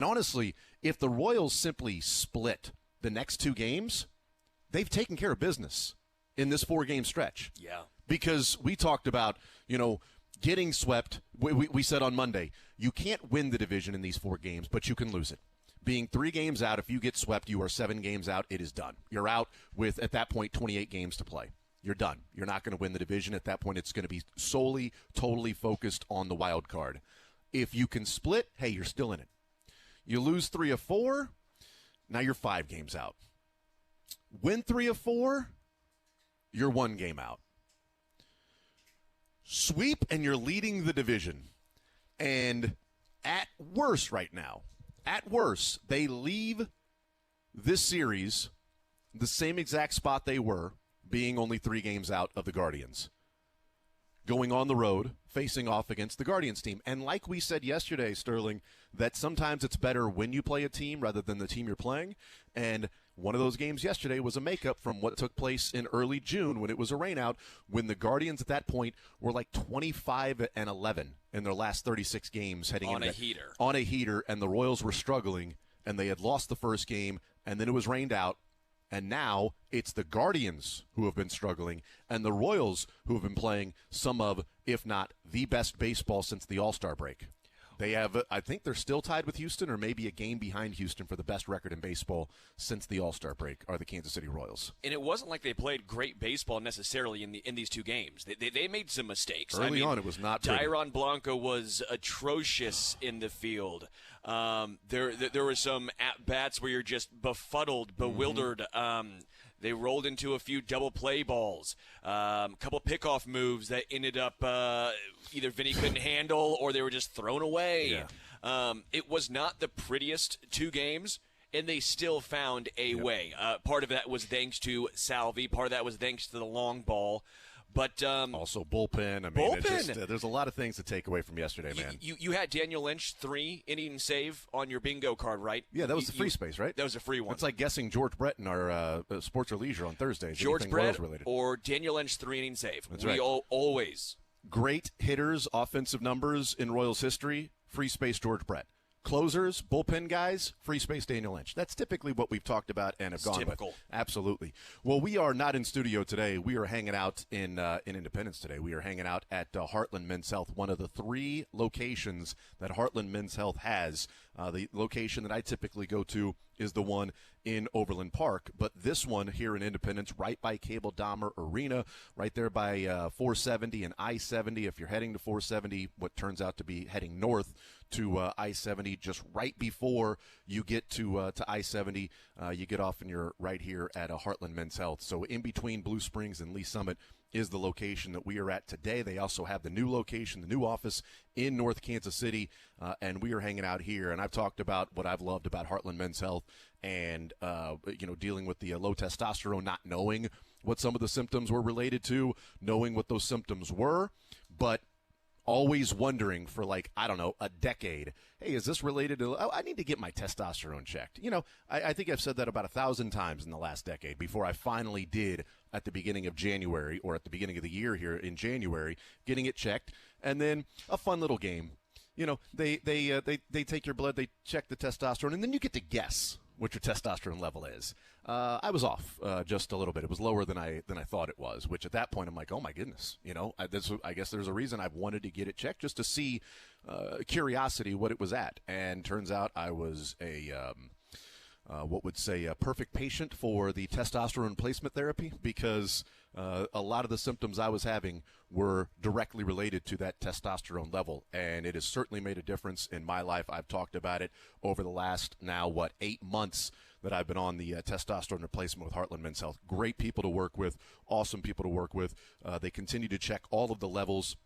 And honestly, if the Royals simply split the next 2 games, they've taken care of business in this 4-game stretch. Yeah. Because we talked about, getting swept. We said on Monday, you can't win the division in these 4 games, but you can lose it. Being 3 games out, if you get swept, you are 7 games out. It is done. You're out with, at that point, 28 games to play. You're done. You're not going to win the division. At that point, it's going to be solely, totally focused on the wild card. If you can split, hey, you're still in it. You lose 3 of 4, now you're 5 games out. Win 3 of 4, you're 1 game out. Sweep, and you're leading the division. And at worst right now, they leave this series the same exact spot they were, being only 3 games out of the Guardians. Going on the road, facing off against the Guardians team. And like we said yesterday, Sterling, that sometimes it's better when you play a team rather than the team you're playing. And one of those games yesterday was a makeup from what took place in early June when it was a rainout, when the Guardians at that point were like 25-11 in their last 36 games heading on into a heater, and the Royals were struggling, and they had lost the first game, and then it was rained out. And now it's the Guardians who have been struggling and the Royals who have been playing some of, if not the best baseball since the All-Star break. They have, I think they're still tied with Houston, or maybe a game behind Houston for the best record in baseball since the All-Star break, are the Kansas City Royals. And it wasn't like they played great baseball necessarily in these 2 games. They made some mistakes. Early on, it was not pretty. Tyron Blanco was atrocious in the field. There were some at-bats where you're just befuddled, bewildered. They rolled into a few double play balls, a couple pickoff moves that ended up either Vinny couldn't handle or they were just thrown away. Yeah. It was not the prettiest 2 games, and they still found a way. Part of that was thanks to Salvi. Part of that was thanks to the long ball. But also bullpen. I mean, it's just, there's a lot of things to take away from yesterday, man. You had Daniel Lynch 3-inning save on your bingo card, right? Yeah, that was the free space, right? That was a free one. It's like guessing George Brett in our Sports or Leisure on Thursdays. George Brett or Daniel Lynch 3-inning save. That's right. Always. Great hitters, offensive numbers in Royals history, free space George Brett. Closers, bullpen guys, free space Daniel Lynch. That's typically what we've talked about and have gone with. Absolutely. Well, we are not in studio today. We are hanging out in Independence today. We are hanging out at Heartland Men's Health, one of the 3 locations that Heartland Men's Health has. The location that I typically go to is the one in Overland Park, but this one here in Independence, right by Cable Dahmer Arena, right there by 470 and I-70. If you're heading to 470, what turns out to be heading north to I-70, just right before you get to I-70, you get off and you're right here at Heartland Men's Health. So in between Blue Springs and Lee Summit is the location that we are at today. They also have the new location, the new office in North Kansas City, and we are hanging out here. And I've talked about what I've loved about Heartland Men's Health and, dealing with the low testosterone, not knowing what some of the symptoms were related to, knowing what those symptoms were, but always wondering for a decade, hey, is this related to, I need to get my testosterone checked. I think I've said that about 1,000 times in the last decade before I finally did at the beginning of January, or at the beginning of the year here in January, getting it checked. And then a fun little game. They take your blood, they check the testosterone, and then you get to guess what your testosterone level is. I was off just a little bit. It was lower than I thought it was, which at that point I'm like, oh my goodness. I guess there's a reason I've wanted to get it checked, just to see curiosity what it was at. And turns out I was a perfect patient for the testosterone replacement therapy, because a lot of the symptoms I was having were directly related to that testosterone level, and it has certainly made a difference in my life. I've talked about it over the last 8 months that I've been on the testosterone replacement with Heartland Men's Health. Great people to work with, awesome people to work with. They continue to check all of the levels.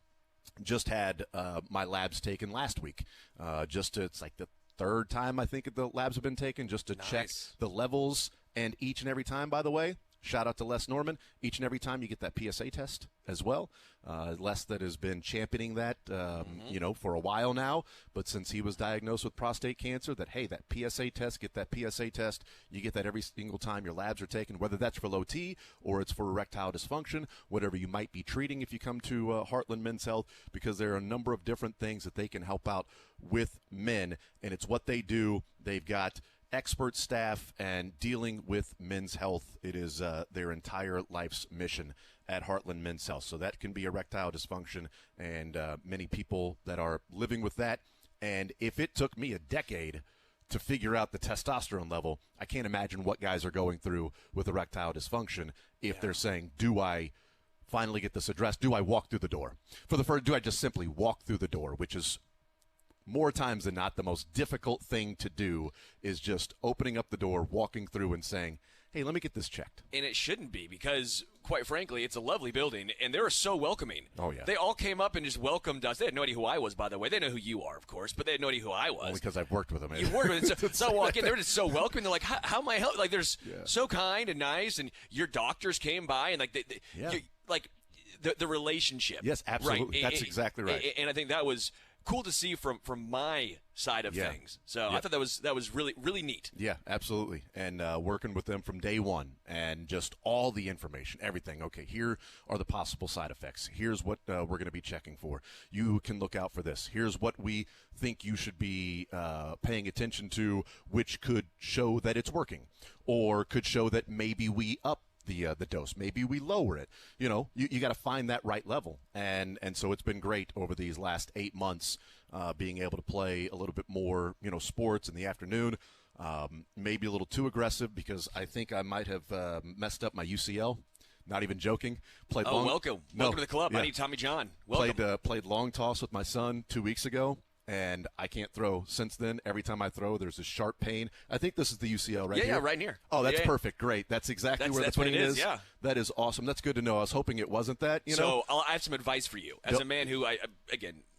Just had my labs taken last week. It's like the 3rd time I think the labs have been taken, just to check the levels. And each and every time, by the way, shout out to Les Norman. Each and every time you get that PSA test as well. Les that has been championing that, for a while now. But since he was diagnosed with prostate cancer, that PSA test, get that PSA test. You get that every single time your labs are taken, whether that's for low T or it's for erectile dysfunction, whatever you might be treating if you come to Heartland Men's Health, because there are a number of different things that they can help out with men, and it's what they do. They've got expert staff, and dealing with men's health, it is their entire life's mission at Heartland Men's Health. So that can be erectile dysfunction, and many people that are living with that. And if it took me a decade to figure out the testosterone level, I can't imagine what guys are going through with erectile dysfunction if they're saying, do I finally get this addressed? Do I walk through the door? For the first, do I just simply walk through the door, which is more times than not the most difficult thing to do, is just opening up the door, walking through, and saying, hey, let me get this checked. And it shouldn't be, because, quite frankly, it's a lovely building, and they're so welcoming. Oh, yeah. They all came up and just welcomed us. They had no idea who I was, by the way. They know who you are, of course, but they had no idea who I was. Only because I've worked with them. You worked with them. So I walk in, they're just so welcoming. They're like, how am I help? Like, they're so kind and nice, and your doctors came by, and, the relationship. Yes, absolutely. Right? That's exactly right. And I think that was cool to see from my side of things. So I thought that was really, really neat. Yeah, absolutely. And working with them from day one, and just all the information, everything. Okay, here are the possible side effects. Here's what we're going to be checking for. You can look out for this. Here's what we think you should be paying attention to, which could show that it's working, or could show that maybe we up the dose. Maybe we lower it. You got to find that right level. And so it's been great over these last 8 months, being able to play a little bit more, sports in the afternoon. Maybe a little too aggressive, because I think I might have messed up my UCL. Not even joking. Welcome to the club. Yeah. I need Tommy John. Welcome. Played long toss with my son 2 weeks ago, and I can't throw since then. Every time I throw, there's a sharp pain. I think this is the UCL right here. Yeah, right here. Oh, that's perfect. Great. That's exactly where the pain is. Yeah. That is awesome. That's good to know. I was hoping it wasn't that, So I have some advice for you. As a man who,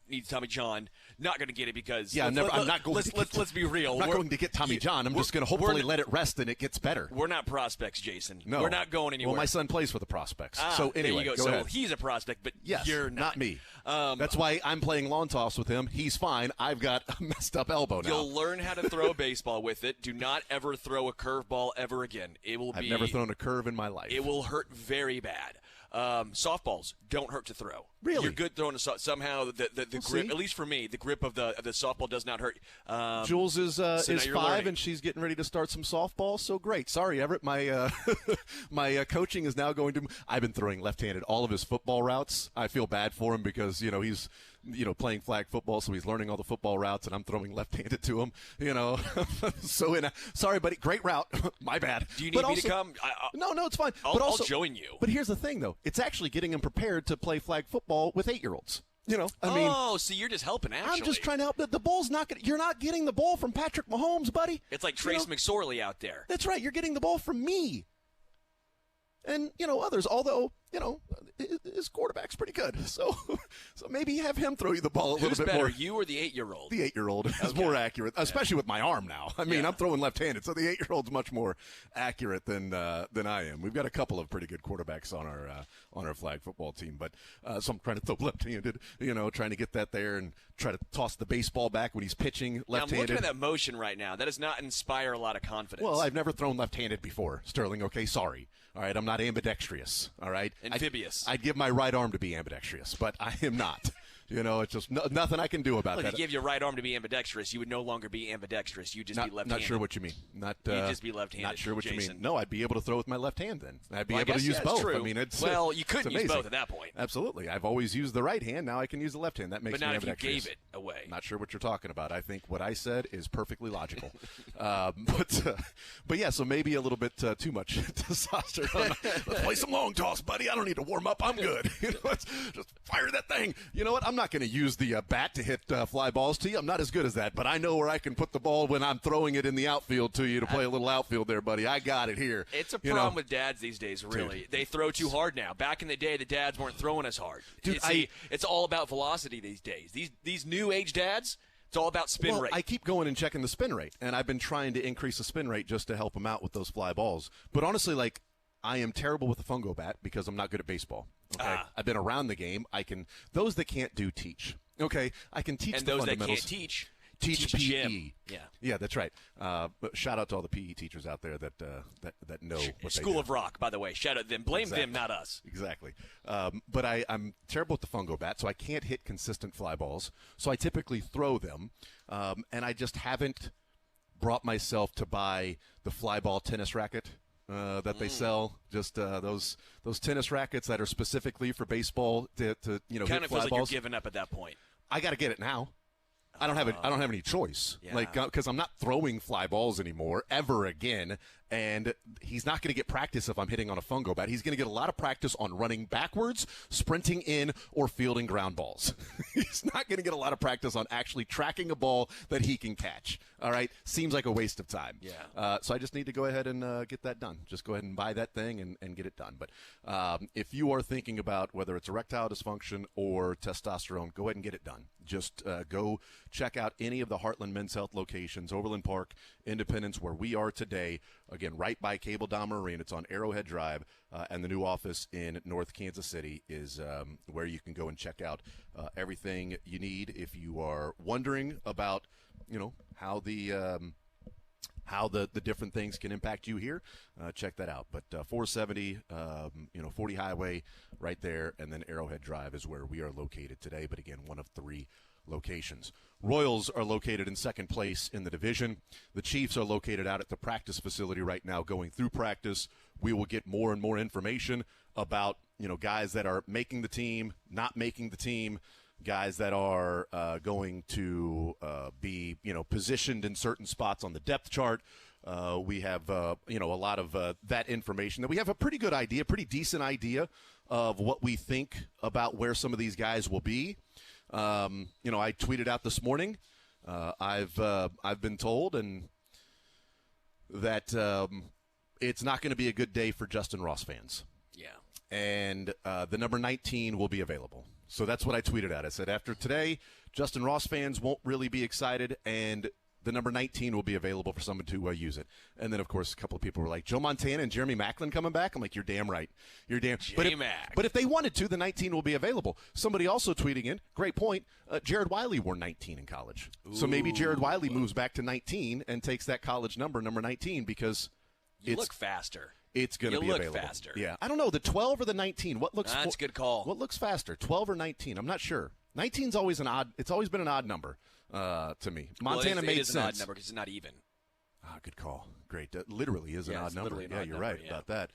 needs Tommy John, not going to get it because I'm not going to get let's be real. I'm not going to get Tommy John. I'm just going to hopefully let it rest and it gets better. We're not prospects, Jason. No. We're not going anywhere. Well, my son plays for the prospects. So anyway, there you go ahead. He's a prospect, but yes, you're not me. That's why I'm playing lawn toss with him. He's fine. I've got a messed up elbow now. You'll learn how to throw a baseball with it. Do not ever throw a curveball ever again. I've never thrown a curve in my life. It will hurt very bad. Softballs don't hurt to throw. Really? You're good throwing a softball. Somehow the grip, at least for me, the grip of the softball does not hurt. Jules is 5, learning. and she's getting ready to start some softball. So great. Sorry, Everett. My my coaching is now going to. I've been throwing left-handed all of his football routes. I feel bad for him because he's playing flag football, so he's learning all the football routes, and I'm throwing left-handed to him. Sorry, buddy. Great route. My bad. Do you need me to come? No, it's fine. I'll join you. But here's the thing, though. It's actually getting him prepared to play flag football with 8-year-olds. So you're just helping. Actually, I'm just trying to help. The ball's not. You're not getting the ball from Patrick Mahomes, buddy. It's like Trace McSorley out there. That's right. You're getting the ball from me, and others. Although his quarterback's pretty good, so maybe have him throw you the ball a little bit more. Who's better, you or the 8-year-old? The 8-year-old is more accurate, especially with my arm now. I mean, I'm throwing left-handed, so the 8-year-old's much more accurate than I am. We've got a couple of pretty good quarterbacks on our flag football team, but so I'm trying to throw left-handed, trying to get that there and try to toss the baseball back when he's pitching left-handed. I'm looking at that motion right now. That does not inspire a lot of confidence. Well, I've never thrown left-handed before, Sterling. Okay, sorry. All right, I'm not ambidextrous. All right, amphibious. I'd give my right arm to be ambidextrous, but I am not. It's just nothing I can do about that. If you give your right arm to be ambidextrous, you would no longer be ambidextrous. You'd just be left-handed. Not sure what you mean. You'd just be left-handed. Not sure what Jason. you mean. No, I'd be able to throw with my left hand then. I'd be able to use both. True. I mean, you couldn't use both at that point. Absolutely. I've always used the right hand. Now I can use the left hand. That makes me ambidextrous. But not if you gave it away. Not sure what you're talking about. I think what I said is perfectly logical. But yeah, so maybe a little bit too much testosterone. Let's play some long toss, buddy. I don't need to warm up. I'm good. Let's just fire that thing. You know what? I'm not going to use the bat to hit fly balls to you. I'm not as good as that, but I know where I can put the ball when I'm throwing it in the outfield to you to play a little outfield there, buddy. I got it here. It's a problem with dads these days, really. Dude. They throw too hard now. Back in the day, the dads weren't throwing as hard. Dude, it's all about velocity these days. These new age dads, it's all about spin rate. I keep going and checking the spin rate, and I've been trying to increase the spin rate just to help them out with those fly balls. But honestly, I am terrible with the fungo bat because I'm not good at baseball. Okay, I've been around the game. Those that can't do teach. Okay, I can teach and the those fundamentals. that can't teach PE. Yeah, that's right. But shout out to all the PE teachers out there that know what School they do. of Rock, by the way. Shout out them. Blame them, not us. Exactly. But I'm terrible with the fungo bat, so I can't hit consistent fly balls. So I typically throw them, and I just haven't brought myself to buy the fly ball tennis racket that they sell. Just those tennis rackets that are specifically for baseball to hit fly balls. Kind of feels like you're giving up at that point. I got to get it now. I don't have any choice, because I'm not throwing fly balls anymore ever again. And he's not going to get practice if I'm hitting on a fungo bat. He's going to get a lot of practice on running backwards, sprinting in, or fielding ground balls. He's not going to get a lot of practice on actually tracking a ball that he can catch. All right, seems like a waste of time. Yeah. So I just need to go ahead and get that done. Just go ahead and buy that thing and get it done. But if you are thinking about whether it's erectile dysfunction or testosterone, go ahead and get it done. Just go check out any of the Heartland Men's Health locations, Overland Park, Independence, where we are today. Again, right by Cable Dom Marine. It's on Arrowhead Drive, and the new office in North Kansas City is where you can go and check out everything you need. If you are wondering about, how the different things can impact you here, check that out. But 470, 40 Highway right there, and then Arrowhead Drive is where we are located today. But again, one of 3 locations. Royals are located in second place in the division. The Chiefs are located out at the practice facility right now going through practice. We will get more and more information about, guys that are making the team, not making the team, guys that are going to be, positioned in certain spots on the depth chart. We have, a lot of that information. That we have a pretty good idea, pretty decent idea of what we think about where some of these guys will be. I tweeted out this morning. I've been told that it's not going to be a good day for Justin Ross fans. Yeah. And the number 19 will be available. So that's what I tweeted out. I said, after today, Justin Ross fans won't really be excited, and the number 19 will be available for someone to use it. And then, of course, a couple of people were like, Joe Montana and Jeremy Maclin coming back? I'm like, you're damn right. You're damn J-Mac. But if they wanted to, the 19 will be available. Somebody also tweeting in, great point, Jared Wiley wore 19 in college. Ooh. So maybe Jared Wiley moves back to 19 and takes that college number 19, because you look faster. It's going to be available. Look faster. Yeah. I don't know, the 12 or the 19. That's a good call. What looks faster, 12 or 19? I'm not sure. 19's always it's always been an odd number to me. Montana made sense. It is an odd number because it's not even. Good call. Great. Literally is an odd number. Yeah, you're right about that.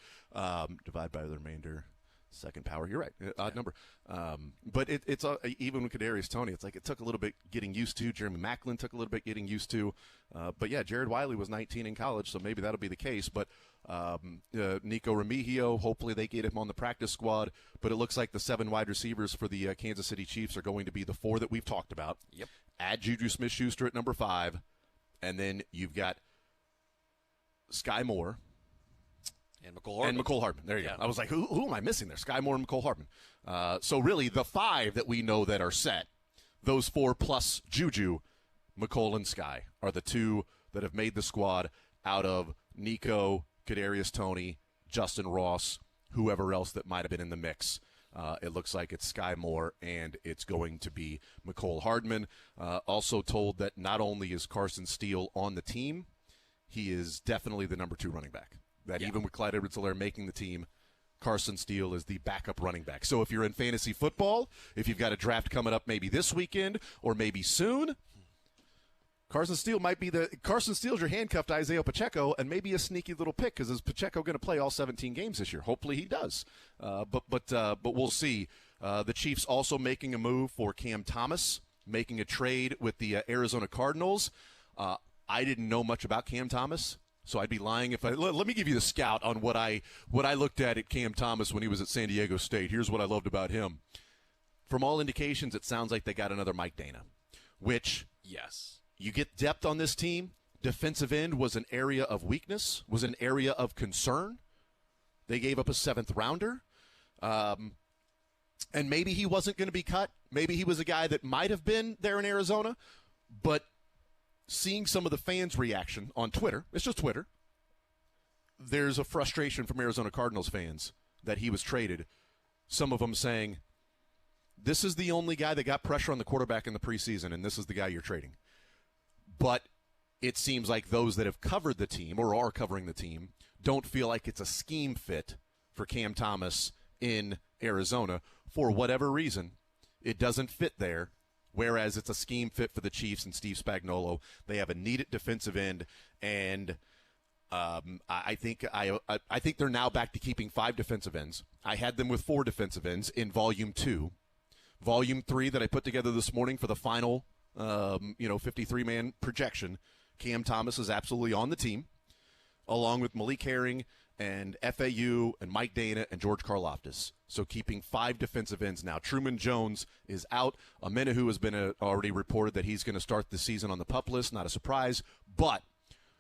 Divide by the remainder. Second power. You're right. Odd number. But it's even with Kadarius Toney, it's like it took a little bit getting used to. Jeremy Maclin took a little bit getting used to. But yeah, Jared Wiley was 19 in college, so maybe that'll be the case. But Nico Remigio, hopefully they get him on the practice squad. But it looks like the 7 wide receivers for the Kansas City Chiefs are going to be the 4 that we've talked about. Yep. Add Juju Smith-Schuster at number 5. And then you've got Sky Moore. And McCole Hardman. There you go. I was like, who am I missing there? Sky Moore and McCole Hardman. So really, the 5 that we know that are set, those 4 plus Juju, McCole and Sky, are the 2 that have made the squad out of Nico, Kadarius Toney, Justin Ross, whoever else that might have been in the mix. It looks like it's Sky Moore, and it's going to be McCole Hardman. Also told that not only is Carson Steele on the team, he is definitely the number 2 running back. That even with Clyde Edwards-Helaire making the team, Carson Steele is the backup running back. So if you're in fantasy football, if you've got a draft coming up maybe this weekend or maybe soon, Carson Steele's your handcuffed Isaiah Pacheco, and maybe a sneaky little pick, because is Pacheco going to play all 17 games this year? Hopefully he does. But we'll see. The Chiefs also making a move for Cam Thomas, making a trade with the Arizona Cardinals. I didn't know much about Cam Thomas, so I'd be lying if let me give you the scout on what I looked at Cam Thomas when he was at San Diego State. Here's what I loved about him. From all indications, it sounds like they got another Mike Dana, which yes. You get depth on this team. Defensive end was an area of weakness, was an area of concern. They gave up a 7th rounder. And maybe he wasn't going to be cut. Maybe he was a guy that might have been there in Arizona. But seeing some of the fans' reaction on Twitter, it's just Twitter, there's a frustration from Arizona Cardinals fans that he was traded. Some of them saying, this is the only guy that got pressure on the quarterback in the preseason, and this is the guy you're trading. But it seems like those that have covered the team or are covering the team don't feel like it's a scheme fit for Cam Thomas in Arizona for whatever reason. It doesn't fit there, whereas it's a scheme fit for the Chiefs and Steve Spagnuolo. They have a needed defensive end, and I think they're now back to keeping 5 defensive ends. I had them with 4 defensive ends in Volume 2. Volume 3 that I put together this morning for the final 53-man projection, Cam Thomas is absolutely on the team, along with Malik Herring and FAU and Mike Dana and George Karlaftis. So keeping 5 defensive ends now. Truman Jones is out. Amenahu has been already reported that he's going to start the season on the PUP list. Not a surprise, but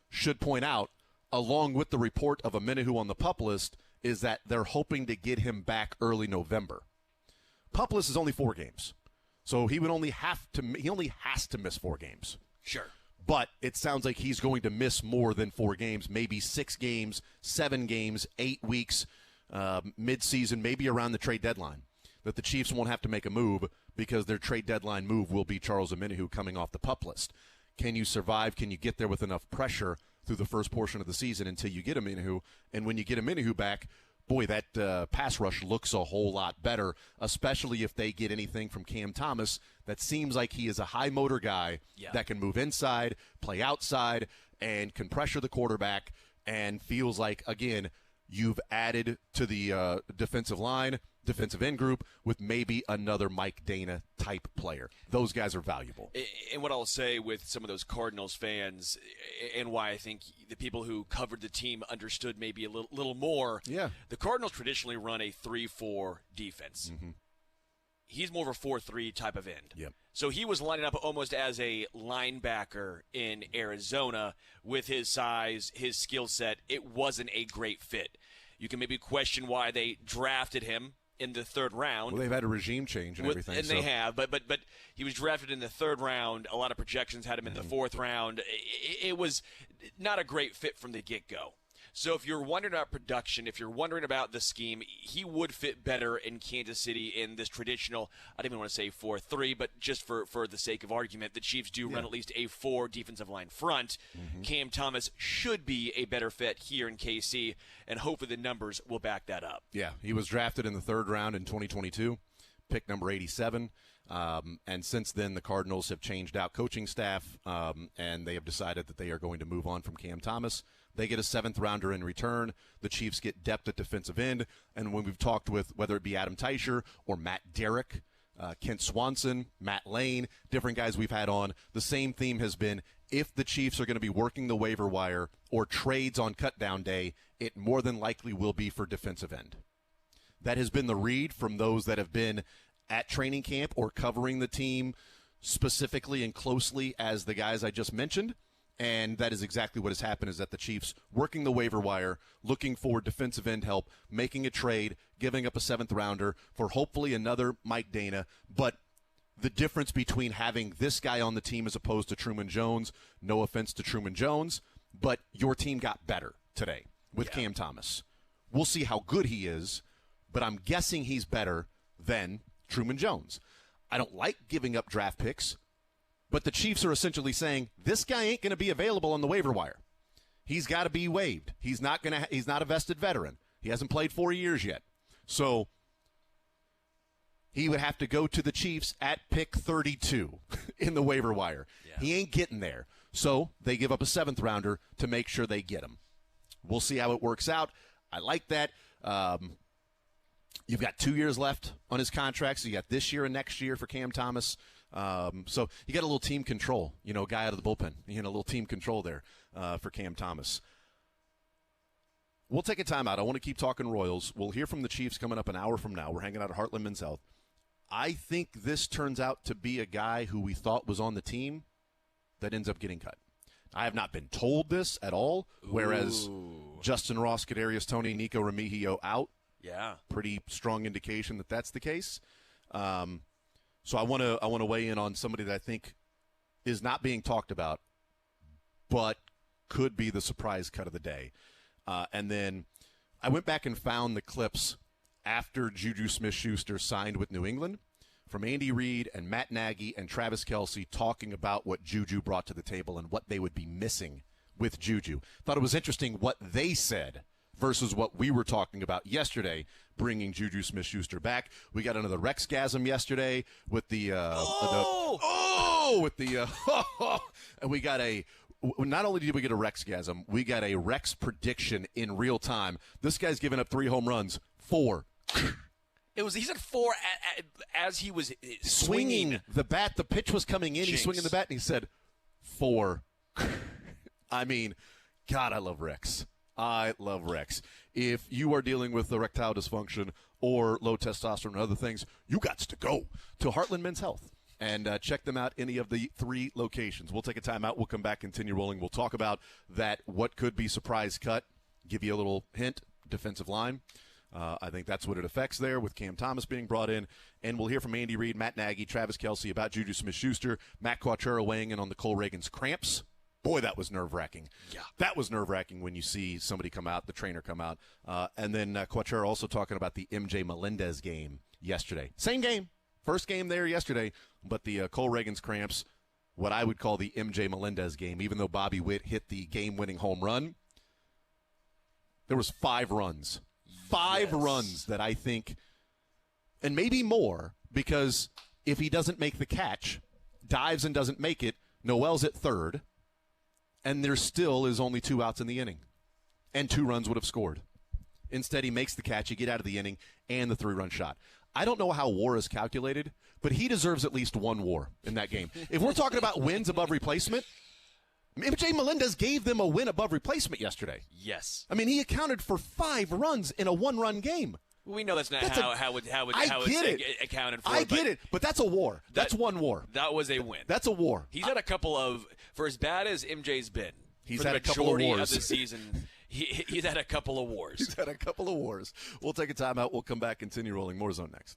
should point out, along with the report of Amenahu on the PUP list, is that they're hoping to get him back early November. PUP list is only 4 games. So he only has to miss 4 games. Sure. But it sounds like he's going to miss more than 4 games, maybe 6 games, 7 games, 8 weeks, mid-season, maybe around the trade deadline. That the Chiefs won't have to make a move because their trade deadline move will be Charles Amenahu coming off the PUP list. Can you survive? Can you get there with enough pressure through the first portion of the season until you get Amenahu? And when you get Amenahu back, boy, that pass rush looks a whole lot better, especially if they get anything from Cam Thomas. That seems like he is a high-motor guy that can move inside, play outside, and can pressure the quarterback, and feels like, again, you've added to the defensive line, defensive end group with maybe another Mike Dana type player. Those guys are valuable. And what I'll say with some of those Cardinals fans, and why I think the people who covered the team understood maybe a little more, the Cardinals traditionally run a 3-4 defense. Mm-hmm. He's more of a 4-3 type of end. Yep. So he was lining up almost as a linebacker in Arizona with his size, his skill set. It wasn't a great fit. You can maybe question why they drafted him in the 3rd round. Well, they've had a regime change and everything. And they have, but he was drafted in the 3rd round. A lot of projections had him in the 4th round. It was not a great fit from the get-go. So if you're wondering about production, if you're wondering about the scheme, he would fit better in Kansas City in this traditional, I don't even want to say 4-3, but just for the sake of argument, the Chiefs do run at least a 4 defensive line front. Mm-hmm. Cam Thomas should be a better fit here in KC, and hopefully the numbers will back that up. Yeah, he was drafted in the 3rd round in 2022, pick number 87. And since then, the Cardinals have changed out coaching staff, and they have decided that they are going to move on from Cam Thomas. They get a 7th rounder in return. The Chiefs get depth at defensive end. And when we've talked with whether it be Adam Teicher or Matt Derrick, Kent Swanson, Matt Lane, different guys we've had on, the same theme has been if the Chiefs are going to be working the waiver wire or trades on cutdown day, it more than likely will be for defensive end. That has been the read from those that have been at training camp or covering the team specifically and closely as the guys I just mentioned. And that is exactly what has happened, is that the Chiefs working the waiver wire, looking for defensive end help, making a trade, giving up a 7th rounder for hopefully another Mike Dana. But the difference between having this guy on the team as opposed to Truman Jones, no offense to Truman Jones, but your team got better today with Cam Thomas. We'll see how good he is, but I'm guessing he's better than Truman Jones. I don't like giving up draft picks, but the Chiefs are essentially saying this guy ain't going to be available on the waiver wire. He's got to be waived. He's not a vested veteran. He hasn't played 4 years yet. So he would have to go to the Chiefs at pick 32 in the waiver wire. Yeah. He ain't getting there. So they give up a 7th rounder to make sure they get him. We'll see how it works out. I like that. You've got 2 years left on his contract, so you got this year and next year for Cam Thomas. So you got a little team control, guy out of the bullpen, a little team control there for Cam Thomas. We'll take a timeout. I want to keep talking Royals. We'll hear from the Chiefs coming up an hour from now. We're hanging out at Heartland Men's Health. I think this turns out to be a guy who we thought was on the team that ends up getting cut. I have not been told this at all, whereas Justin Ross, Kadarius Toney, Nico Remigio out. Yeah. Pretty strong indication that that's the case. So I want to weigh in on somebody that I think is not being talked about, but could be the surprise cut of the day. And then I went back and found the clips after Juju Smith-Schuster signed with New England from Andy Reid and Matt Nagy and Travis Kelce talking about what Juju brought to the table and what they would be missing with Juju. Thought it was interesting what they said versus what we were talking about yesterday, bringing Juju Smith-Schuster back. We got another Rexgasm yesterday with the and we got a. Not only did we get a Rexgasm, we got a Rex prediction in real time. This guy's given up 3 home runs, 4. He said 4 as he was swinging the bat. The pitch was coming in. He's swinging the bat, and he said 4. I mean, God, I love Rex. I love Rex. If you are dealing with erectile dysfunction or low testosterone and other things, you got to go to Heartland Men's Health and check them out any of the 3 locations. We'll take a timeout. We'll come back, continue rolling. We'll talk about that, what could be surprise cut, give you a little hint, defensive line. I think that's what it affects there with Cam Thomas being brought in. And we'll hear from Andy Reid, Matt Nagy, Travis Kelce about Juju Smith-Schuster, Matt Quattrero weighing in on the Cole Reagan's cramps. Boy, that was nerve-wracking. Yeah. That was nerve-wracking when you see somebody come out, the trainer come out. And then Quattrero also talking about the MJ Melendez game yesterday. Same game. First game there yesterday, but the Cole Reagan's cramps, what I would call the MJ Melendez game, even though Bobby Witt hit the game-winning home run, there was 5 runs. 5 runs that I think, and maybe more, because if he doesn't make the catch, dives and doesn't make it, Noel's at third, and there still is only 2 outs in the inning, and 2 runs would have scored. Instead, he makes the catch, you get out of the inning, and the 3-run shot. I don't know how WAR is calculated, but he deserves at least 1 WAR in that game. If we're talking about wins above replacement, MJ Melendez gave them a win above replacement yesterday. Yes. I mean, he accounted for 5 runs in a 1-run game. We know that's not how it's accounted for. I get it, but that's a WAR. That's 1 WAR. That was a win. That's a WAR. He's had a couple of, for as bad as MJ's been, he's for had the a couple of wars of the season. He's had a couple of wars. He's had a couple of wars. We'll take a timeout. We'll come back, continue rolling. More Zone next.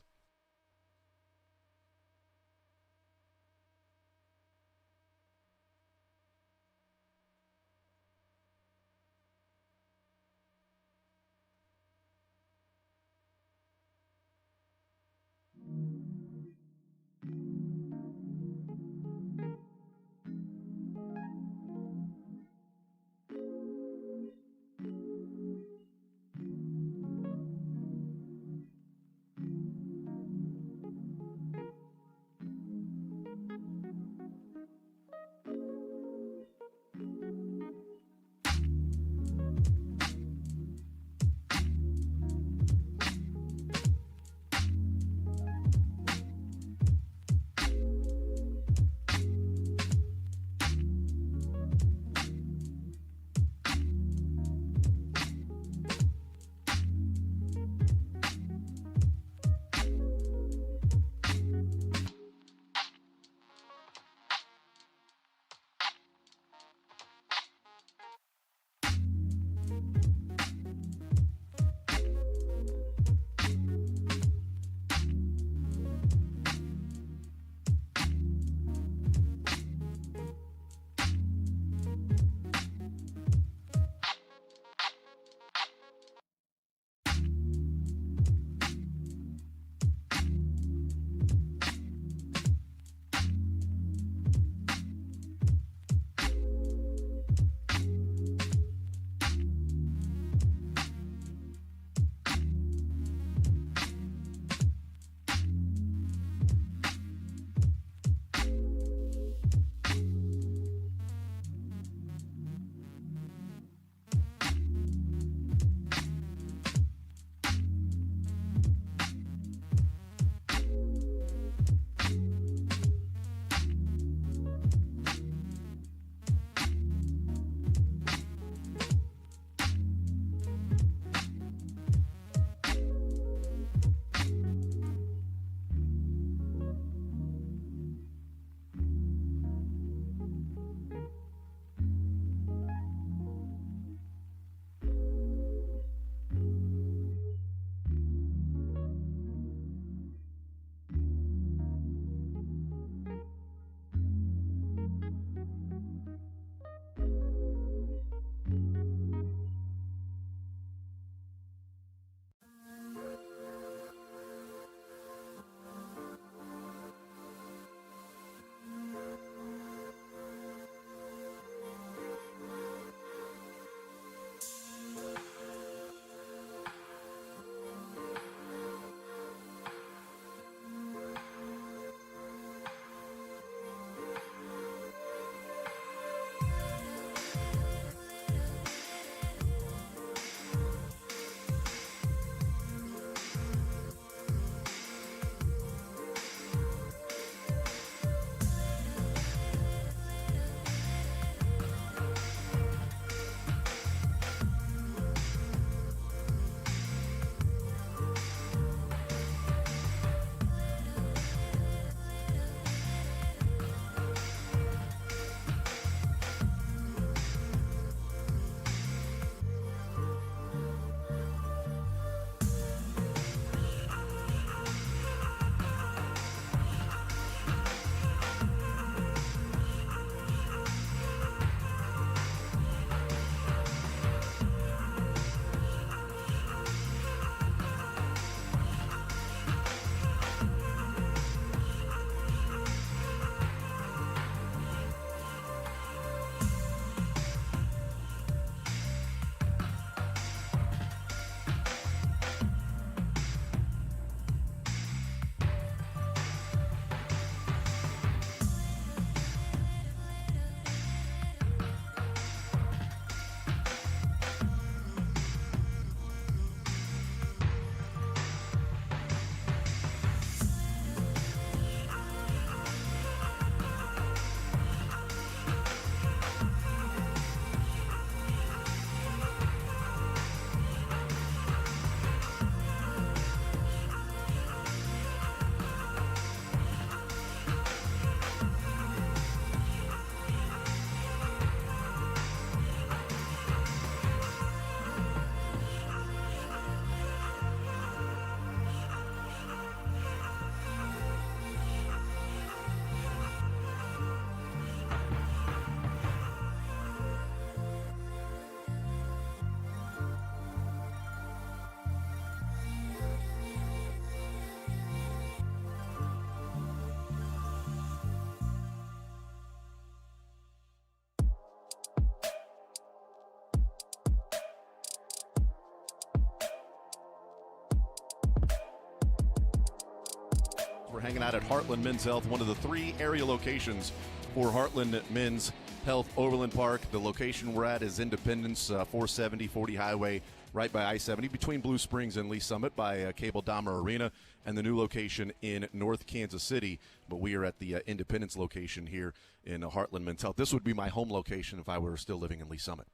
hanging out at Heartland Men's Health, one of the 3 area locations for Heartland Men's Health Overland Park. The location we're at is Independence, 470 40 Highway, right by I-70, between Blue Springs and Lee Summit by Cable Dahmer Arena, and the new location in North Kansas City. But we are at the Independence location here in Heartland Men's Health. This would be my home location if I were still living in Lee Summit.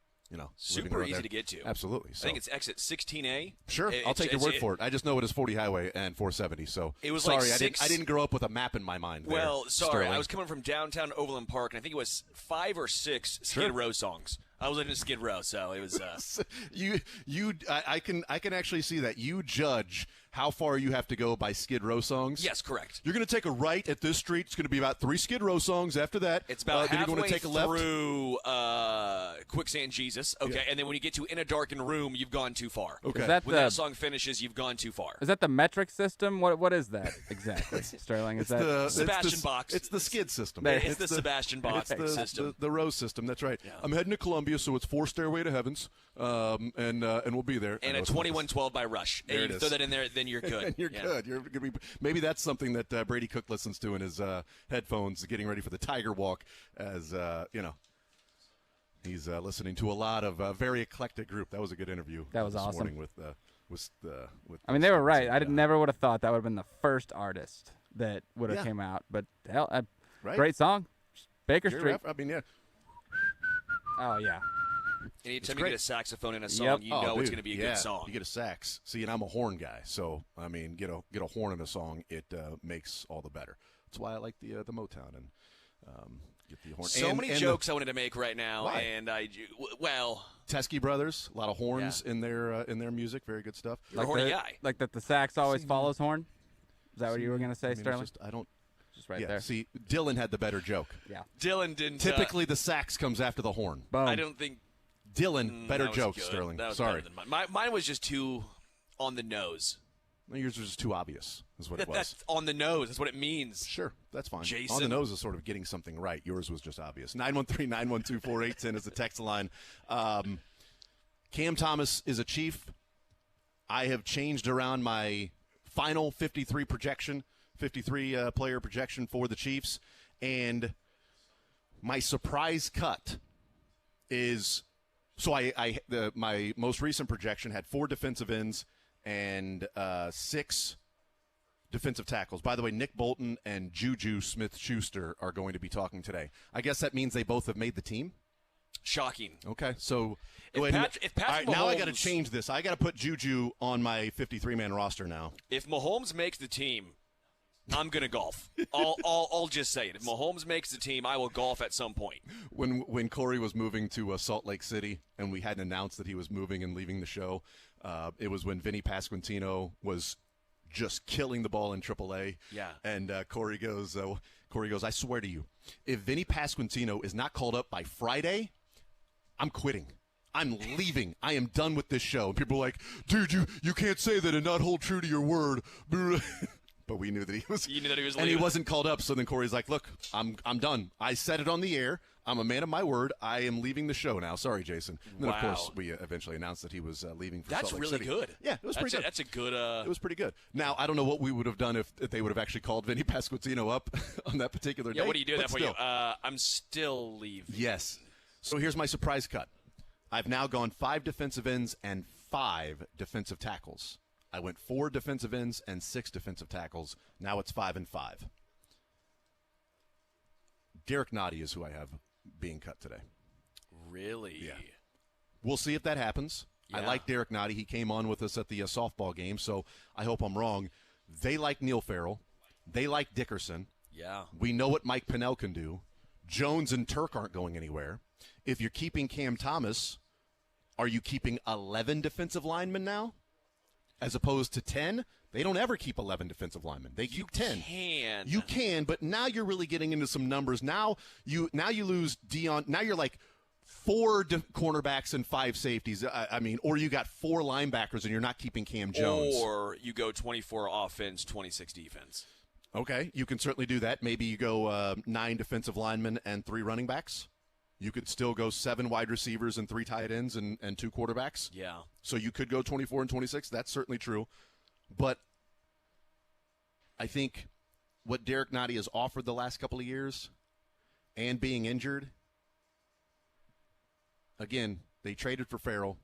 Super easy to get to. Absolutely. So. I think it's exit 16A. Sure, I'll take your word for it. I just know it is 40 Highway and 470. So it was sorry, like I didn't grow up with a map in my mind. Well, there, sorry, Sterling. I was coming from downtown Overland Park, and I think it was 5 or 6 Skid Row songs. I was listening to Skid Row, so it was. I can actually see that you judge how far you have to go by Skid Row songs. Yes, correct. You're going to take a right at this street. It's going to be about 3 Skid Row songs. After that, it's about then halfway you're going to take a left through Quicksand Jesus. Okay, and then when you get to In a Darkened Room, you've gone too far. Okay, when that song finishes, you've gone too far. Is that the metric system? What is that exactly, Sterling? Is that the Sebastian Box? It's the skid system. It's the Sebastian Box system. The row system. That's right. Yeah. I'm heading to Columbia, so it's 4 Stairway to Heavens, and we'll be there. And a 2112 by Rush. There you throw that in there, then you're good. And you're good. You're gonna be, maybe that's something that Brady Cook listens to in his headphones, getting ready for the Tiger Walk. As he's listening to a lot of very eclectic group. That was a good interview. That was this awesome. Morning with I mean, they were right. I never would have thought that would have been the first artist that would have came out. But hell, great song, Baker Street. I mean, yeah. Oh yeah. Anytime you get a saxophone in a song, you know it's going to be a good song. You get a sax. See, and I'm a horn guy, so I mean, get a horn in a song, it makes all the better. That's why I like the Motown and get the horn. So many jokes I wanted to make right now, and Teskey Brothers, a lot of horns in their music, very good stuff. You're a horny guy. Like that, the sax always follows horn. Is that what you were going to say, Sterling? Just right there. See, Dylan had the better joke. Yeah. Dylan didn't. Typically, the sax comes after the horn. Boom. I don't think. Dylan, better joke, good. Sterling. That was Sorry. better than mine was just too on the nose. Yours was just too obvious, is what it was. That's on the nose. That's what it means. Sure, that's fine. Jason. On the nose is sort of getting something right. Yours was just obvious. 913-912-4810 is the text line. Cam Thomas is a Chief. I have changed around my final 53 player projection for the Chiefs, and my surprise cut is my most recent projection had 4 defensive ends and 6 defensive tackles. By the way, Nick Bolton and Juju Smith-Schuster are going to be talking today. I guess that means they both have made the team. Shocking. Okay, so if Patrick Mahomes, now I got to change this. I got to put Juju on my 53-man roster now. If Mahomes makes the team, I'm going to golf. I'll just say it. If Mahomes makes the team, I will golf at some point. When Corey was moving to Salt Lake City and we hadn't announced that he was moving and leaving the show, it was when Vinny Pasquantino was just killing the ball in AAA. Yeah. And Corey goes, I swear to you, if Vinny Pasquantino is not called up by Friday, I'm quitting. I'm leaving. I am done with this show. And people are like, dude, you can't say that and not hold true to your word. But we knew that he was. You knew that he was and leaving. he wasn't called up. So then Corey's like, look, I'm done. I said it on the air. I'm a man of my word. I am leaving the show now. Sorry, Jason. And then, of course, we eventually announced that he was leaving for Salt Lake City. That's really good. Yeah, it was pretty good. That's a good. It was pretty good. Now, I don't know what we would have done if they would have actually called Vinny Pasquantino up on that particular day. Yeah, what do you do that for still. you? I'm still leaving. Yes. So here's my surprise cut. I've now gone 5 defensive ends and 5 defensive tackles. I went 4 defensive ends and 6 defensive tackles. Now it's 5 and 5. Derek Nottie is who I have being cut today. Really? Yeah. We'll see if that happens. Yeah. I like Derek Nottie. He came on with us at the softball game, so I hope I'm wrong. They like Neil Farrell. They like Dickerson. Yeah. We know what Mike Pennell can do. Jones and Turk aren't going anywhere. If you're keeping Cam Thomas, are you keeping 11 defensive linemen now? As opposed to 10? They don't ever keep 11 defensive linemen. They keep 10. You can, but now you're really getting into some numbers. Now you lose Dion. Now you're like 4 cornerbacks and 5 safeties. Or you got 4 linebackers and you're not keeping Cam Jones. Or you go 24 offense, 26 defense. Okay, you can certainly do that. Maybe you go 9 defensive linemen and 3 running backs. You could still go 7 wide receivers and 3 tight ends and 2 quarterbacks. Yeah. So you could go 24 and 26. That's certainly true. But I think what Derek Nottie has offered the last couple of years and being injured, again, they traded for Farrell.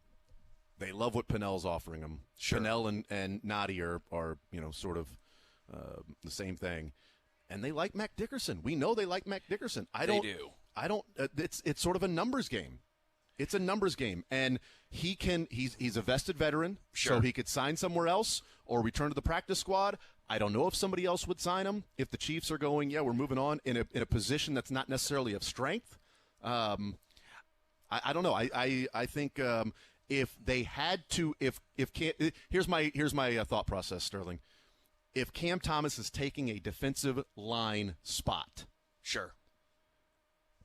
They love what Pinnell's offering them. Sure. Pinnell and Nottie are sort of the same thing. And they like Mac Dickerson. We know they like Mac Dickerson. They do. It's sort of a numbers game. It's a numbers game, and he's a vested veteran, sure. So he could sign somewhere else or return to the practice squad. I don't know if somebody else would sign him if the Chiefs are going, we're moving on in a position that's not necessarily of strength. I don't know. I think if they had to, here's my thought process, Sterling. If Cam Thomas is taking a defensive line spot, sure,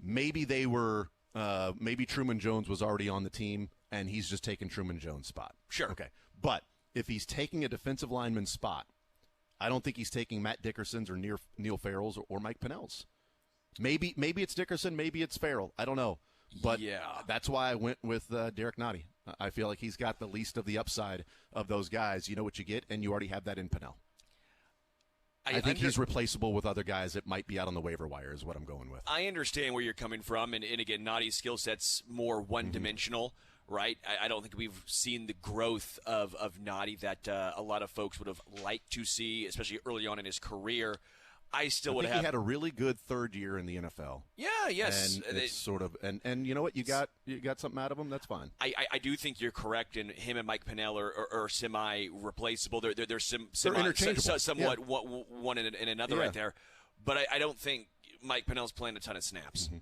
maybe they were. Maybe Truman Jones was already on the team, and he's just taking Truman Jones' spot. Sure. Okay. But if he's taking a defensive lineman's spot, I don't think he's taking Matt Dickerson's or Neil Farrell's or Mike Pinnell's. Maybe it's Dickerson, maybe it's Farrell. I don't know. But that's why I went with Derek Nottie. I feel like he's got the least of the upside of those guys. You know what you get, and you already have that in Pinnell. I think he's replaceable with other guys that might be out on the waiver wire is what I'm going with. I understand where you're coming from, and again, Nottie's skill set's more one-dimensional, right? I don't think we've seen the growth of Nottie that a lot of folks would have liked to see, especially early on in his career. I think he had a really good third year in the NFL. Yeah, yes. And it's sort of and you know what, you got something out of him, that's fine. I do think you're correct, and him and Mike Pinnell are semi-replaceable. They're interchangeable. Somewhat one in another right there. But I don't think Mike Pinnell's playing a ton of snaps. Mm-hmm.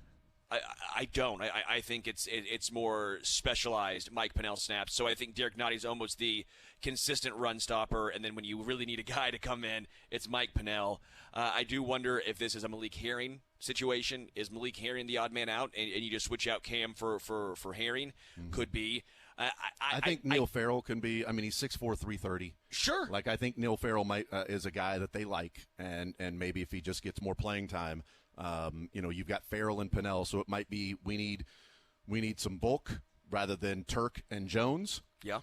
I don't. I think it's more specialized Mike Pinnell snaps. So I think Derek Nottie's almost the consistent run stopper, and then when you really need a guy to come in, it's Mike Pinnell. I do wonder if this is a Malik Herring situation. Is Malik Herring the odd man out, and you just switch out Cam for Herring? Mm-hmm. Could be. I think Neil Farrell can be. I mean, he's 6'4", 330. Sure. Like I think Neil Farrell is a guy that they like, and maybe if he just gets more playing time. You've got Farrell and Pinnell, so it might be we need some bulk rather than Turk and Jones. Yeah.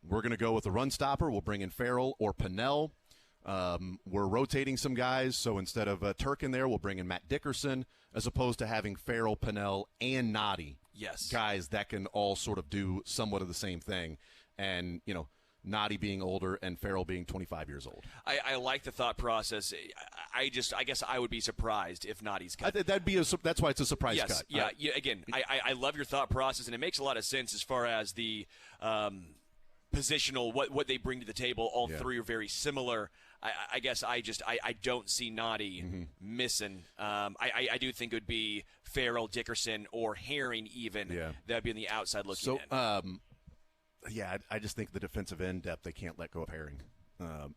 We're going to go with a run stopper. We'll bring in Farrell or Pinnell. We're rotating some guys, so instead of Turk in there, we'll bring in Matt Dickerson as opposed to having Farrell, Pinnell, and Nottie. Yes. Guys that can all sort of do somewhat of the same thing. And, Nottie being older and Farrell being 25 years old. I like the thought process. I guess I would be surprised if Nottie's cut. That's why it's a surprise cut. Yeah. Again, I love your thought process, and it makes a lot of sense as far as the positional, what they bring to the table. All three are very similar. I guess I don't see Nottie missing. I do think it would be Farrell, Dickerson, or Herring even. Yeah. That would be on the outside looking in. I just think the defensive end depth, they can't let go of Herring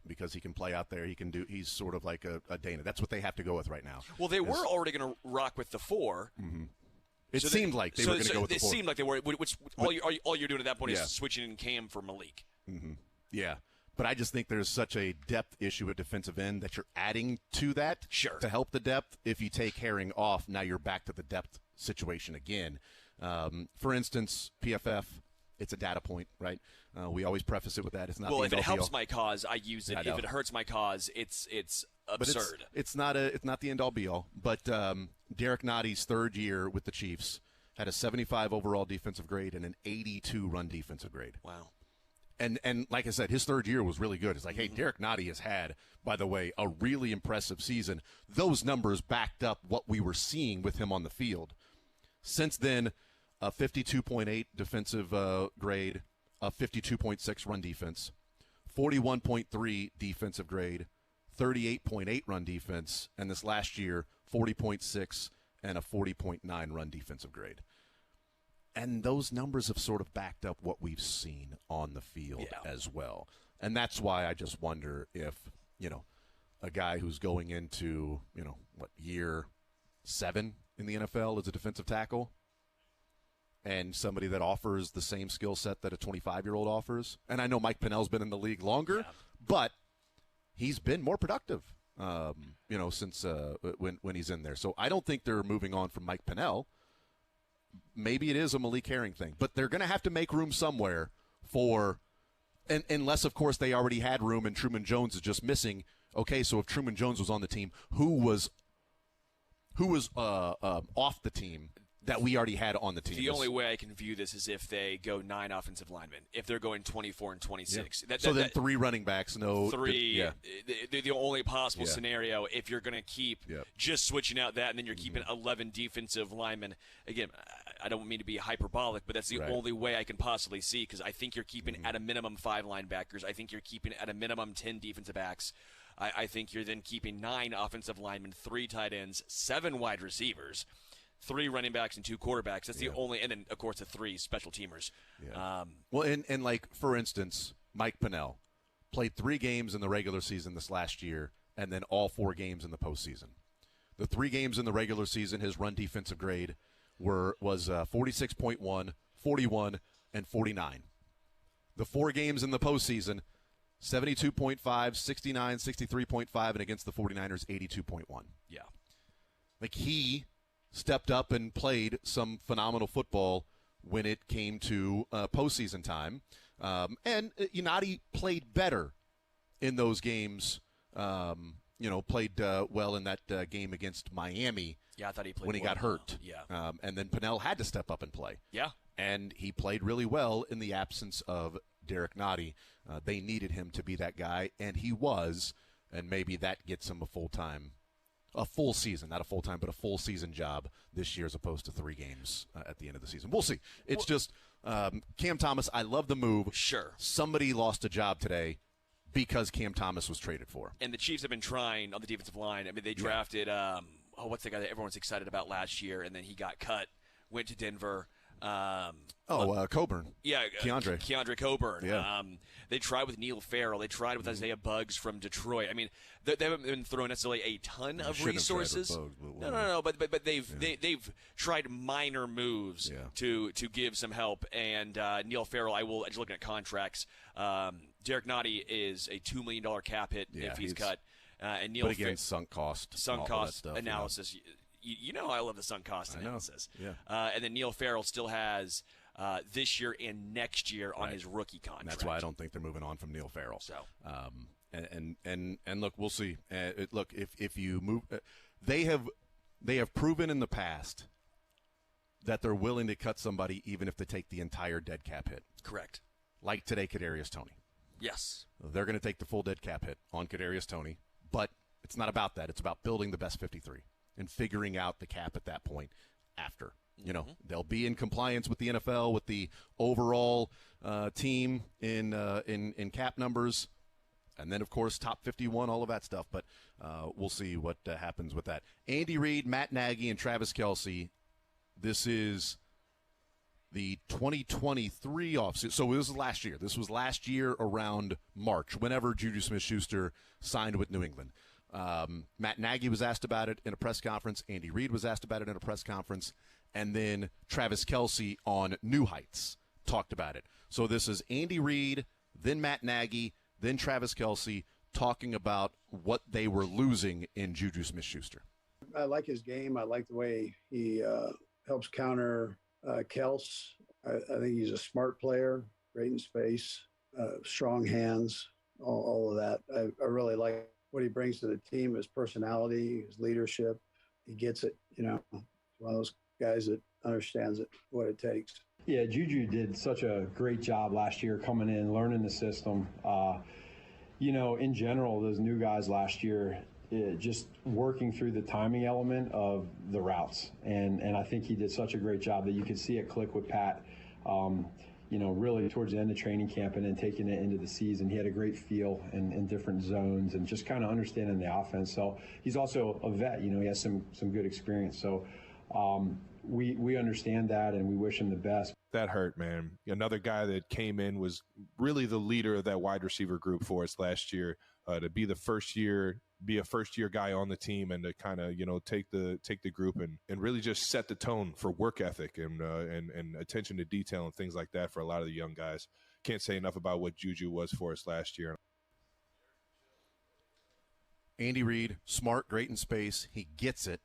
because he can play out there. He's sort of like a Dana. That's what they have to go with right now. Well, they were already going to rock with the 4. Mm-hmm. It seemed like they were going to go with the 4. It seemed like they were, which all you're doing at that point is switching in Cam for Malik. Mm-hmm. Yeah. But I just think there's such a depth issue at defensive end that you're adding to that to help the depth. If you take Herring off, now you're back to the depth situation again. For instance, PFF, it's a data point, right? We always preface it with that. It's not. Well, if it helps my cause, I use it. If it hurts my cause, it's absurd. But it's not the end all be all. But Derek Nottie's third year with the Chiefs had a 75 overall defensive grade and an 82 run defensive grade. Wow. And like I said, his third year was really good. It's like, hey, Derek Nottie has had, by the way, a really impressive season. Those numbers backed up what we were seeing with him on the field. Since then, a 52.8 defensive grade, a 52.6 run defense, 41.3 defensive grade, 38.8 run defense, and this last year, 40.6 and a 40.9 run defensive grade. And those numbers have sort of backed up what we've seen on the field as well. And that's why I just wonder if, a guy who's going into, year 7 in the NFL as a defensive tackle, and somebody that offers the same skill set that a 25-year-old offers. And I know Mike Pinnell's been in the league longer, but he's been more productive, since when he's in there. So I don't think they're moving on from Mike Pinnell. Maybe it is a Malik Herring thing, but they're going to have to make room somewhere for, unless, of course, they already had room and Truman Jones is just missing okay, so if Truman Jones was on the team, who was off the team that we already had on the team? The only way I can view this is if they go 9 offensive linemen. If they're going 24 and 26. Yeah. Then 3 running backs, no. 3. The only possible scenario if you're going to keep just switching out that and then you're keeping 11 defensive linemen. Again, I don't mean to be hyperbolic, but that's the only way I can possibly see, because I think you're keeping at a minimum 5 linebackers. I think you're keeping at a minimum 10 defensive backs. I think you're then keeping 9 offensive linemen, 3 tight ends, 7 wide receivers, 3 running backs, and 2 quarterbacks. That's the only, and then, of course, the 3 special teamers. Yeah. And like, for instance, Mike Pennell played 3 games in the regular season this last year and then all 4 games in the postseason. The 3 games in the regular season, his run defensive grade was 46.1, 41, and 49. The 4 games in the postseason, 72.5, 69, 63.5, and against the 49ers, 82.1. Yeah. Like, he stepped up and played some phenomenal football when it came to postseason time. And Unati played better in those games, played well in that game against Miami. Yeah, I thought he played when he got hurt. Yeah. And then Pennell had to step up and play. Yeah. And he played really well in the absence of Derek Nottie. They needed him to be that guy, and he was, and maybe that gets him a full season, not a full-time, but a full season job this year as opposed to 3 games at the end of the season. We'll see. It's just Cam Thomas, I love the move. Sure. Somebody lost a job today because Cam Thomas was traded for. And the Chiefs have been trying on the defensive line. I mean, they drafted, what's the guy that everyone's excited about last year, and then he got cut, went to Denver. Coburn. Yeah, Keandre Coburn. Yeah. They tried with Neil Farrell. They tried with Isaiah Buggs from Detroit. I mean, they haven't been throwing necessarily a ton of resources. No. But they've tried minor moves to give some help. And Neil Farrell, just looking at contracts. Derek Nottie is a $2 million cap hit if he's cut. And Neil, but again, sunk cost stuff, analysis. You know I love the sunk cost analysis. Yeah. And then Neil Farrell still has this year and next year on his rookie contract. And that's why I don't think they're moving on from Neil Farrell. So, and look, we'll see. Look, if you move, they have proven in the past that they're willing to cut somebody even if they take the entire dead cap hit. Correct. Like today, Kadarius Toney. Yes. They're going to take the full dead cap hit on Kadarius Toney, but it's not about that. It's about building the best 53. And figuring out the cap at that point after. They'll be in compliance with the NFL, with the overall team in cap numbers. And then, of course, top 51, all of that stuff. But we'll see what happens with that. Andy Reid, Matt Nagy, and Travis Kelce. This is the 2023 offseason. So this was last year. This was last year around March, whenever Juju Smith-Schuster signed with New England. Matt Nagy was asked about it in a press conference. Andy Reid was asked about it in a press conference. And then Travis Kelce on New Heights talked about it. So this is Andy Reid, then Matt Nagy, then Travis Kelce talking about what they were losing in Juju Smith-Schuster. I like his game. I like the way he helps counter Kels. I think he's a smart player, great in space, strong hands, all of that. I really like what he brings to the team, his personality, his leadership. He gets it, He's one of those guys that understands what it takes. Yeah, Juju did such a great job last year coming in, learning the system. In general, those new guys last year, just working through the timing element of the routes. And I think he did such a great job that you could see it click with Pat. Really towards the end of training camp and then taking it into the season. He had a great feel in different zones and just kind of understanding the offense. So he's also a vet, he has some good experience. So we understand that and we wish him the best. That hurt, man. Another guy that came in was really the leader of that wide receiver group for us last year, to be a first year guy on the team and to kind of, take the group and really just set the tone for work ethic and attention to detail and things like that for a lot of the young guys. Can't say enough about what Juju was for us last year. Andy Reid, smart, great in space. He gets it,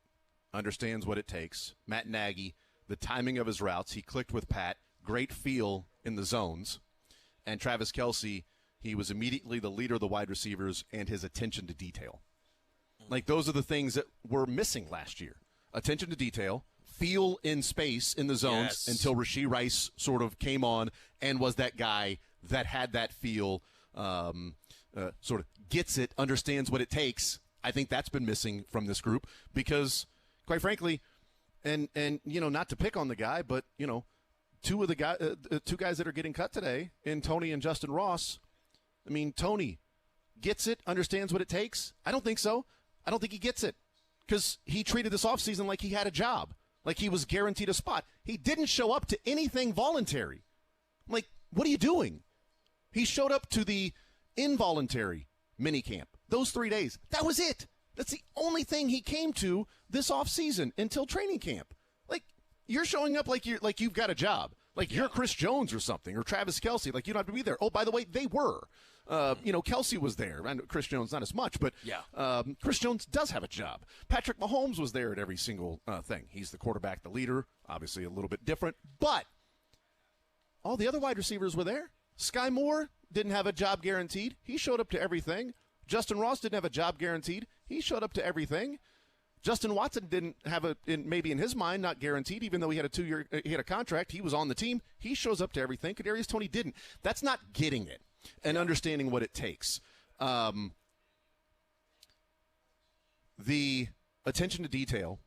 understands what it takes. Matt Nagy, the timing of his routes, he clicked with Pat. Great feel in the zones. And Travis Kelce, he was immediately the leader of the wide receivers and his attention to detail. Like, those are the things that were missing last year. Attention to detail, feel in space in the zones until Rashee Rice sort of came on and was that guy that had that feel, sort of gets it, understands what it takes. I think that's been missing from this group because, quite frankly, and not to pick on the guy, but, two guys that are getting cut today in Tony and Justin Ross. I mean, Tony gets it, understands what it takes. I don't think so. I don't think he gets it because he treated this offseason like he had a job, like he was guaranteed a spot. He didn't show up to anything voluntary. Like, what are you doing? He showed up to the involuntary minicamp. Those 3 days. That was it. That's the only thing he came to this offseason until training camp. Like, you're showing up like you've got a job. Like you're Chris Jones or something, or Travis Kelce. Like, you don't have to be there. Oh, by the way, they were. Kelce was there. And Chris Jones not as much, but Chris Jones does have a job. Patrick Mahomes was there at every single thing. He's the quarterback, the leader, obviously a little bit different. But all the other wide receivers were there. Sky Moore didn't have a job guaranteed. He showed up to everything. Justin Ross didn't have a job guaranteed. He showed up to everything. Justin Watson didn't have maybe in his mind, not guaranteed, even though he had a contract. He was on the team. He shows up to everything. Kadarius Toney didn't. That's not getting it and understanding what it takes. The attention to detail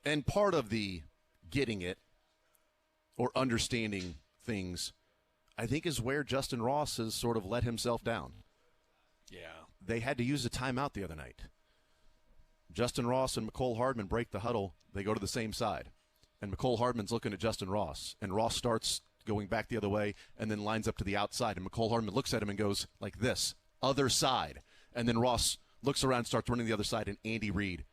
and part of the getting it or understanding things, I think, is where Justin Ross has sort of let himself down. Yeah. They had to use a timeout the other night. Justin Ross and McCole Hardman break the huddle. They go to the same side. And McCole Hardman's looking at Justin Ross. And Ross starts going back the other way and then lines up to the outside. And McCole Hardman looks at him and goes like this, other side. And then Ross looks around, starts running the other side. And Andy Reid,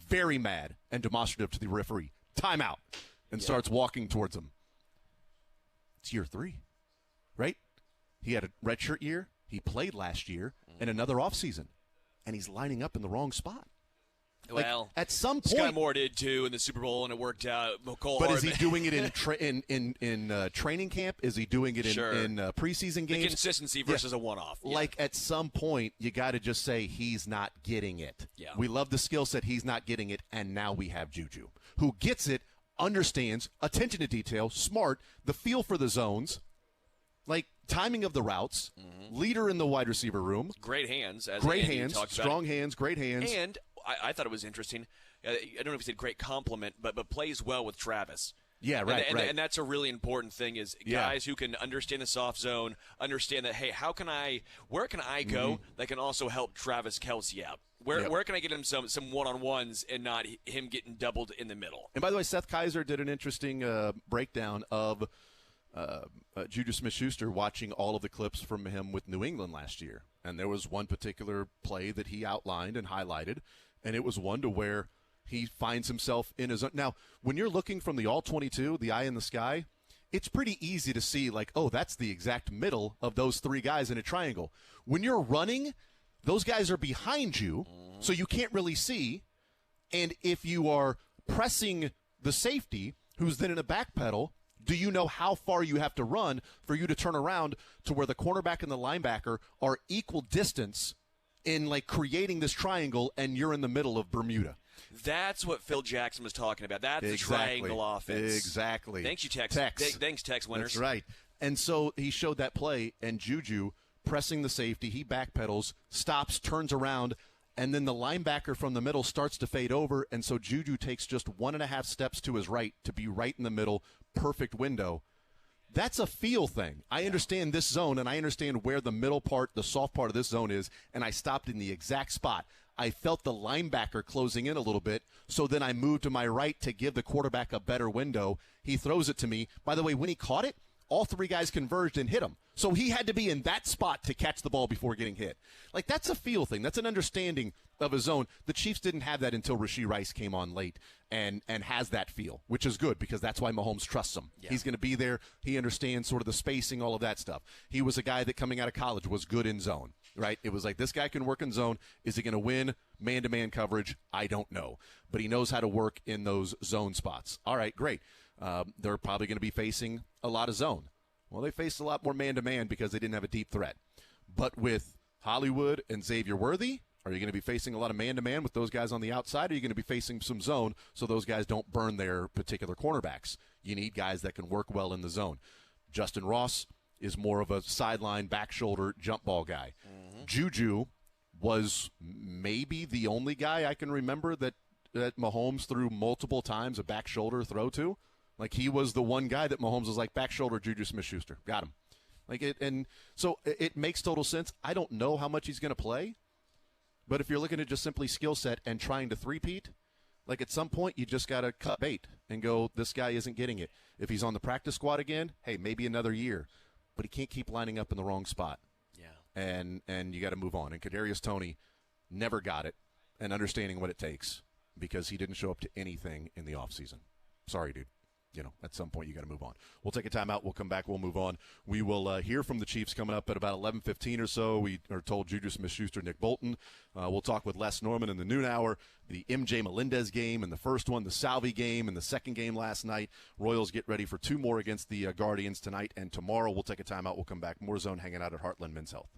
very mad and demonstrative to the referee, timeout, and starts walking towards him. It's year 3, right? He had a redshirt year. He played last year and another offseason. And he's lining up in the wrong spot. Well, at some point, Sky Moore did too in the Super Bowl, and it worked out. McCole but Hardman. Is he doing it in training camp? Is he doing it in preseason games? The consistency versus a one-off. Yeah. Like, at some point, you got to just say he's not getting it. Yeah. We love the skill set. He's not getting it, and now we have Juju, who gets it, understands, attention to detail, smart, the feel for the zones, like timing of the routes, leader in the wide receiver room. Great hands. Great hands, strong hands, great hands. And I thought it was interesting. I don't know if he said great compliment, but plays well with Travis. Yeah, right, and, right. And that's a really important thing is guys who can understand the soft zone, understand that, hey, where can I go that can also help Travis Kelce out? Where can I get him some one-on-ones and not him getting doubled in the middle? And by the way, Seth Kaiser did an interesting breakdown of Juju Smith-Schuster watching all of the clips from him with New England last year. And there was one particular play that he outlined and highlighted, and it was one to where he finds himself in his own. Now, when you're looking from the all-22, the eye in the sky, it's pretty easy to see, like, oh, that's the exact middle of those 3 guys in a triangle. When you're running, those guys are behind you, so you can't really see. And if you are pressing the safety, who's then in a back pedal, do you know how far you have to run for you to turn around to where the cornerback and the linebacker are equal distance in, like, creating this triangle, and you're in the middle of Bermuda? That's what Phil Jackson was talking about. That's the triangle offense. Exactly. Thanks, you Tex. Thanks, Tex winners. That's right. And so he showed that play, and Juju pressing the safety, he backpedals, stops, turns around, and then the linebacker from the middle starts to fade over, and so Juju takes just 1.5 steps to his right to be right in the middle, perfect window. That's a feel thing. I understand this zone, and I understand where the middle part, the soft part of this zone is, and I stopped in the exact spot. I felt the linebacker closing in a little bit, so then I moved to my right to give the quarterback a better window. He throws it to me. By the way, when he caught it, all 3 guys converged and hit him. So he had to be in that spot to catch the ball before getting hit. Like, that's a feel thing. That's an understanding of his zone. The Chiefs didn't have that until Rashee Rice came on late and has that feel, which is good because that's why Mahomes trusts him. Yeah. He's going to be there. He understands sort of the spacing, all of that stuff. He was a guy that coming out of college was good in zone, right? It was like, this guy can work in zone. Is he going to win man-to-man coverage? I don't know. But he knows how to work in those zone spots. All right, great. They're probably going to be facing a lot of zone. Well, they faced a lot more man-to-man because they didn't have a deep threat. But with Hollywood and Xavier Worthy, are you going to be facing a lot of man-to-man with those guys on the outside, or are you going to be facing some zone so those guys don't burn their particular cornerbacks? You need guys that can work well in the zone. Justin Ross is more of a sideline, back shoulder, jump ball guy. Mm-hmm. Juju was maybe the only guy I can remember that Mahomes threw multiple times a back shoulder throw to. Like, he was the one guy that Mahomes was like, back shoulder, Juju Smith-Schuster. Got him. And so it makes total sense. I don't know how much he's going to play. But if you're looking at just simply skill set and trying to three-peat, like at some point you just got to cut bait and go, this guy isn't getting it. If he's on the practice squad again, hey, maybe another year. But he can't keep lining up in the wrong spot. Yeah. And you got to move on. And Kadarius Toney never got it, and understanding what it takes, because he didn't show up to anything in the offseason. Sorry, dude. At some point you got to move on. We'll take a timeout. We'll come back. We'll move on. We will hear from the Chiefs coming up at about 11:15 or so. We are told Juju Smith-Schuster, Nick Bolton. We'll talk with Les Norman in the noon hour. The MJ Melendez game in the first one, the Salvi game in the second game last night. Royals get ready for 2 more against the Guardians tonight and tomorrow. We'll take a timeout. We'll come back. More Zone hanging out at Heartland Men's Health.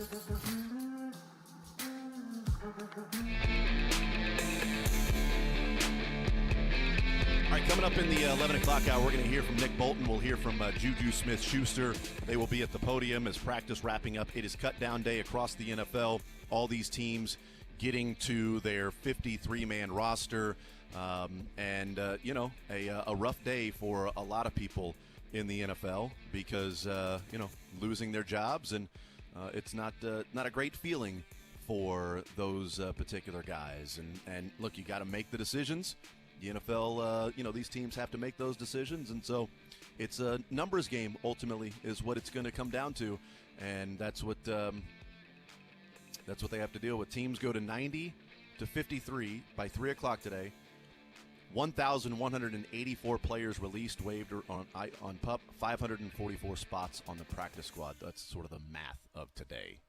All right, coming up in the 11 o'clock hour, we're going to hear from Nick Bolton. We'll hear from Juju Smith-Schuster. They will be at the podium as practice wrapping up. It is cut-down day across the NFL. All these teams getting to their 53-man roster. A rough day for a lot of people in the NFL because, losing their jobs. And it's not a great feeling for those particular guys. And look, you got to make the decisions. The NFL, these teams have to make those decisions, and so it's a numbers game. Ultimately, is what it's going to come down to, and that's what they have to deal with. Teams go to 90 to 53 by 3 o'clock today. 1,184 players released, waived on PUP. 544 spots on the practice squad. That's sort of the math of today.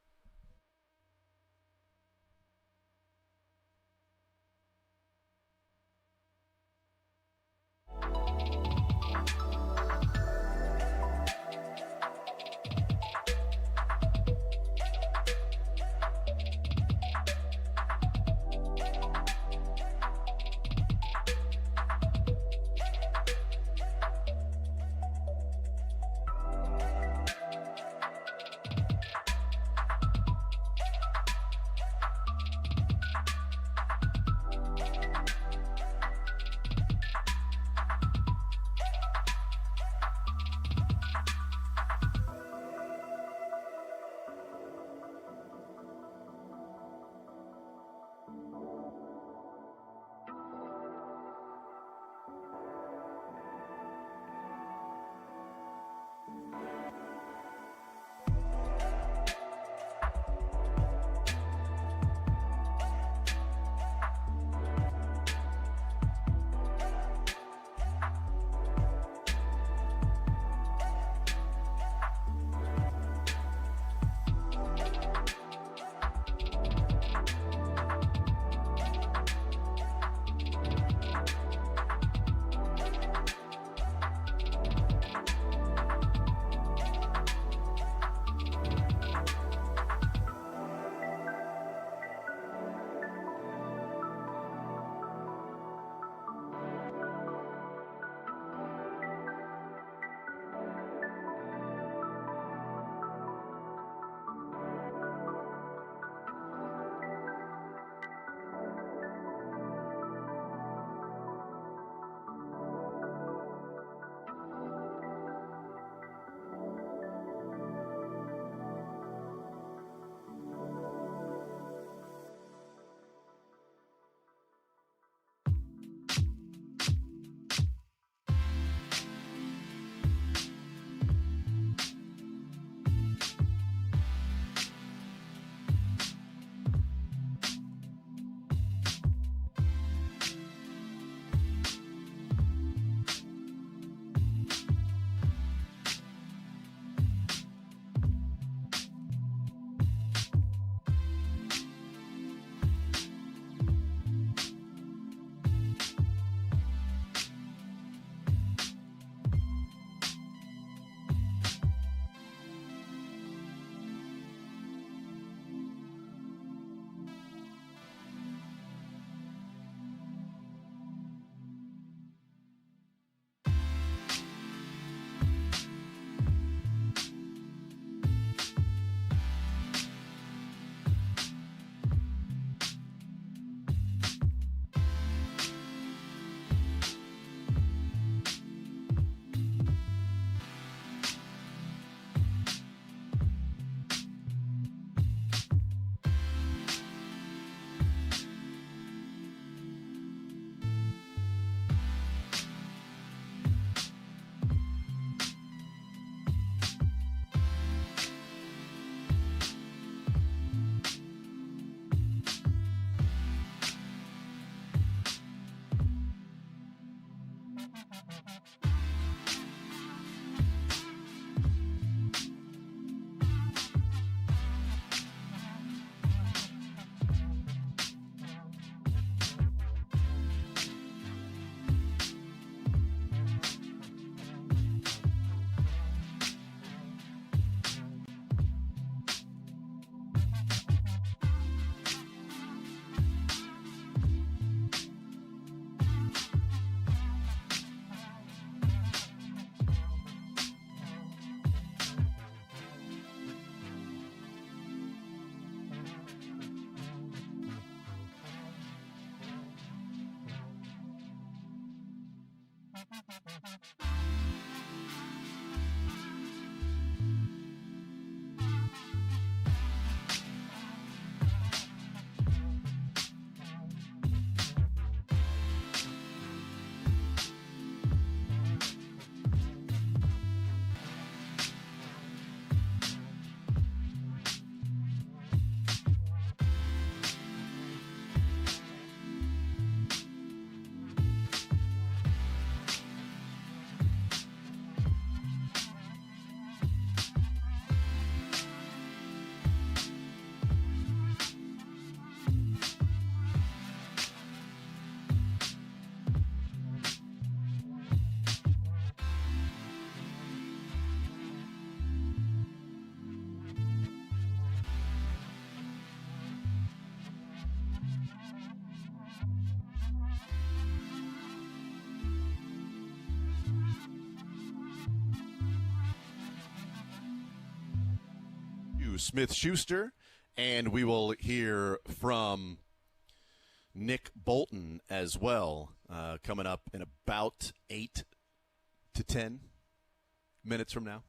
Smith-Schuster, and we will hear from Nick Bolton as well, coming up in about 8 to 10 minutes from now.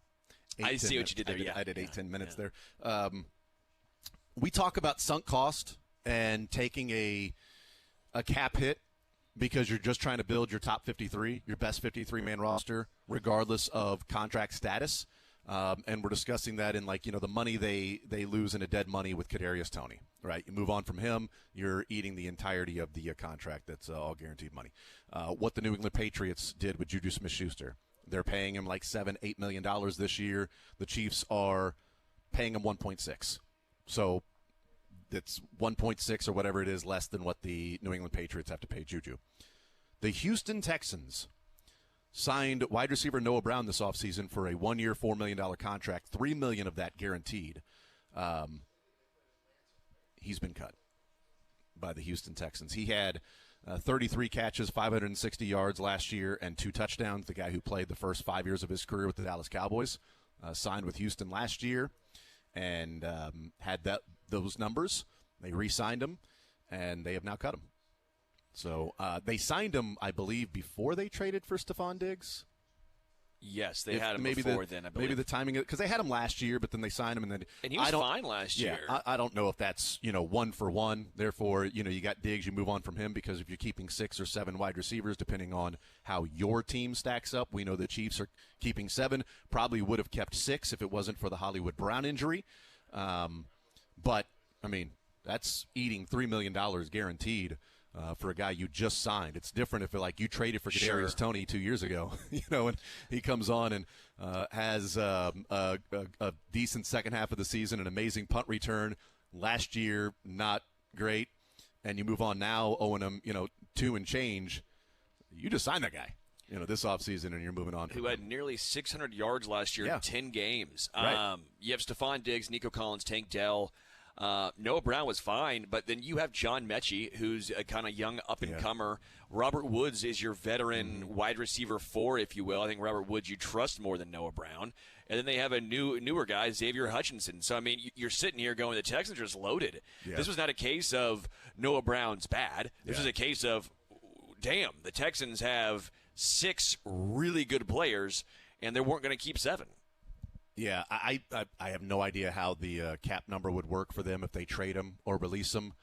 I see what you did there. I did 8-10 minutes there. We talk about sunk cost and taking a cap hit because you're just trying to build your top 53, your best 53-man roster, regardless of contract status. And we're discussing that in, like, the money they lose in a dead money with Kadarius Toney, right? You move on from him, you're eating the entirety of the contract that's all guaranteed money. What the New England Patriots did with Juju Smith-Schuster, they're paying him like $7-8 million this year. The Chiefs are paying him 1.6. So it's 1.6 or whatever it is less than what the New England Patriots have to pay Juju. The Houston Texans signed wide receiver Noah Brown this offseason for a 1-year, $4 million contract, $3 million of that guaranteed. He's been cut by the Houston Texans. He had 33 catches, 560 yards last year, and 2 touchdowns. The guy who played the first 5 years of his career with the Dallas Cowboys signed with Houston last year and had those numbers. They re-signed him, and they have now cut him. So they signed him, I believe, before they traded for Stephon Diggs. Yes, they had him before then, I believe. Maybe the timing, because they had him last year, but then they signed him. And he was fine last year. I don't know if that's, 1 for 1. Therefore, you got Diggs, you move on from him, because if you're keeping 6 or 7 wide receivers, depending on how your team stacks up, we know the Chiefs are keeping 7. Probably would have kept 6 if it wasn't for the Hollywood Brown injury. But, I mean, that's eating $3 million guaranteed. For a guy you just signed. It's different if you traded for Kadarius Toney 2 years ago, and he comes on and has a decent second half of the season, an amazing punt return. Last year, not great, and you move on now owing him, 2 and change. You just signed that guy, this offseason, and you're moving on. Who had nearly 600 yards last year in 10 games. Right. You have Stephon Diggs, Nico Collins, Tank Dell. Noah Brown was fine, but then you have John Mechie, who's a kind of young up-and-comer. Robert Woods is your veteran wide receiver 4, if you will. I think Robert Woods you trust more than Noah Brown. And then they have a newer guy, Xavier Hutchinson. So, I mean, you're sitting here going, the Texans are just loaded. Yeah. This was not a case of Noah Brown's bad. This was a case of, damn, the Texans have 6 really good players, and they weren't going to keep 7. Yeah, I have no idea how the cap number would work for them if they trade him or release him.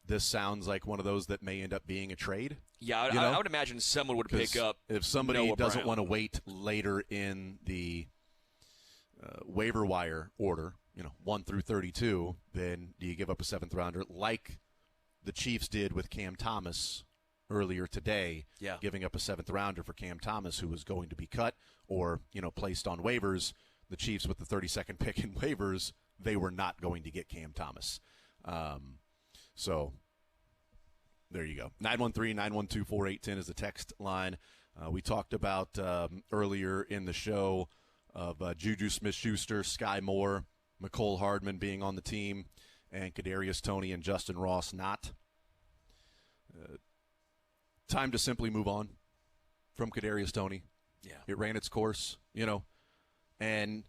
This sounds like one of those that may end up being a trade. Yeah, I would imagine someone would pick up if somebody Noah doesn't Brown. want to wait later in the waiver wire order, 1 through 32, then do you give up a 7th rounder like the Chiefs did with Cam Thomas earlier today, giving up a 7th rounder for Cam Thomas, who was going to be cut or placed on waivers. The Chiefs, with the 32nd pick in waivers, they were not going to get Cam Thomas. So there you go. 913-912-4810 is the text line. We talked about earlier in the show of Juju Smith-Schuster, Sky Moore, Mecole Hardman being on the team, and Kadarius Toney and Justin Ross not. Time to simply move on from Kadarius Toney. Yeah. It ran its course, And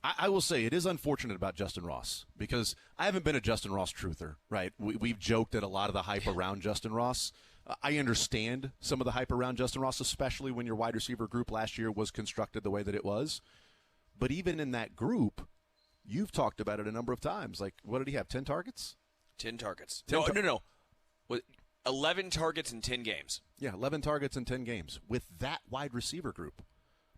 I will say it is unfortunate about Justin Ross because I haven't been a Justin Ross truther, right? We've joked at a lot of the hype around Justin Ross. I understand some of the hype around Justin Ross, especially when your wide receiver group last year was constructed the way that it was. But even in that group, you've talked about it a number of times. Like, what did he have, 10 targets? 10 targets. No. 11 targets in 10 games. Yeah, 11 targets in 10 games with that wide receiver group.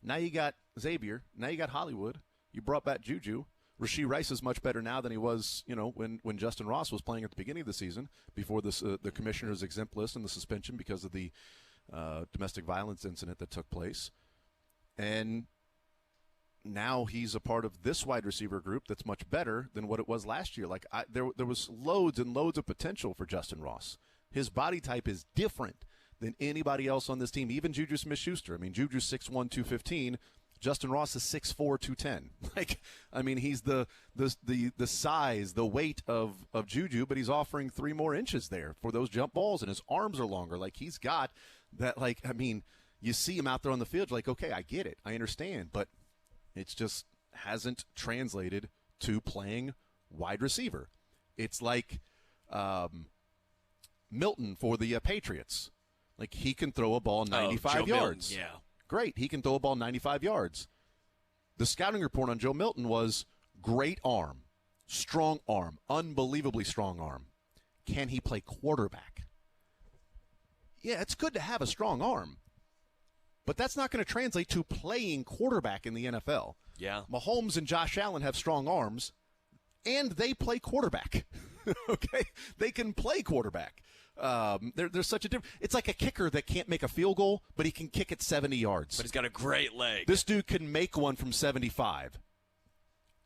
Now you got Xavier. Now you got Hollywood. You brought back Juju. Rashee Rice is much better now than he was, when Justin Ross was playing at the beginning of the season before this the commissioner's exempt list and the suspension because of the domestic violence incident that took place. And now he's a part of this wide receiver group that's much better than what it was last year. Like there was loads and loads of potential for Justin Ross. His body type is different than anybody else on this team, even Juju Smith-Schuster. I mean, Juju's 6'1", 215. Justin Ross is 6'4", 210. He's the size, the weight of Juju, but he's offering 3 more inches there for those jump balls, and his arms are longer. Like, he's got that, you see him out there on the field, you're like, okay, I get it. I understand. But it's just hasn't translated to playing wide receiver. It's like Milton for the Patriots. Like, he can throw a ball 95 yards. Milton, yeah. Great. He can throw a ball 95 yards. The scouting report on Joe Milton was great arm, strong arm, unbelievably strong arm. Can he play quarterback? Yeah, it's good to have a strong arm, but that's not going to translate to playing quarterback in the NFL. Yeah. Mahomes and Josh Allen have strong arms, and they play quarterback. Okay? They can play quarterback. There's such a difference. It's like a kicker that can't make a field goal, but he can kick it 70 yards. But he's got a great leg. This dude can make one from 75.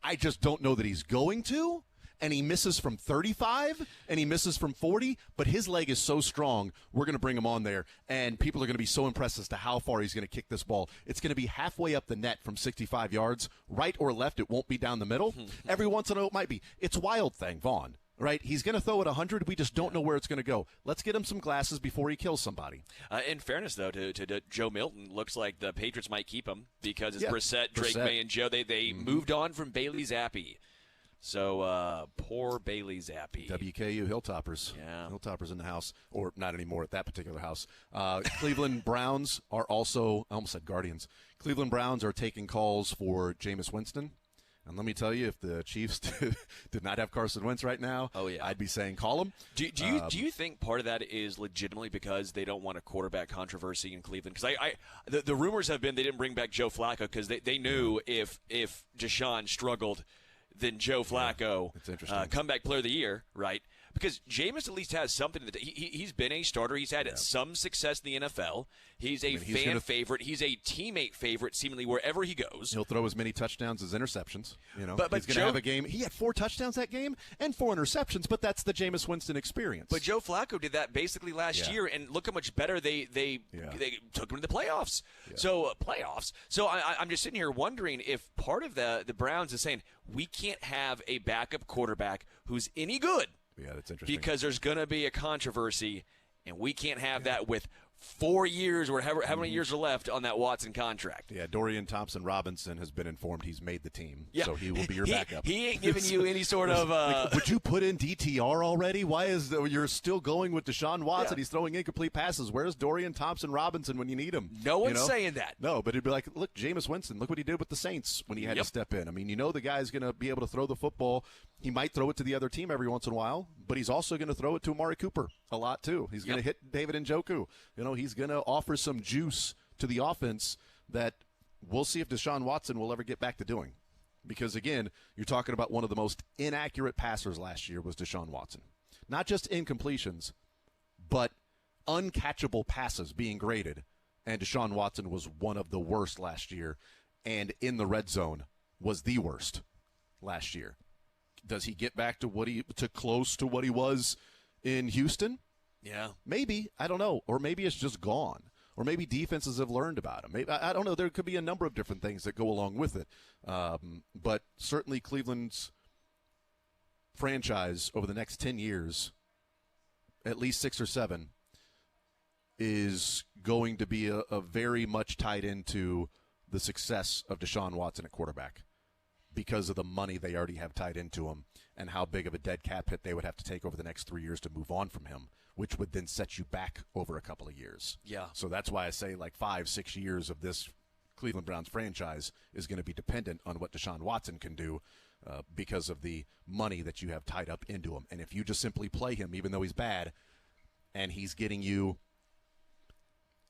I just don't know that he's going to. And he misses from 35, and he misses from 40, but his leg is so strong, we're going to bring him on there, and people are going to be so impressed as to how far he's going to kick this ball. It's going to be halfway up the net from 65 yards, right or left. It won't be down the middle. Every once in a while it might be. It's a wild thing, Vaughn. Right? He's going to throw it 100. We just don't know where it's going to go. Let's get him some glasses before he kills somebody. In fairness, though, to Joe Milton, looks like the Patriots might keep him because it's Brissett, Drake May, and Joe. They moved on from Bailey Zappi. So, poor Bailey Zappi. WKU Hilltoppers. Yeah. Hilltoppers in the house. Or not anymore at that particular house. Cleveland Browns are also, I almost said Guardians. Cleveland Browns are taking calls for Jameis Winston. And let me tell you, if the Chiefs did not have Carson Wentz right now, I'd be saying call him. Do you think part of that is legitimately because they don't want a quarterback controversy in Cleveland? Because the rumors have been they didn't bring back Joe Flacco because they knew if Deshaun struggled, then Joe Flacco, comeback player of the year, right? Because Jameis at least has something. He's been a starter. He's had some success in the NFL. He's a fan favorite. He's a teammate favorite, seemingly wherever he goes. He'll throw as many touchdowns as interceptions. But he's going to have a game. He had 4 touchdowns that game and 4 interceptions, but that's the Jameis Winston experience. But Joe Flacco did that basically last year, and look how much better they took him to the playoffs. Yeah. So playoffs. So I'm just sitting here wondering if part of the Browns is saying we can't have a backup quarterback who's any good. Yeah, that's interesting. Because there's going to be a controversy, and we can't have that with 4 years or how many years are left on that Watson contract. Yeah, Dorian Thompson-Robinson has been informed he's made the team, so he will be your backup. He ain't giving you any sort of would you put in DTR already? Why is you're still going with Deshaun Watson? He's throwing incomplete passes. Where's Dorian Thompson-Robinson when you need him? No one's saying that. No, but it'd be like, look, Jameis Winston, look what he did with the Saints when he had to step in. I mean, the guy's going to be able to throw the football. He might throw it to the other team every once in a while, but he's also going to throw it to Amari Cooper a lot too. He's going to hit David Njoku. He's going to offer some juice to the offense that we'll see if Deshaun Watson will ever get back to doing. Because, again, you're talking about one of the most inaccurate passers last year was Deshaun Watson. Not just incompletions, but uncatchable passes being graded. And Deshaun Watson was one of the worst last year, and in the red zone was the worst last year. Does he get back to close to what he was in Houston? Yeah. Maybe. I don't know. Or maybe it's just gone. Or maybe defenses have learned about him. Maybe, I don't know. There could be a number of different things that go along with it. But certainly Cleveland's franchise over the next 10 years, at least 6 or 7, is going to be a very much tied into the success of Deshaun Watson at quarterback. because of the money they already have tied into him and how big of a dead cap hit they would have to take over the next 3 years to move on from him, which would then set you back over a couple of years. Yeah. So that's why I say like 5-6 years of this Cleveland Browns franchise is going to be dependent on what Deshaun Watson can do because of the money that you have tied up into him. And if you just simply play him, even though he's bad, and he's getting you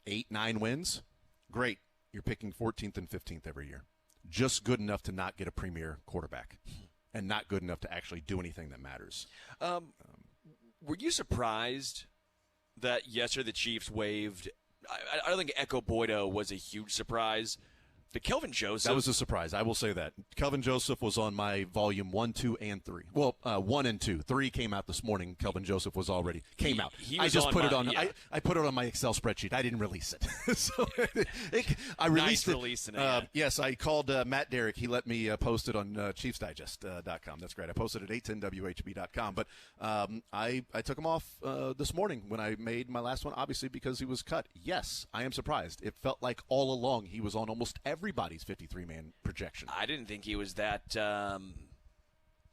8-9 wins, great. You're picking 14th and 15th every year. Just good enough to not get a premier quarterback and not good enough to actually do anything that matters. Were you surprised that yesterday the Chiefs waived? I don't think Echo Boydo was a huge surprise. But Kelvin Joseph. That was a surprise. I will say that. Kelvin Joseph was on my volume 1, 2, and 3. Well, 1 and 2. 3 came out this morning. Kelvin Joseph was already came out. I just put it on. Yeah. I put it on my Excel spreadsheet. I didn't release it. So I released nice releasing it. Yes, I called Matt Derrick. He let me post it on ChiefsDigest.com. That's great. I posted it at 810WHB.com. But I took him off this morning when I made my last one, obviously because he was cut. Yes, I am surprised. It felt like all along he was on almost everybody's 53-man projection. I didn't think he was that. I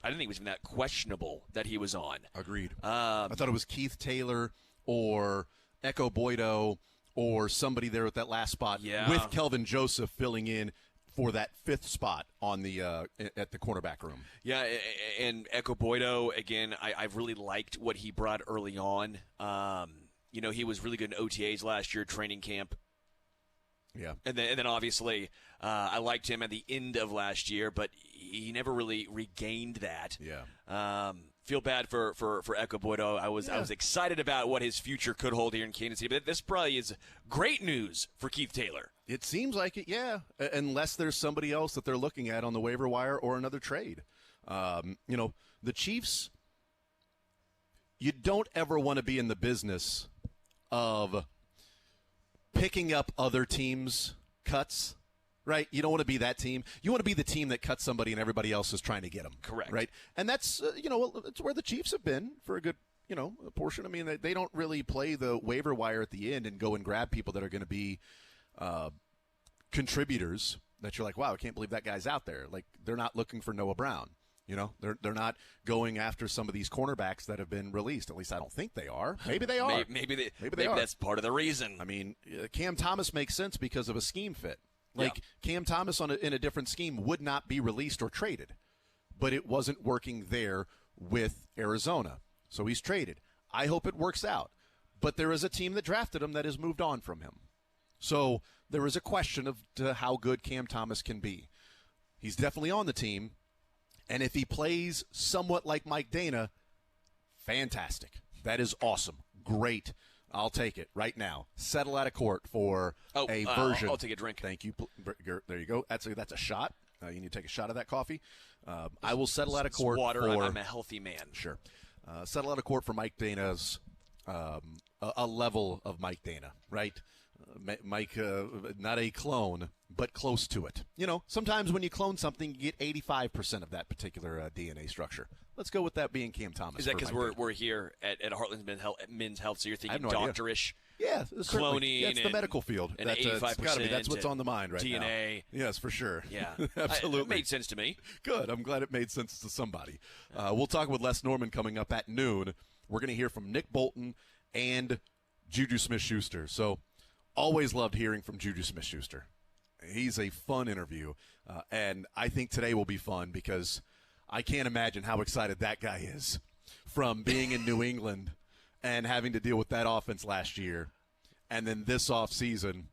didn't think it was even that questionable that he was on. Agreed. I thought it was Keith Taylor or Echo Boydo or somebody there at that last spot with Kelvin Joseph filling in for that 5th spot on the at the cornerback room. Yeah, and Echo Boydo again. I've really liked what he brought early on. He was really good in OTAs last year, training camp. Yeah, and then obviously I liked him at the end of last year, but he never really regained that. Yeah, feel bad for Echo Boydo. I was excited about what his future could hold here in Kansas City, but this probably is great news for Keith Taylor. It seems like it, yeah, unless there's somebody else that they're looking at on the waiver wire or another trade. The Chiefs, you don't ever want to be in the business of picking up other teams' cuts, right? You don't want to be that team. You want to be the team that cuts somebody and everybody else is trying to get them. Correct. Right? And that's, it's where the Chiefs have been for a good, portion. I mean, they don't really play the waiver wire at the end and go and grab people that are going to be contributors that you're like, wow, I can't believe that guy's out there. Like, they're not looking for Noah Brown. They're not going after some of these cornerbacks that have been released. At least I don't think they are. Maybe they are. Maybe that's part of the reason. I mean, Cam Thomas makes sense because of a scheme fit. Cam Thomas in a different scheme would not be released or traded, but it wasn't working there with Arizona, so he's traded. I hope it works out, but there is a team that drafted him that has moved on from him. So there is a question of how good Cam Thomas can be. He's definitely on the team. And if he plays somewhat like Mike Dana, fantastic. That is awesome. Great. I'll take it right now. Settle out of court for a version. I'll take a drink. Thank you. There you go. That's a shot. You need to take a shot of that coffee. I will settle out of court water. For, I'm a healthy man. Sure. Settle out of court for Mike Dana's a level of Mike Dana, right? Mike, not a clone, but close to it. Sometimes when you clone something, you get 85% of that particular DNA structure. Let's go with that being Cam Thomas. Is that because we're here at Heartland's Men's Health, so you're thinking doctorish? Yeah, cloning. Yeah, it's the medical field. And 85%. That's what's on the mind right DNA. now. DNA. Yes, for sure. Yeah, absolutely. It made sense to me. Good. I'm glad it made sense to somebody. We'll talk with Les Norman coming up at noon. We're going to hear from Nick Bolton and Juju Smith-Schuster. So always loved hearing from Juju Smith-Schuster. He's a fun interview, and I think today will be fun because I can't imagine how excited that guy is from being in New England and having to deal with that offense last year, and then this offseason,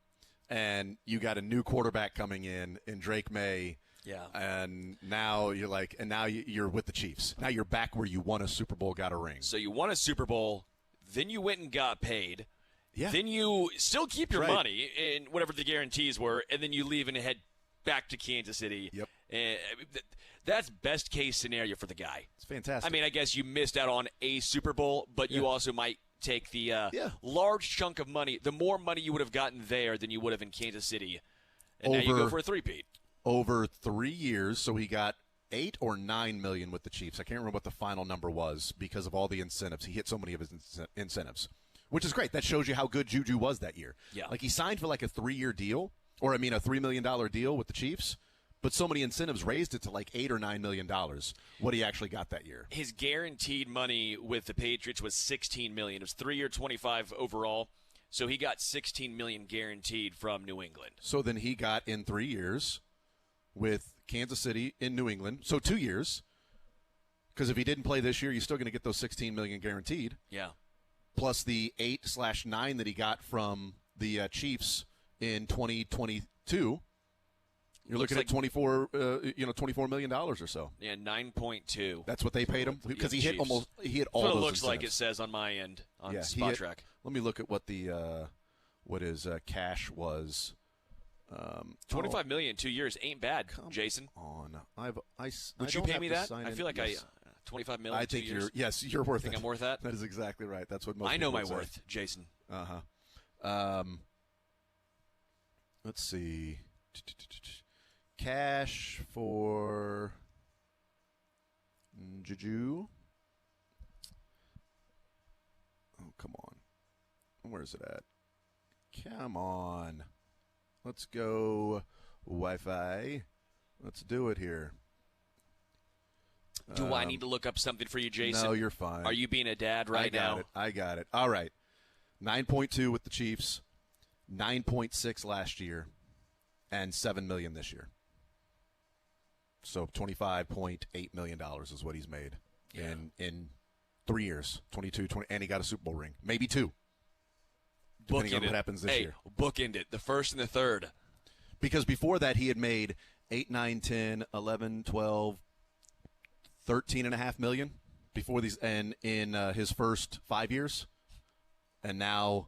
and you got a new quarterback coming in Drake May. Yeah. And now you're with the Chiefs. Now you're back where you won a Super Bowl, got a ring. So you won a Super Bowl, then you went and got paid. Yeah. Then you still keep your money and whatever the guarantees were, and then you leave and head back to Kansas City. Yep. And that's best case scenario for the guy. It's fantastic. I mean, I guess you missed out on a Super Bowl, but you also might take the large chunk of money, the more money you would have gotten there than you would have in Kansas City. And now you go for a three-peat. Over 3 years, so he got $8 or $9 million with the Chiefs. I can't remember what the final number was because of all the incentives. He hit so many of his incentives, which is great. That shows you how good Juju was that year. Yeah. Like he signed for like a 3-year deal, or a $3 million deal with the Chiefs, but so many incentives raised it to like $8 or $9 million. What he actually got that year. His guaranteed money with the Patriots was $16 million. It was 3-year, 25 overall. So he got $16 million guaranteed from New England. So then he got in 3 years with Kansas City in New England. So 2 years. Because if he didn't play this year, you're still going to get those $16 million guaranteed. Yeah. Plus the 8/9 that he got from the Chiefs in 2022. You're looking at $24 million or so. Yeah, 9.2. That's what they paid him because he hit all That's those. what it looks like. It says on my end on Spot Track. Let me look at what the what his cash was. $25 million in 2 years ain't bad, Jason. Would you pay me that? I feel like $25 million. I think you're worth it. Think I'm worth that? That is exactly right. That's what most. I know people my say. worth, Jason. Let's see. Cash for Juju. Oh, come on. Where's it at? Come on. Let's go Wi-Fi. Let's do it here. Do I need to look up something for you, Jason? No, you're fine. Are you being a dad right now? I got it. All right. 9.2 with the Chiefs, 9.6 last year, and $7 million this year. So $25.8 million is what he's made in 3 years, 22, 20, and he got a Super Bowl ring. Maybe 2, depending on what happens this year. Bookend it, the first and the third. Because before that, he had made 8, 9, 10, 11, 12, $13.5 million before these, and in his first 5 years, and now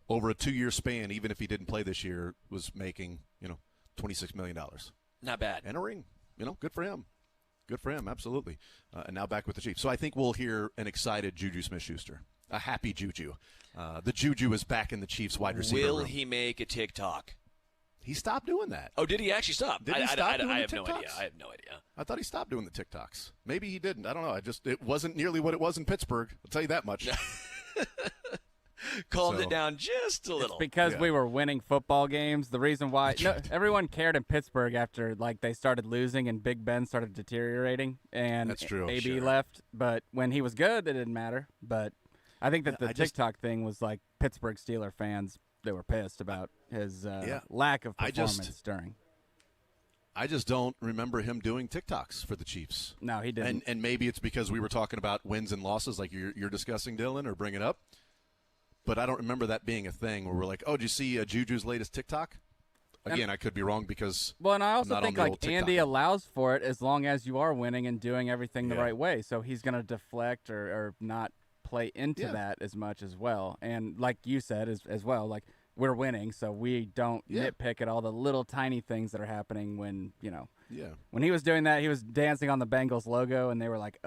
over a 2-year span, even if he didn't play this year, was making $26 million. Not bad. And a ring. Good for him. Good for him, absolutely. And now back with the Chiefs. So I think we'll hear an excited Juju Smith-Schuster, a happy Juju. The Juju is back in the Chiefs wide receiver Will room. he make a TikTok? He stopped doing that. Oh, did he actually stop? Did he stop doing the TikToks? No idea. I have no idea. I thought he stopped doing the TikToks. Maybe he didn't. I don't know. It wasn't nearly what it was in Pittsburgh. I'll tell you that much. Calmed it down just a little. It's because we were winning football games. The reason why everyone cared in Pittsburgh after they started losing and Big Ben started deteriorating and that's true. AB left. But when he was good, it didn't matter. But I think that the TikTok thing was like Pittsburgh Steeler fans. They were pissed about his lack of performance during. I just don't remember him doing TikToks for the Chiefs. No, he didn't. And maybe it's because we were talking about wins and losses like you're discussing, Dylan, or bringing up. But I don't remember that being a thing where we're like, oh, did you see Juju's latest TikTok? Again, I could be wrong because and I also think Andy allows for it as long as you are winning and doing everything the right way. So he's going to deflect or not play into that as much as well. And like you said as well, like we're winning, so we don't nitpick at all the little tiny things that are happening when, when he was doing that, he was dancing on the Bengals logo and they were like,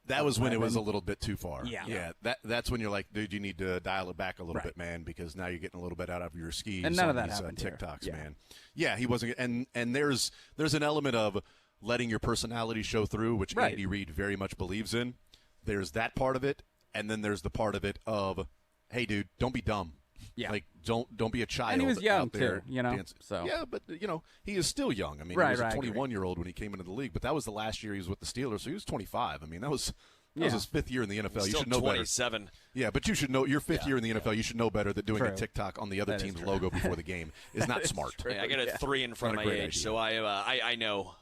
that was when it was a little bit too far. Yeah. That's when you're like, dude, you need to dial it back a little bit, man, because now you're getting a little bit out of your skis. And none of on that these, happened TikToks, here. man. Yeah, he wasn't. And there's an element of letting your personality show through, which Andy Reid very much believes in. There's that part of it, and then there's the part of it of, hey, dude, don't be dumb. Yeah. Like, don't be a child. And he was young, out there too, dancing. So. Yeah, but, he is still young. I mean, he was a 21-year-old when he came into the league, but that was the last year he was with the Steelers, so he was 25. I mean, that was his 5th year in the NFL. He's you should know 27. better. Yeah, but you should know your 5th year in the NFL. You should know better that doing a TikTok on the other team's logo before the game is not smart. Yeah, I got a 3 in front of my age, idea. So I know.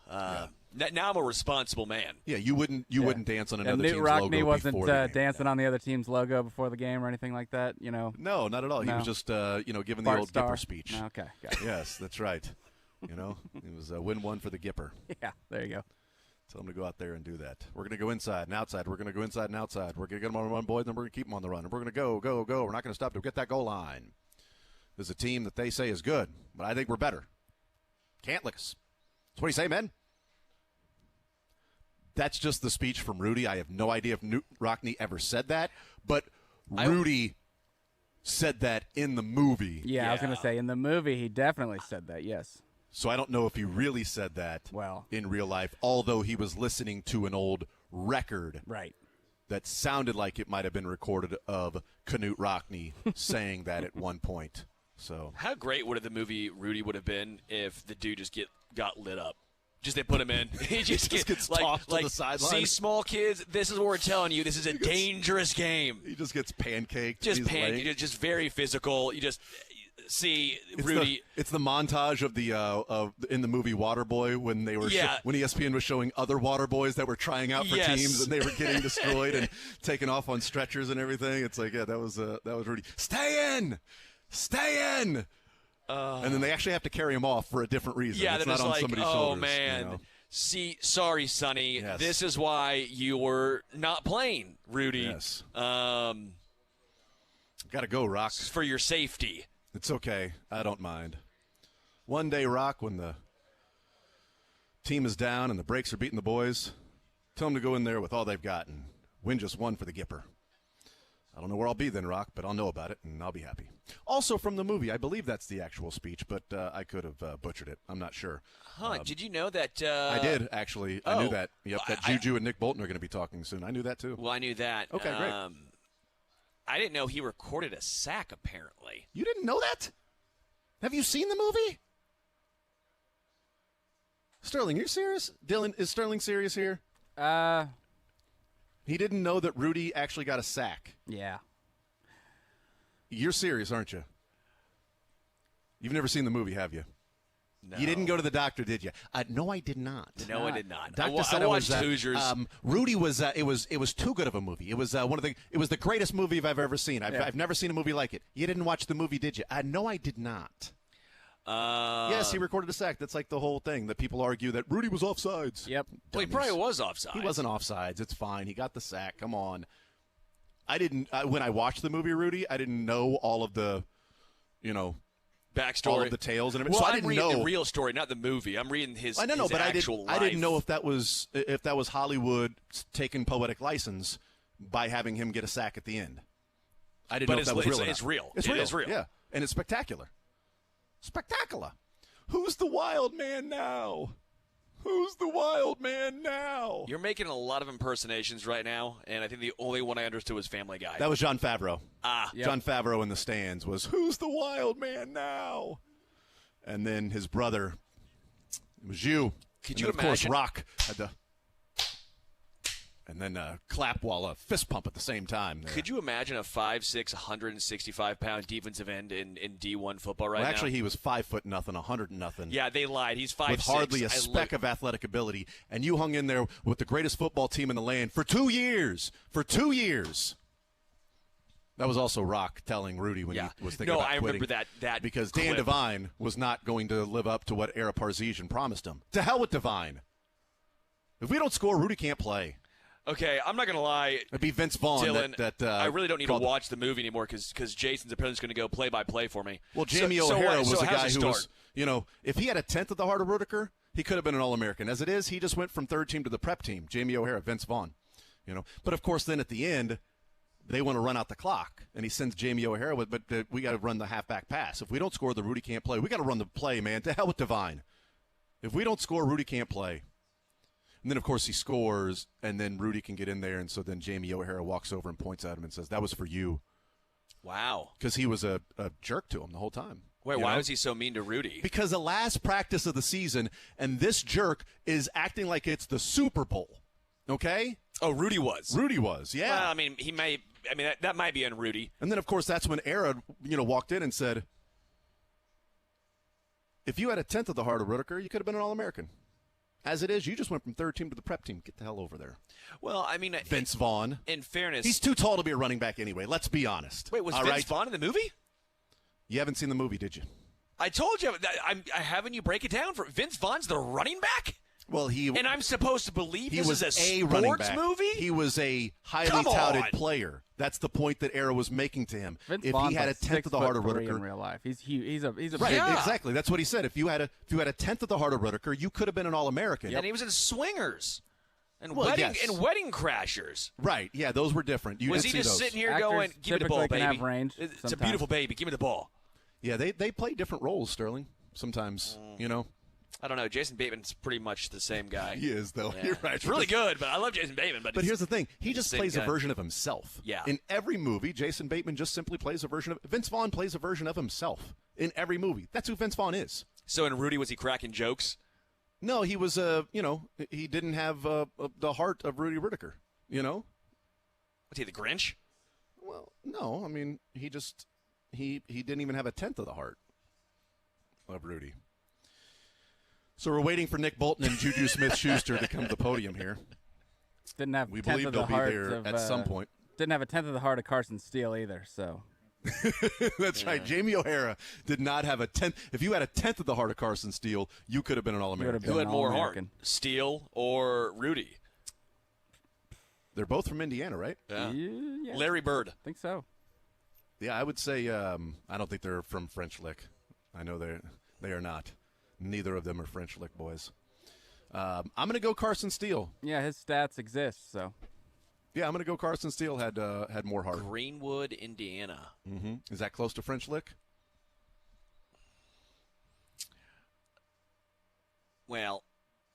Now I'm a responsible man. Yeah, you wouldn't dance on another team's logo before the game. Newt Rockne wasn't dancing on the other team's logo before the game or anything like that. No, not at all. He was just giving Bart the old Starr. Gipper speech. Okay, got it. Yes, that's right. It was win one for the Gipper. Yeah, there you go. Tell him to go out there and do that. We're going to go inside and outside. We're going to go inside and outside. We're going to get them on the run, boys, and we're going to keep them on the run. And we're going to go. We're not going to stop to get that goal line. There's a team that they say is good, but I think we're better. Can't lick us. That's what do you say, men? That's just the speech from Rudy. I have no idea if Newt Rockne ever said that, but Rudy said that in the movie. Yeah, I was going to say, in the movie, he definitely said that, yes. So I don't know if he really said that in real life, although he was listening to an old record that sounded like it might have been recorded of Knute Rockne saying that at one point. So how great would the movie Rudy would have been if the dude just got lit up. Just they put him in. He just gets tossed to the sideline. See, small kids, this is what we're telling you. This is a dangerous game. He just gets pancaked. Just very physical. You just see Rudy. It's the montage of the in the movie Waterboy when they were when ESPN was showing other Waterboys that were trying out for teams and they were getting destroyed and taken off on stretchers and everything. It's like, that was Rudy. Stay in. And then they actually have to carry him off for a different reason. Yeah, it's they're not just on somebody's oh shoulders. man. You know? See, sorry, Sonny. Yes. This is why you were not playing, Rudy. Yes. Got to go, Rock. For your safety. It's okay. I don't mind. One day, Rock, when the team is down and the Breaks are beating the boys, tell them to go in there with all they've got and win just one for the Gipper. I don't know where I'll be then, Rock, but I'll know about it, and I'll be happy. Also from the movie, I believe that's the actual speech, but I could have butchered it. I'm not sure. Huh, did you know that? I did, actually. I knew that. Yep, that Juju and Nick Bolton are going to be talking soon. I knew that, too. Well, I knew that. Okay, great. I didn't know he recorded a sack, apparently. You didn't know that? Have you seen the movie? Sterling, are you serious? Dylan, is Sterling serious here? He didn't know that Rudy actually got a sack. Yeah. You're serious, aren't you? You've never seen the movie, have you? No. You didn't go to the doctor, did you? No, I did not. No, I did not. Doctor said I watched it was, Hoosiers. Rudy was. It was too good of a movie. It was It was the greatest movie I've ever seen. I've never seen a movie like it. You didn't watch the movie, did you? No, I did not. Yes, he recorded a sack. That's like the whole thing that people argue that Rudy was offsides. Yep. Well, he probably was offsides. He wasn't offsides. It's fine. He got the sack. Come on. I didn't. When I watched the movie Rudy, I didn't know all of the, backstory, all of the tales and everything. Well, so I didn't reading know the real story, not the movie. I'm reading his. I don't know, his but actual I didn't know life. if that was Hollywood taking poetic license by having him get a sack at the end. I didn't know if that was real. It's real. It's It real. is real. Yeah, and it's spectacular. Spectacular. Who's the wild man now? Who's the wild man now? You're making a lot of impersonations right now, and I think the only one I understood was Family Guy. That was Jon Favreau. Yep. Jon Favreau in the stands was, who's the wild man now? And then his brother, it was you. Could and you then, of course, imagine? Rock had the, and then clap while a fist pump at the same time. There. Could you imagine a 5'6", 165-pound defensive end in D1 football right now? Actually, he was 5'0", 100. Yeah, they lied. He's 5'6". With hardly a speck of athletic ability, and you hung in there with the greatest football team in the land for 2 years. For 2 years. That was also Rock telling Rudy when he was thinking about quitting. remember that because clip. Dan Devine was not going to live up to what Ara Parzizian promised him. To hell with Devine. If we don't score, Rudy can't play. Okay, I'm not going to lie. It'd be Vince Vaughn. Dylan, I really don't need to watch the movie anymore because Jason's apparently going to go play-by-play for me. Well, Jamie O'Hara was a guy who was, start? If he had a tenth of the heart of Rudiker, he could have been an All-American. As it is, he just went from third team to the prep team. Jamie O'Hara, Vince Vaughn. But, of course, then at the end, they want to run out the clock, and he sends Jamie O'Hara but we got to run the halfback pass. If we don't score, the Rudy can't play. We got to run the play, man. To hell with Devine. If we don't score, Rudy can't play. And then, of course, he scores, and then Rudy can get in there, and so then Jamie O'Hara walks over and points at him and says, that was for you. Wow. Because he was a jerk to him the whole time. Wait, why was he so mean to Rudy? Because the last practice of the season, and this jerk is acting like it's the Super Bowl. Okay? Oh, Rudy was. Rudy was, yeah. Well, I mean, that might be on Rudy. And then, of course, that's when Ara, walked in and said, if you had a tenth of the heart of Rudiker, you could have been an All-American. As it is, you just went from third team to the prep team. Get the hell over there. Well, I mean, Vince Vaughn. In fairness, he's too tall to be a running back anyway. Let's be honest. Wait, was Vince Vaughn in the movie? You haven't seen the movie, did you? I told you. I'm having you break it down. For Vince Vaughn's the running back. Well, and I'm supposed to believe he this was is a running sports back. movie. He was a highly touted player. That's the point that Ara was making to him. Vince if Vaughn's he had a tenth of the heart of in Rudiker, real life, he's a right. big, Exactly. That's what he said. If you had a tenth of the heart of Rudiker, you could have been an All-American. Yep. And he was in Swingers and yes. Wedding Crashers. Right. Yeah, those were different. Was he just sitting here going, "Give me the ball, baby"? Range it's sometimes. a beautiful baby. Give me the ball. Yeah, they play different roles, Sterling. Sometimes, I don't know. Jason Bateman's pretty much the same guy. He is, though. Yeah. You're right. It's really good, but I love Jason Bateman. But here's the thing. He just plays a version of himself. Yeah. In every movie, Jason Bateman just simply plays a version of – Vince Vaughn plays a version of himself in every movie. That's who Vince Vaughn is. So in Rudy, was he cracking jokes? No, he was he didn't have the heart of Rudy Whittaker. Was he the Grinch? Well, no, I mean he didn't even have a tenth of the heart of Rudy. So we're waiting for Nick Bolton and Juju Smith-Schuster to come to the podium here. Didn't have. We 10th believe of they'll the be heart there of, at some point. Didn't have a tenth of the heart of Carson Steele either. So. That's right. Jamie O'Hara did not have a tenth. If you had a tenth of the heart of Carson Steele, you could have been an All-American. Who had more heart, Steele or Rudy? They're both from Indiana, right? Yeah. Yeah. Larry Bird. I think so. Yeah, I would say I don't think they're from French Lick. I know they are not. Neither of them are French Lick boys. I'm going to go Carson Steele. Yeah, his stats exist, so. Yeah, I'm going to go Carson Steele had more heart. Greenwood, Indiana. Mm-hmm. Is that close to French Lick? Well,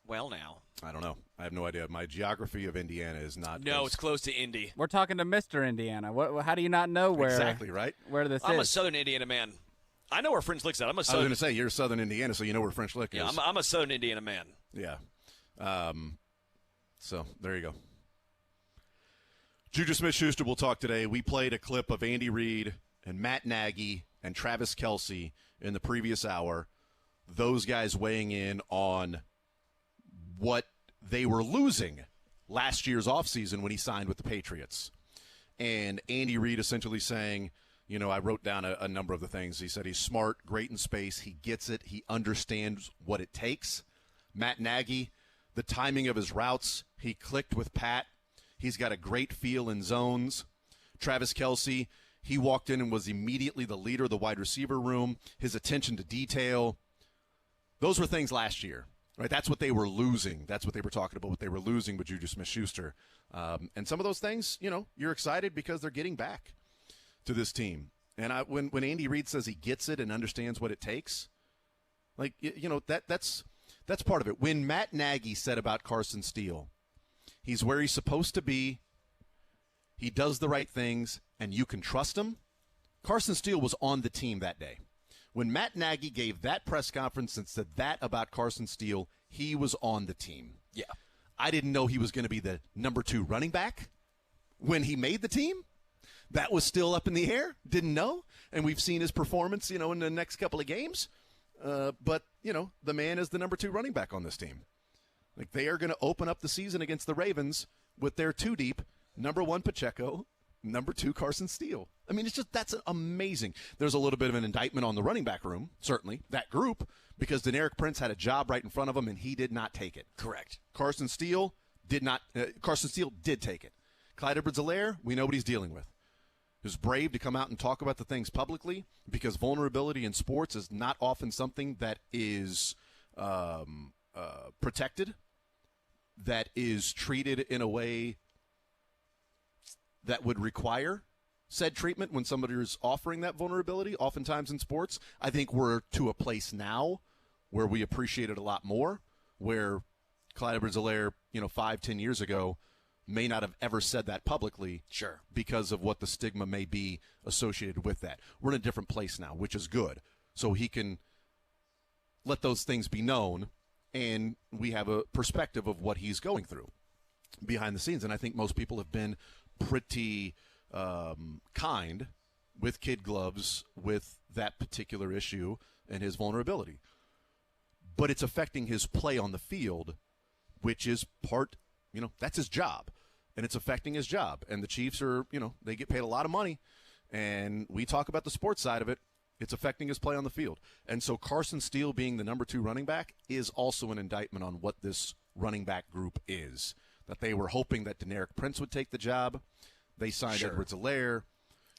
now. I don't know. I have no idea. My geography of Indiana is not. No, it's close to Indy. We're talking to Mr. Indiana. How do you not know where exactly right? Where this is? I'm a Southern Indiana man. I know where French Lick's at. I was going to say you're Southern Indiana, so you know where French Lick is. Yeah, I'm a Southern Indiana man. Yeah. So there you go. Juju Smith-Schuster will talk today. We played a clip of Andy Reid and Matt Nagy and Travis Kelce in the previous hour. Those guys weighing in on what they were losing last year's offseason when he signed with the Patriots. And Andy Reid essentially saying, I wrote down a number of the things. He said he's smart, great in space. He gets it. He understands what it takes. Matt Nagy, the timing of his routes, he clicked with Pat. He's got a great feel in zones. Travis Kelce, he walked in and was immediately the leader of the wide receiver room. His attention to detail. Those were things last year, right? That's what they were losing. That's what they were talking about, what they were losing with Juju Smith-Schuster. And some of those things, you're excited because they're getting back to this team. And when Andy Reid says he gets it and understands what it takes, that's part of it. When Matt Nagy said about Carson Steele, he's where he's supposed to be, he does the right things, and you can trust him. Carson Steele was on the team that day. When Matt Nagy gave that press conference and said that about Carson Steele, he was on the team. Yeah. I didn't know he was going to be the number 2 running back when he made the team. That was still up in the air. Didn't know. And we've seen his performance, in the next couple of games. But, the man is the number 2 running back on this team. They are going to open up the season against the Ravens with their 2 deep, number 1 Pacheco, number 2 Carson Steele. I mean, that's amazing. There's a little bit of an indictment on the running back room, certainly, that group, because Deneric Prince had a job right in front of him, and he did not take it. Correct. Carson Steele did take it. Clyde Edwards-Helaire, we know what he's dealing with. He was brave to come out and talk about the things publicly, because vulnerability in sports is not often something that is protected, that is treated in a way that would require said treatment when somebody is offering that vulnerability. Oftentimes in sports, I think we're to a place now where we appreciate it a lot more, where Clyde Edwards-Helaire, 5-10 years ago, may not have ever said that publicly. Sure. Because of what the stigma may be associated with that. We're in a different place now, which is good. So he can let those things be known, and we have a perspective of what he's going through behind the scenes. And I think most people have been pretty kind with kid gloves with that particular issue and his vulnerability. But it's affecting his play on the field, which is part, that's his job. And it's affecting his job. And the Chiefs are, they get paid a lot of money. And we talk about the sports side of it. It's affecting his play on the field. And so Carson Steele being the number 2 running back is also an indictment on what this running back group is. That they were hoping that Deneric Prince would take the job. They signed Edwards-Helaire.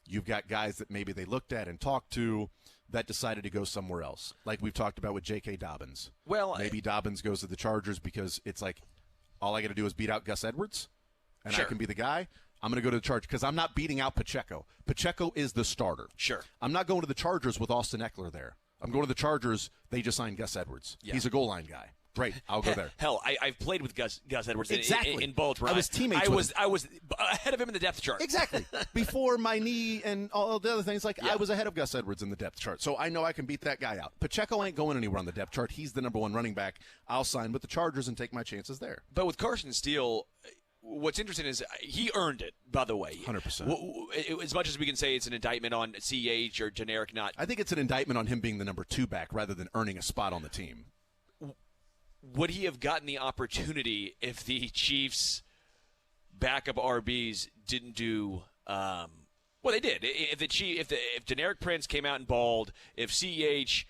You've got guys that maybe they looked at and talked to that decided to go somewhere else. Like we've talked about with J.K. Dobbins. Well, maybe Dobbins goes to the Chargers because it's like, all I got to do is beat out Gus Edwards, and I can be the guy. I'm going to go to the Chargers because I'm not beating out Pacheco. Pacheco is the starter. Sure. I'm not going to the Chargers with Austin Eckler there. I'm going to the Chargers. They just signed Gus Edwards. Yeah. He's a goal line guy. Great, I'll go there. Hell, I've played with Gus Edwards Exactly. in Baltimore. I was teammates with him. I was ahead of him in the depth chart. Exactly. Before my knee and all the other things, I was ahead of Gus Edwards in the depth chart. So I know I can beat that guy out. Pacheco ain't going anywhere on the depth chart. He's the number one running back. I'll sign with the Chargers and take my chances there. But with Carson Steele, what's interesting is he earned it, by the way. 100%. As much as we can say it's an indictment on CH or generic not. I think it's an indictment on him being the number 2 back rather than earning a spot on the team. Would he have gotten the opportunity if the Chiefs' backup RBs didn't do well, they did. If Generic Prince came out and balled, if CEH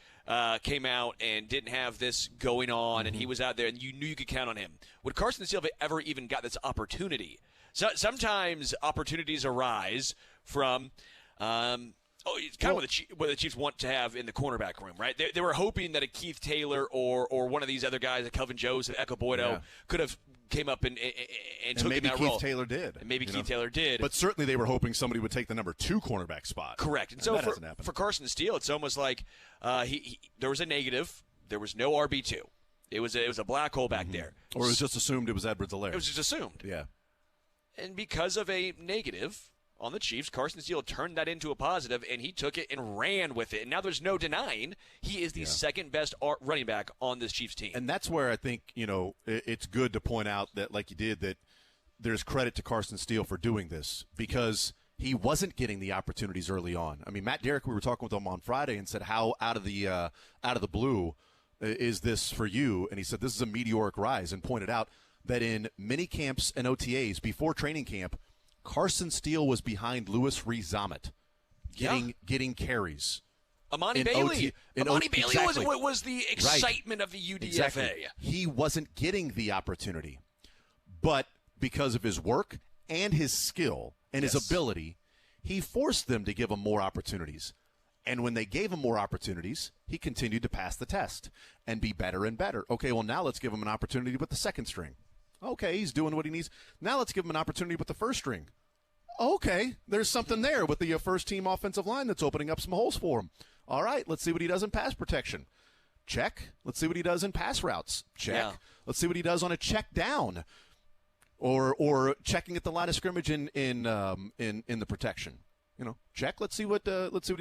came out and didn't have this going on, and he was out there and you knew you could count on him, would Carson Steele have ever even got this opportunity? So sometimes opportunities arise from it's kind of what the Chiefs want to have in the cornerback room, right? They were hoping that a Keith Taylor or one of these other guys, like Kelvin Joseph, Echo Boydo, could have came up and took maybe that Keith role. Taylor did. And maybe Keith Taylor did. But certainly they were hoping somebody would take the number 2 cornerback spot. Correct. And so that hasn't happened. for Carson Steele, it's almost like there was a negative. There was no RB2. It was a black hole back there. Or it was just assumed it was Edwards-Helaire. It was just assumed. Yeah. And because of a negative on the Chiefs, Carson Steele turned that into a positive, and he took it and ran with it. And now there's no denying he is the second best running back on this Chiefs team. And that's where I think, it's good to point out that, like you did, that there's credit to Carson Steele for doing this because he wasn't getting the opportunities early on. I mean, Matt Derrick, we were talking with him on Friday and said, how out of the blue is this for you? And he said, this is a meteoric rise, and pointed out that in mini camps and OTAs before training camp, Carson Steele was behind Louis Rees-Zammit getting carries. Amani Bailey. Amani Bailey was the excitement of the UDFA. Exactly. He wasn't getting the opportunity. But because of his work and his skill and his ability, he forced them to give him more opportunities. And when they gave him more opportunities, he continued to pass the test and be better and better. Okay, well, now let's give him an opportunity with the second string. Okay, he's doing what he needs. Now let's give him an opportunity with the first string. Okay, there's something there with the first-team offensive line that's opening up some holes for him. All right, let's see what he does in pass protection. Check. Let's see what he does in pass routes. Check. Yeah. Let's see what he does on a check down, or checking at the line of scrimmage in the protection. Check. Let's see what he does. Let's see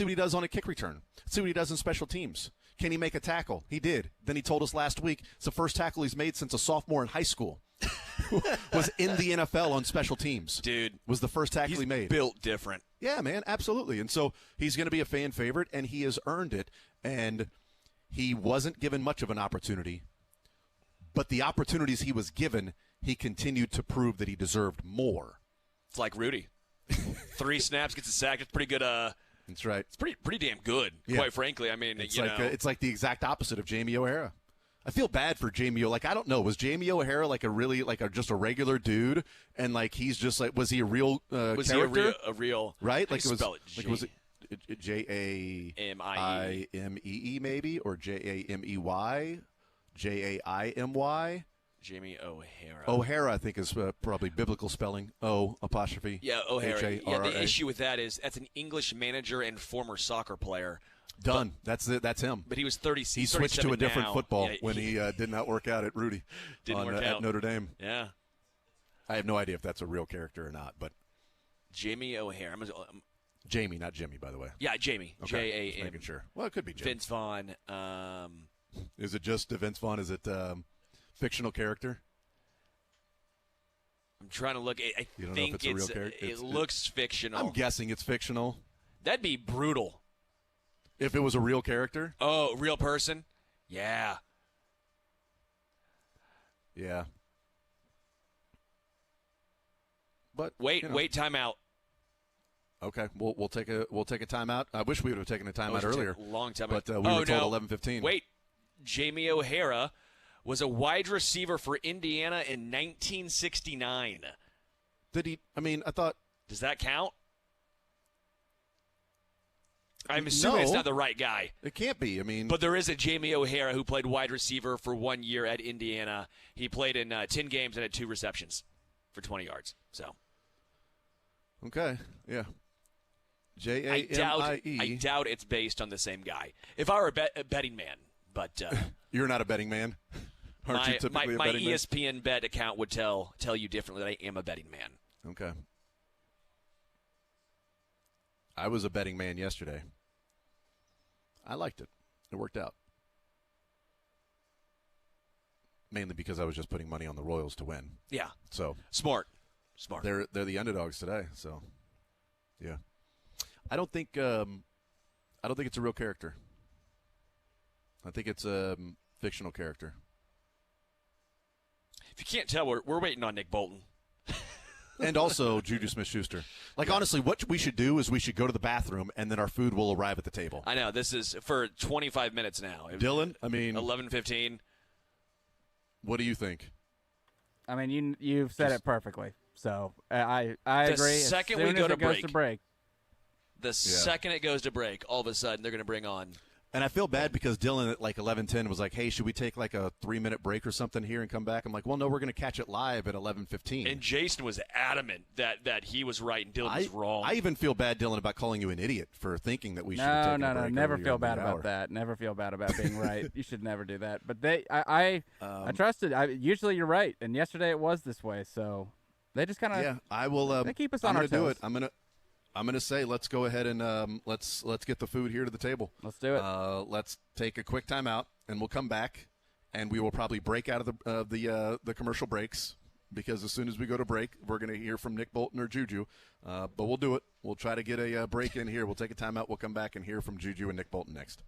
what he does on a kick return. Let's see what he does in special teams. Can he make a tackle? He did. Then he told us last week it's the first tackle he's made since a sophomore in high school. Was in the NFL on special teams. Dude. Was the first tackle he made. Built different. Yeah, man, absolutely. And so he's going to be a fan favorite, and he has earned it. And he wasn't given much of an opportunity. But the opportunities he was given, he continued to prove that he deserved more. It's like Rudy. 3 snaps, gets a sack. It's pretty good. That's right. It's pretty damn good, quite frankly. I mean, it's like the exact opposite of Jamie O'Hara. I feel bad for Jamie. I don't know. Was Jamie O'Hara just a regular dude, and he's just was he a real character? Was he a real right? Was it Jamie maybe, or Jamey? Jaimy? Jamie O'Hara. O'Hara, I think, is probably biblical spelling. O apostrophe. Yeah, O'Hara. H-A-R-R-A. Yeah, the issue with that is that's an English manager and former soccer player. Done. That's him. But he was 30. He switched to a different now. football when he did not work out at Rudy. Didn't work out at Notre Dame. Yeah. I have no idea if that's a real character or not, but Jamie O'Hara. Jamie, not Jimmy, by the way. Yeah, Jamie. Okay. J-A-M. Just making sure. Well, it could be Jimmy. Vince Vaughn. Is it just Vince Vaughn? Is it fictional character? I'm trying to look. I you don't think know if it's a real character? It looks fictional. I'm guessing it's fictional. That'd be brutal. If it was a real character? Oh, real person? Yeah. Yeah. But wait, timeout. Okay, we'll take a timeout. I wish we would have taken a timeout earlier. Long time but we were told 11:15. Wait, Jamie O'Hara was a wide receiver for Indiana in 1969. Did he? I mean, I thought. Does that count? I'm assuming it's not the right guy. It can't be. I mean, but there is a Jamie O'Hara who played wide receiver for 1 year at Indiana. He played in 10 games and had 2 receptions for 20 yards. So. Okay. Yeah. Jamie. I doubt it's based on the same guy. If I were a betting man, but You're not a betting man. Aren't you typically my a betting man? ESPN bet account would tell you differently that I am a betting man. Okay. I was a betting man yesterday. I liked it. It worked out. Mainly because I was just putting money on the Royals to win. Yeah. So smart. They're the underdogs today. So, yeah. I don't think it's a real character. I think it's a fictional character. If you can't tell, we're waiting on Nick Bolton. And also Juju Smith-Schuster. Honestly, what we should do is we should go to the bathroom, and then our food will arrive at the table. I know. This is for 25 minutes now. Dylan, 11:15. What do you think? I mean, you've said it perfectly. So I agree. The second we go to break. The Yeah. second it goes to break, all of a sudden they're going to bring on. And I feel bad because Dylan at 11:10 was like, hey, should we take a 3-minute break or something here and come back? I'm like, well, no, we're going to catch it live at 11:15. And Jason was adamant that he was right and Dylan was wrong. I even feel bad, Dylan, about calling you an idiot for thinking that we should have taken a break. No. Never earlier feel in the bad hour. about that. Never feel bad about being right. You should never do that. But I trusted. Usually you're right, and yesterday it was this way. So they just kind of I will. they keep us on our toes. I'm gonna say let's go ahead and let's get the food here to the table. Let's do it. Let's take a quick timeout, and we'll come back, and we will probably break out of the commercial breaks, because as soon as we go to break, we're gonna hear from Nick Bolton or Juju. But we'll do it. We'll try to get a break in here. We'll take a timeout. We'll come back and hear from Juju and Nick Bolton next.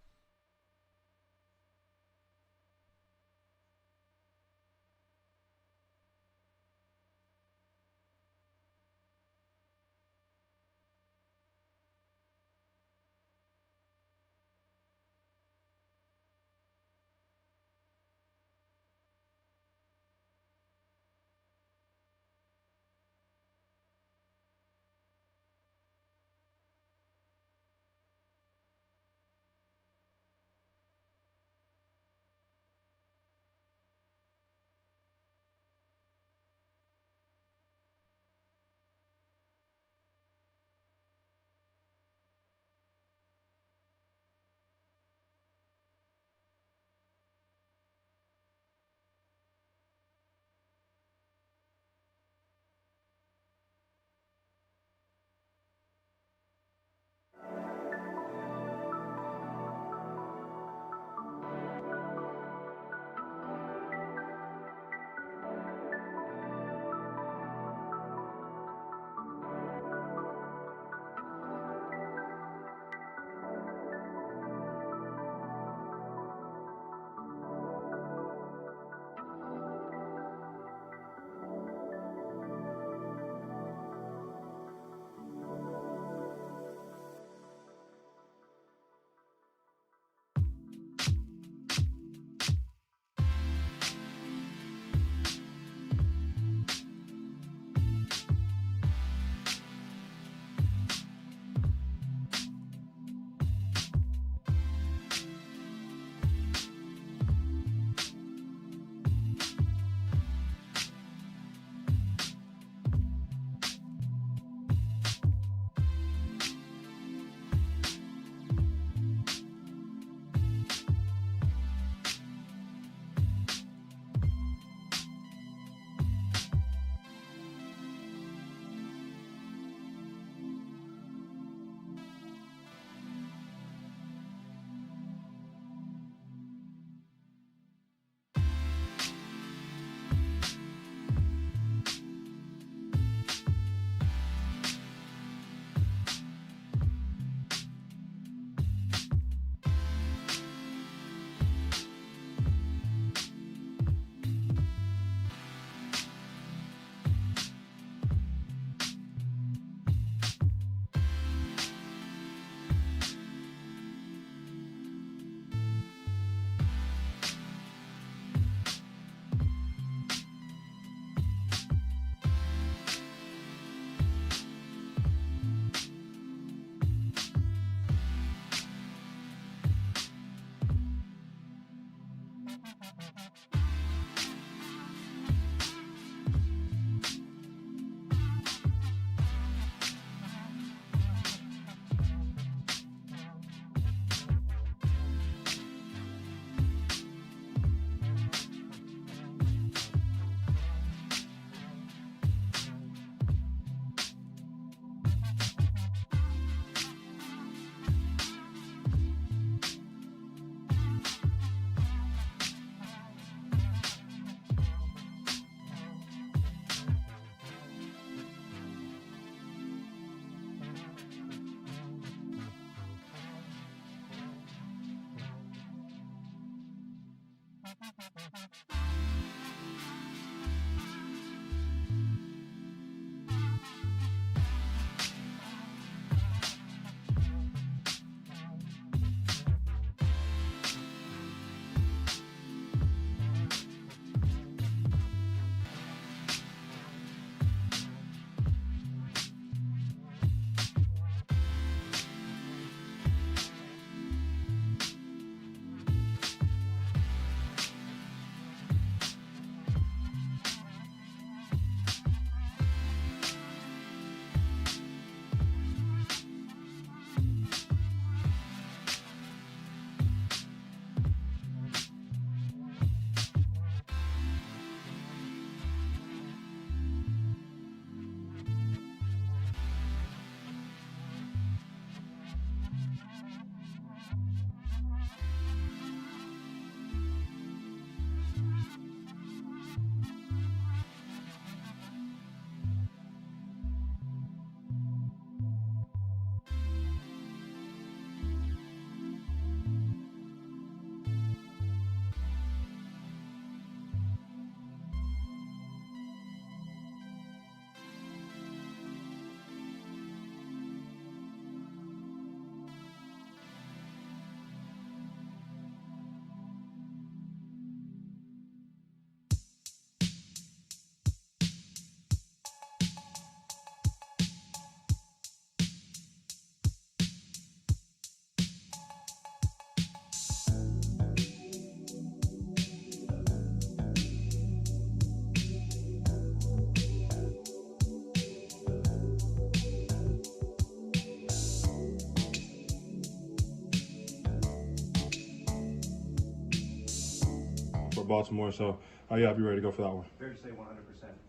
Baltimore. So, yeah, I'll be ready to go for that one. Fair to say 100%.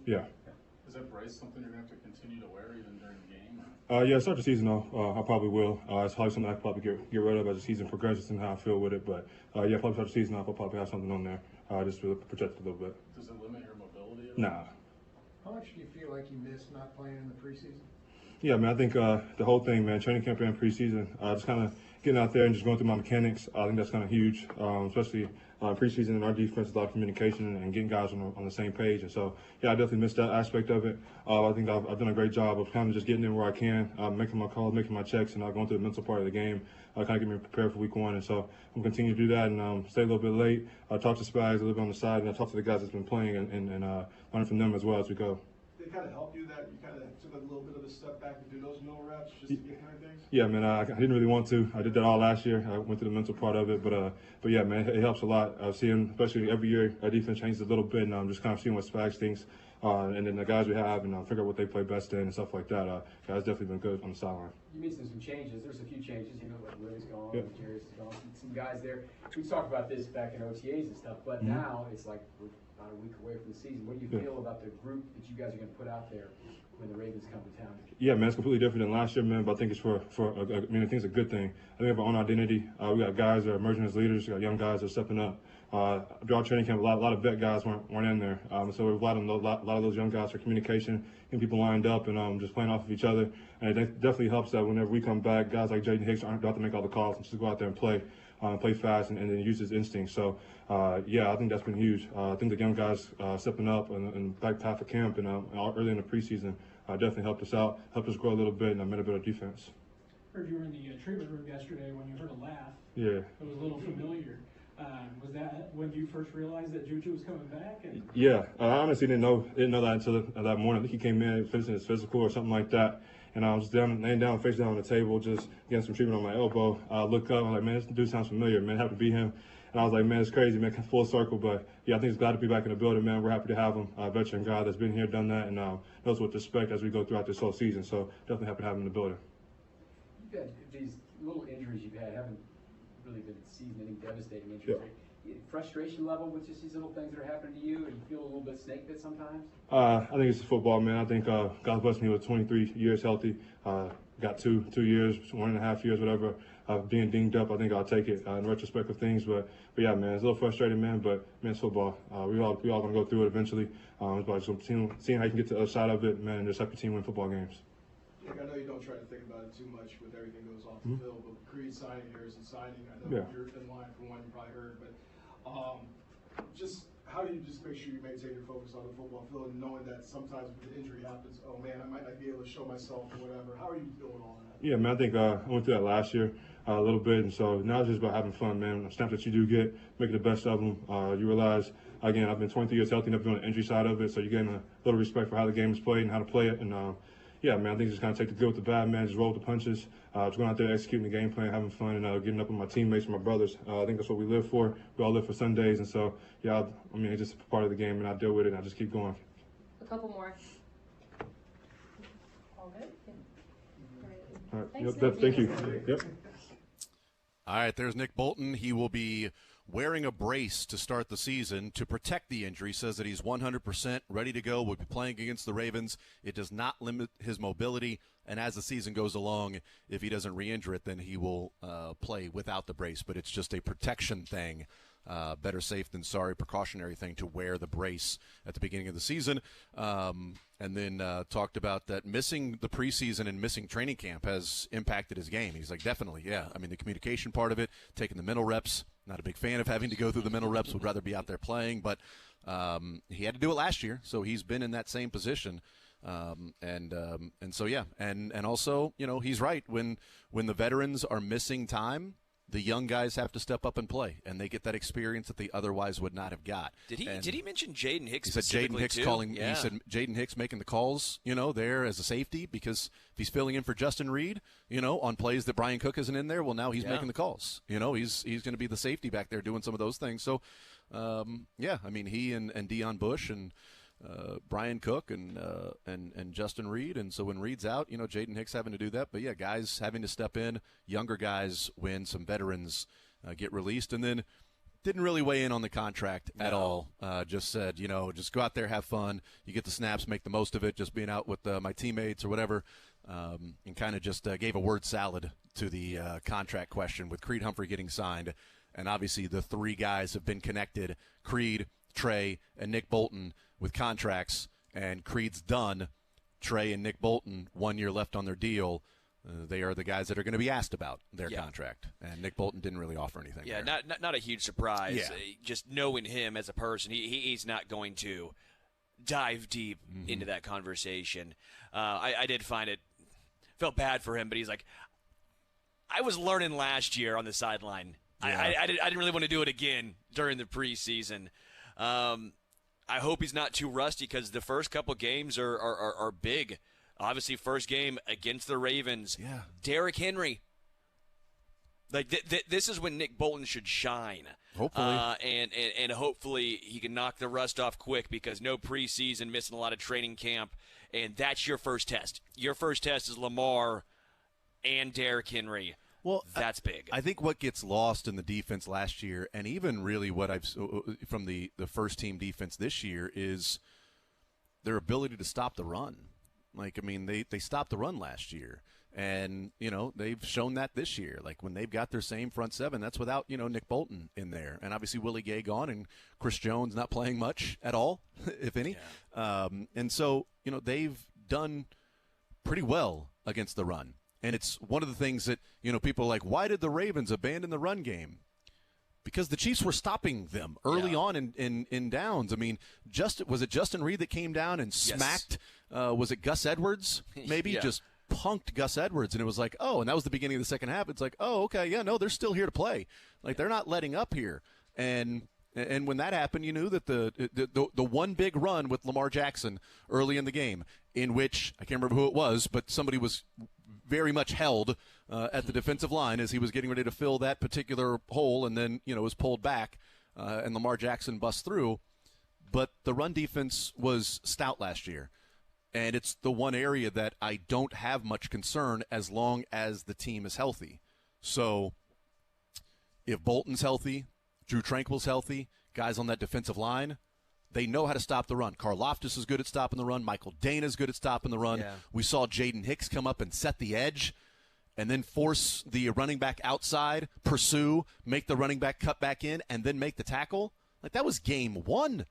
Yeah. Is that brace something you're going to have to continue to wear even during the game? Yeah, start the season though. I probably will. It's probably something I could probably get rid of as the season progresses and how I feel with it. But yeah, probably start the season off. I'll probably have something on there just to protect it a little bit. Does it limit your mobility? Nah. How much do you feel like you missed not playing in the preseason? Yeah, man, I think the whole thing, man, training camp and preseason, just kind of getting out there and just going through my mechanics, I think that's kind of huge, especially preseason in our defense, a lot of communication and getting guys on the same page. And so, yeah, I definitely missed that aspect of it. I think I've done a great job of kind of just getting in where I can, making my calls, making my checks, and going through the mental part of the game, kind of get me prepared for week one. And so I'm going to continue to do that and stay a little bit late, talk to Spags a little bit on the side, and talk to the guys that's been playing and learn from them as well as we go. Did it kind of help you that you kind of took a little bit of a step back to do those middle reps just to get kind of things? Yeah, man, I didn't really want to. I did that all last year. I went through the mental part of it, but yeah, man, it helps a lot. Seeing, especially every year, our defense changes a little bit, and I'm just kind of seeing what Spags thinks, and then the guys we have, and figure out what they play best in and stuff like that. Guys definitely been good on the sideline. You mentioned some changes. There's a few changes, like Willie's gone, Jerry's gone, some guys there. We talked about this back in OTAs and stuff, but now it's like we're about a week away from the season. What do you feel about the group that you guys are going to put out there when the Ravens come to town? Yeah, man, it's completely different than last year, man, but I think it's I think it's a good thing. I think we have our own identity. We got guys that are emerging as leaders. We got young guys that are stepping up. Throughout training camp, a lot of vet guys weren't in there. So we've relied on a lot of those young guys for communication, getting people lined up, and just playing off of each other. And it definitely helps that whenever we come back, guys like Jaden Hicks aren't about to make all the calls and just go out there and play fast and then use his instincts. So, yeah, I think that's been huge. I think the young guys stepping up and back half of camp and early in the preseason definitely helped us out, helped us grow a little bit, and made a better defense. Heard you were in the treatment room yesterday when you heard a laugh. Yeah. It was a little familiar. Was that when you first realized that Juju was coming back? Yeah, I honestly didn't know that until that morning. I think he came in finishing his physical or something like that. And I was laying down, face down on the table, just getting some treatment on my elbow. I look up, I was like, man, this dude sounds familiar, man. Happy to be him. And I was like, man, it's crazy, man, full circle. But, yeah, I think it's glad to be back in the building, man. We're happy to have him, a veteran guy that's been here, done that, and knows what to expect as we go throughout this whole season. So definitely happy to have him in the building. You've had these little injuries you've had haven't really been season-ending, devastating injuries. Yeah. Frustration level with just these little things that are happening to you, and you feel a little bit snake bit sometimes? I think it's football, man. I think God blessed me with 23 years healthy. Got two years, 1.5 years, whatever, being dinged up. I think I'll take it in retrospect of things. But yeah, man, it's a little frustrating, man. But man, it's football. We all gonna go through it eventually. It's about just seeing how you can get to the other side of it, man, and just help your team win football games. Yeah, I know you don't try to think about it too much with everything that goes off the field, but Creed signing, Harrison signing, I know you're in line for one you probably heard, but just how do you just make sure you maintain your focus on the football field and knowing that sometimes when the injury happens, oh man, I might not be able to show myself or whatever. How are you doing all that? Yeah, man, I think I went through that last year a little bit, and so now it's just about having fun, man. The snaps that you do get, making the best of them. You realize, again, I've been 23 years healthy, never been on the injury side of it, so you gain a little respect for how the game is played and how to play it. And yeah, man, I think just kind of take the good with the bad, man, just roll with the punches, just going out there executing the game plan, having fun, and getting up with my teammates and my brothers. I think that's what we live for. We all live for Sundays, and so, yeah, I mean, it's just part of the game, and I deal with it, and I just keep going. A couple more. All good? All right. Thanks, thank you. Yep. All right, there's Nick Bolton. He will be wearing a brace to start the season to protect the injury. Says that he's 100% ready to go. Will be playing against the Ravens. It does not limit his mobility. And as the season goes along, if he doesn't re-injure it, then he will play without the brace. But it's just a protection thing. Better safe than sorry, precautionary thing to wear the brace at the beginning of the season. And then talked about that missing the preseason and missing training camp has impacted his game. He's like, definitely, yeah. I mean, the communication part of it, taking the mental reps. Not a big fan of having to go through the mental reps. Would rather be out there playing. But he had to do it last year, so he's been in that same position. And so, yeah. And also, you know, he's right. When the veterans are missing time, the young guys have to step up and play, and they get that experience that they otherwise would not have got. Did he mention Jaden Hicks? He said Jaden Hicks calling. Yeah. He said Jaden Hicks making the calls, you know, there as a safety, because if he's filling in for Justin Reed, you know, on plays that Brian Cook isn't in there, well, now he's making the calls. You know, he's going to be the safety back there doing some of those things. So, yeah, I mean, he and Deion Bush and Brian Cook and Justin Reed, and so when Reed's out, you know, Jaden Hicks having to do that. But yeah, guys having to step in, younger guys when some veterans get released, and then Didn't really weigh in on the contract at all. Just said, just go out there, have fun. You get the snaps, make the most of it, just being out with my teammates or whatever, and kind of just gave a word salad to the contract question with Creed Humphrey getting signed. And obviously the three guys have been connected, Creed, Trey, and Nick Bolton, with contracts. And Creed's done. Trey and Nick Bolton, 1 year left on their deal. They are the guys that are going to be asked about their contract. And Nick Bolton didn't really offer anything. Yeah, there. not a huge surprise. Yeah. Just knowing him as a person, he's not going to dive deep into that conversation. I did felt bad for him, but he's like, I was learning last year on the sideline. Yeah. I didn't really want to do it again during the preseason. I hope he's not too rusty because the first couple games are big. Obviously, first game against the Ravens. Yeah. Derrick Henry. Like this is when Nick Bolton should shine. Hopefully. And hopefully he can knock the rust off quick because no preseason, missing a lot of training camp, and that's your first test. Your first test is Lamar and Derrick Henry. Well, that's big. I think what gets lost in the defense last year, and even really what I've from the first team defense this year, is their ability to stop the run. Like, I mean, they stopped the run last year, and they've shown that this year. Like when they've got their same front seven, that's without Nick Bolton in there, and obviously Willie Gay gone, and Chris Jones not playing much at all, if any. Yeah. And so they've done pretty well against the run. And it's one of the things that, people are like, why did the Ravens abandon the run game? Because the Chiefs were stopping them early on in downs. I mean, was it Justin Reed that came down and smacked, was it Gus Edwards? Maybe just punked Gus Edwards. And it was like, oh, and that was the beginning of the second half. It's like, oh, okay, yeah, no, they're still here to play. Like, they're not letting up here. And when that happened, you knew that the one big run with Lamar Jackson early in the game, in which, I can't remember who it was, but somebody was very much held at the defensive line as he was getting ready to fill that particular hole, and then was pulled back, and Lamar Jackson busts through. But the run defense was stout last year, and it's the one area that I don't have much concern as long as the team is healthy. So if Bolton's healthy, Drew Tranquil's healthy, guys on that defensive line, they know how to stop the run. Karlaftis is good at stopping the run. Michael Dana is good at stopping the run. Yeah. We saw Jaden Hicks come up and set the edge and then force the running back outside, pursue, make the running back cut back in, and then make the tackle. Like, that was game one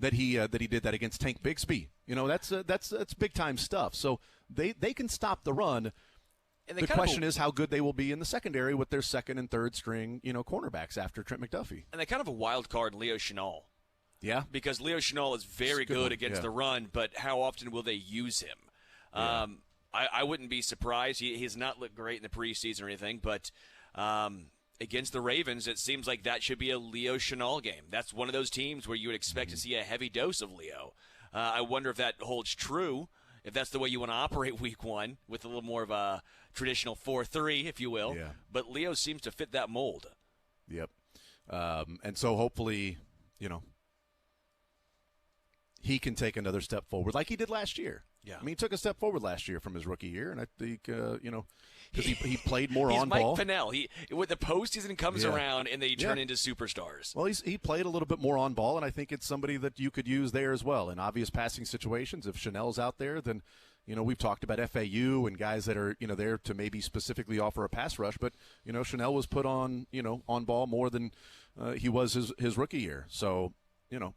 that he did that against Tank Bigsby. That's big-time stuff. So they can stop the run. And the question is how good they will be in the secondary with their second and third string, cornerbacks after Trent McDuffie. And they kind of a wild card, Leo Chenal. Yeah. Because Leo Chenal is very good against the run, but how often will they use him? Yeah. I wouldn't be surprised. He's not looked great in the preseason or anything, but against the Ravens, it seems like that should be a Leo Chenal game. That's one of those teams where you would expect to see a heavy dose of Leo. I wonder if that holds true, if that's the way you want to operate week one, with a little more of a traditional 4-3, if you will. Yeah. But Leo seems to fit that mold. Yep. And so hopefully, he can take another step forward like he did last year. Yeah. I mean, he took a step forward last year from his rookie year, and I think, because he played more he's on Mike ball. Pennell. When the postseason comes around and they turn into superstars. Well, he played a little bit more on ball, and I think it's somebody that you could use there as well in obvious passing situations. If Chanel's out there, then, we've talked about FAU and guys that are, there to maybe specifically offer a pass rush, but, Chanel was put on, on ball more than he was his rookie year. So,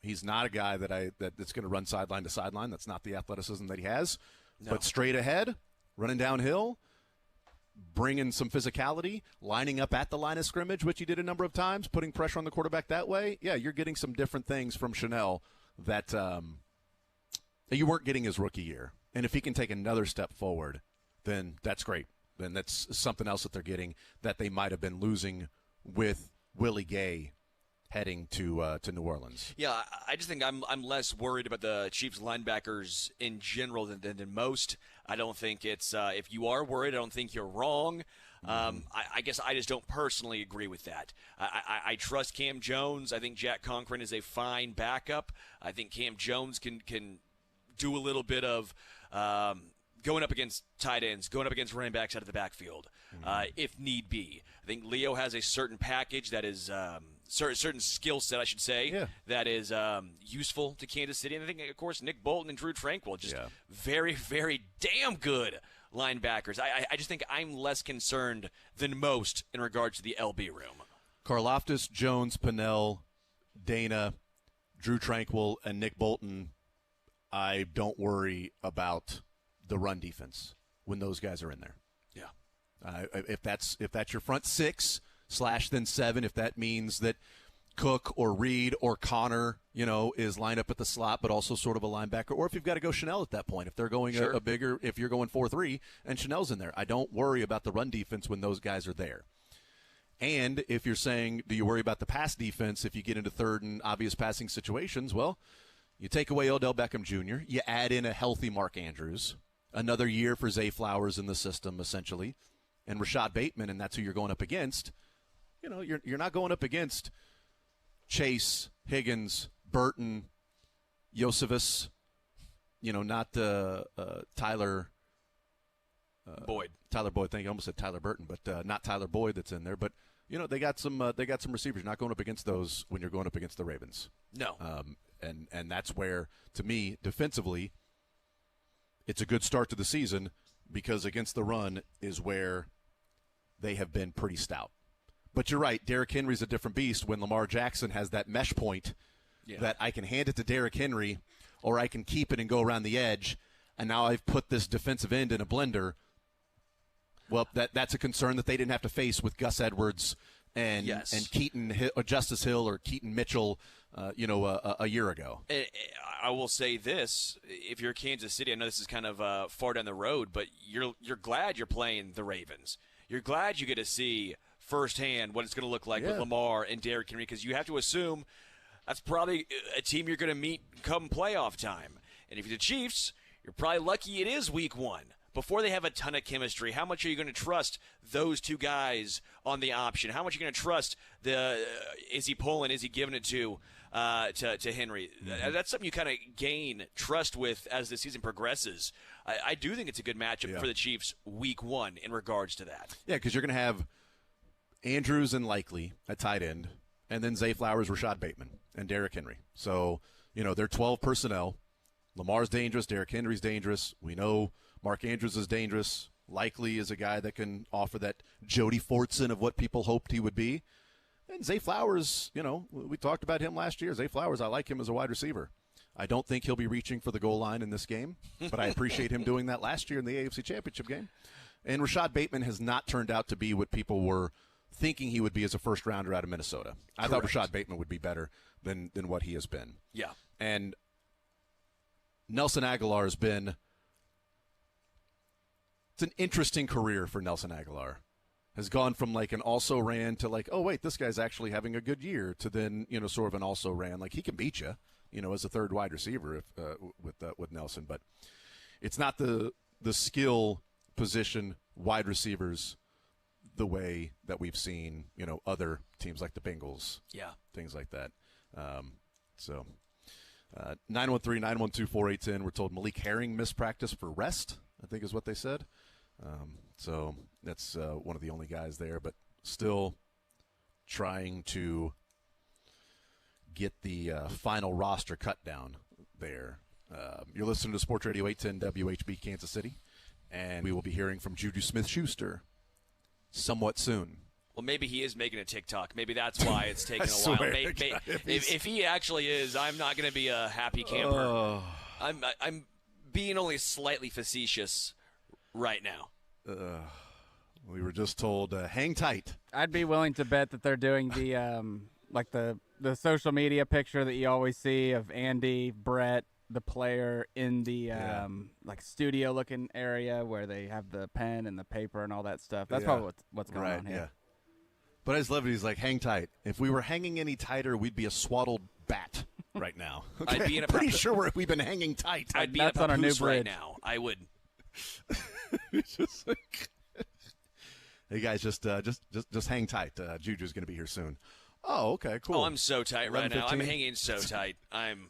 he's not a guy that's going to run sideline to sideline. That's not the athleticism that he has. No. But straight ahead, running downhill, bringing some physicality, lining up at the line of scrimmage, which he did a number of times, putting pressure on the quarterback that way. Yeah, you're getting some different things from Chanel that you weren't getting his rookie year. And if he can take another step forward, then that's great. Then that's something else that they're getting that they might have been losing with Willie Gay heading to New Orleans. Yeah, I just think I'm less worried about the Chiefs linebackers in general than most. I don't think it's if you are worried, I don't think you're wrong. I guess I just don't personally agree with that. I trust Cam Jones. I think Jack Conklin is a fine backup. I think Cam Jones can do a little bit of going up against tight ends, going up against running backs out of the backfield, if need be. I think Leo has a certain package that is certain skill set, I should say, that is useful to Kansas City. And I think, of course, Nick Bolton and Drew Tranquill, just very, very damn good linebackers. I just think I'm less concerned than most in regards to the LB room. Karlaftis, Jones, Pennell, Dana, Drew Tranquill, and Nick Bolton, I don't worry about the run defense when those guys are in there. Yeah. If that's your front 6 / then 7, if that means that Cook or Reed or Connor, is lined up at the slot, but also sort of a linebacker, or if you've got to go Chanel at that point, if they're going a bigger, if you're going 4-3 and Chanel's in there, I don't worry about the run defense when those guys are there. And if you're saying, do you worry about the pass defense if you get into third and obvious passing situations? Well, you take away Odell Beckham Jr., you add in a healthy Mark Andrews, another year for Zay Flowers in the system, essentially, and Rashad Bateman, and that's who you're going up against. You're not going up against Chase, Higgins, Burton, Josephus, not Tyler Boyd. Tyler Boyd. I almost said Tyler Burton, but not Tyler Boyd that's in there. But they got some receivers. You're not going up against those when you're going up against the Ravens. No. And that's where, to me, defensively, it's a good start to the season because against the run is where they have been pretty stout. But you're right, Derrick Henry's a different beast when Lamar Jackson has that mesh point that I can hand it to Derrick Henry or I can keep it and go around the edge, and now I've put this defensive end in a blender. Well, that's a concern that they didn't have to face with Gus Edwards and Keaton or Justice Hill or Keaton Mitchell, a year ago. I will say this: if you're Kansas City, I know this is kind of far down the road, but you're glad you're playing the Ravens. You're glad you get to see firsthand what it's going to look like with Lamar and Derrick Henry, because you have to assume that's probably a team you're going to meet come playoff time. And if you're the Chiefs, you're probably lucky it is week 1. Before they have a ton of chemistry, how much are you going to trust those two guys on the option? How much are you going to trust is he pulling, is he giving it to Henry? Mm-hmm. That's something you kind of gain trust with as the season progresses. I do think it's a good matchup for the Chiefs week 1 in regards to that. Yeah, because you're going to have Andrews and Likely at tight end, and then Zay Flowers, Rashad Bateman, and Derrick Henry. So, they're 12 personnel. Lamar's dangerous. Derrick Henry's dangerous. We know Mark Andrews is dangerous. Likely is a guy that can offer that Jody Fortson of what people hoped he would be. And Zay Flowers, we talked about him last year. Zay Flowers, I like him as a wide receiver. I don't think he'll be reaching for the goal line in this game, but I appreciate him doing that last year in the AFC Championship game. And Rashad Bateman has not turned out to be what people were thinking he would be as a first-rounder out of Minnesota. I thought Rashad Bateman would be better than what he has been. Yeah. And Nelson Aguilar has been – it's an interesting career for Nelson Aguilar. Has gone from like an also-ran to like, oh, wait, this guy's actually having a good year, to then, sort of an also-ran. Like, he can beat you, as a third wide receiver with Nelson. But it's not the skill position wide receivers the way that we've seen, other teams like the Bengals. Yeah. Things like that. 913-912-4810. We're told Malik Herring missed practice for rest, I think is what they said. So that's one of the only guys there, but still trying to get the final roster cut down there. You're listening to Sports Radio 810 WHB Kansas City, and we will be hearing from Juju Smith-Schuster somewhat soon. Well, maybe he is making a TikTok. Maybe that's why it's taking a while. If he actually is, I'm not going to be a happy camper. I'm being only slightly facetious right now. We were just told, hang tight. I'd be willing to bet that they're doing the like the social media picture that you always see of Andy, Brett, the player in the like studio looking area where they have the pen and the paper and all that stuff. That's probably what's going on here. Yeah. But I just love it. He's like, hang tight. If we were hanging any tighter, we'd be a swaddled bat right now. Okay? I'd be in a pretty sure we've been hanging tight. I'd be on our new bridge right now. I would. Just like, hey guys, just hang tight. Juju's going to be here soon. Oh, okay, cool. Oh, I'm so tight right now. I'm hanging so tight. I'm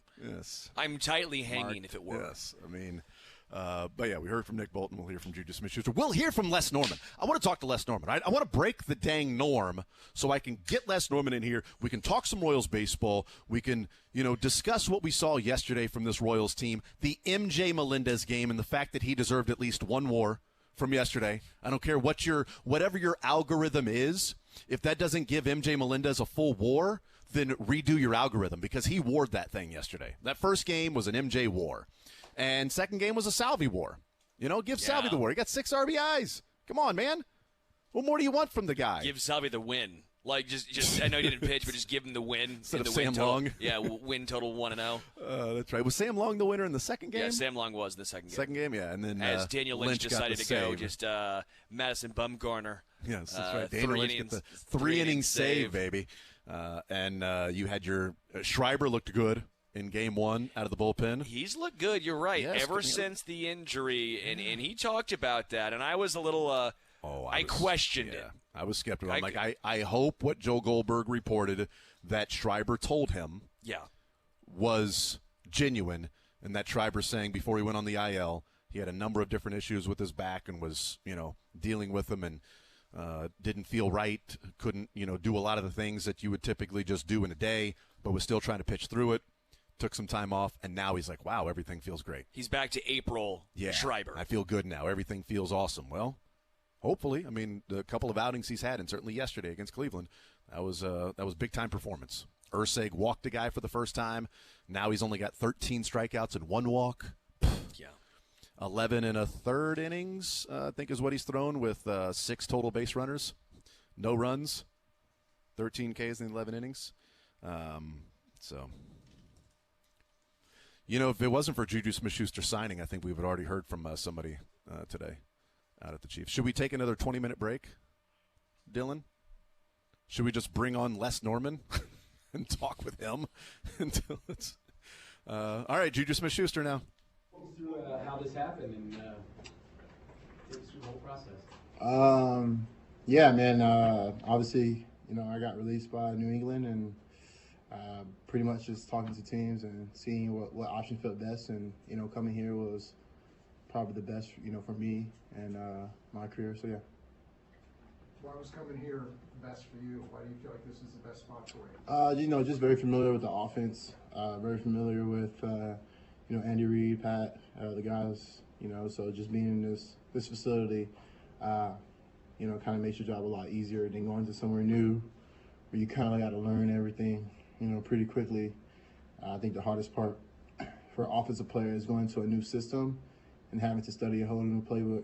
tightly hanging, if it were. Yes, I mean, But yeah, we heard from Nick Bolton. We'll hear from Juju Smith-Schuster. We'll hear from Les Norman. I want to talk to Les Norman. I want to break the dang norm so I can get Les Norman in here. We can talk some Royals baseball. We can, discuss what we saw yesterday from this Royals team, the MJ Melendez game, and the fact that he deserved at least one WAR from yesterday. I don't care whatever your algorithm is. If that doesn't give MJ Melendez a full WAR, then redo your algorithm because he warred that thing yesterday. That first game was an MJ WAR. And second game was a Salvi WAR. Give Salvi the WAR. He got 6 RBIs. Come on, man. What more do you want from the guy? Give Salvi the win. Like, just I know he didn't pitch, but just give him the win. Instead of Sam win total. Long. Yeah, win total 1-0. That's right. Was Sam Long the winner in the second game? Yeah, Sam Long was in the second game. Second game, yeah. And then as Daniel Lynch decided to go, save. just Madison Bumgarner. Yes, that's right. Daniel Lynch get the 3-inning save, baby. And you had your Schreiber looked good in game 1 out of the bullpen. He's looked good, you're right. Yes, ever since the injury, and he talked about that, and I was a little I questioned it. I was skeptical. I hope what Joe Goldberg reported that Schreiber told him was genuine, and that Schreiber saying before he went on the IL he had a number of different issues with his back and was, dealing with them and didn't feel right, couldn't, do a lot of the things that you would typically just do in a day, but was still trying to pitch through it. Took some time off, and now he's like, wow, everything feels great. He's back to April Schreiber. I feel good now. Everything feels awesome. Well, hopefully. I mean, the couple of outings he's had, and certainly yesterday against Cleveland, that was big-time performance. Urseg walked a guy for the first time. Now he's only got 13 strikeouts and 1 walk. Yeah. 11 and a third innings, I think is what he's thrown with 6 total base runners. No runs. 13 Ks in 11 innings. If it wasn't for Juju Smith-Schuster signing, I think we would have already heard from somebody today out at the Chiefs. Should we take another 20-minute break, Dylan? Should we just bring on Les Norman and talk with him until it's all right, Juju Smith-Schuster now. Walk us through how this happened and take us through the whole process. Yeah, man. Obviously, I got released by New England and pretty much just talking to teams and seeing what option felt best, and coming here was probably the best for me and my career. So yeah. Why was coming here best for you? Why do you feel like this is the best spot for you? Just very familiar with the offense, very familiar with Andy Reid, Pat, the guys. So just being in this facility, kind of makes your job a lot easier than going to somewhere new where you kind of got to learn everything pretty quickly. I think the hardest part for an offensive player is going to a new system and having to study a whole new playbook.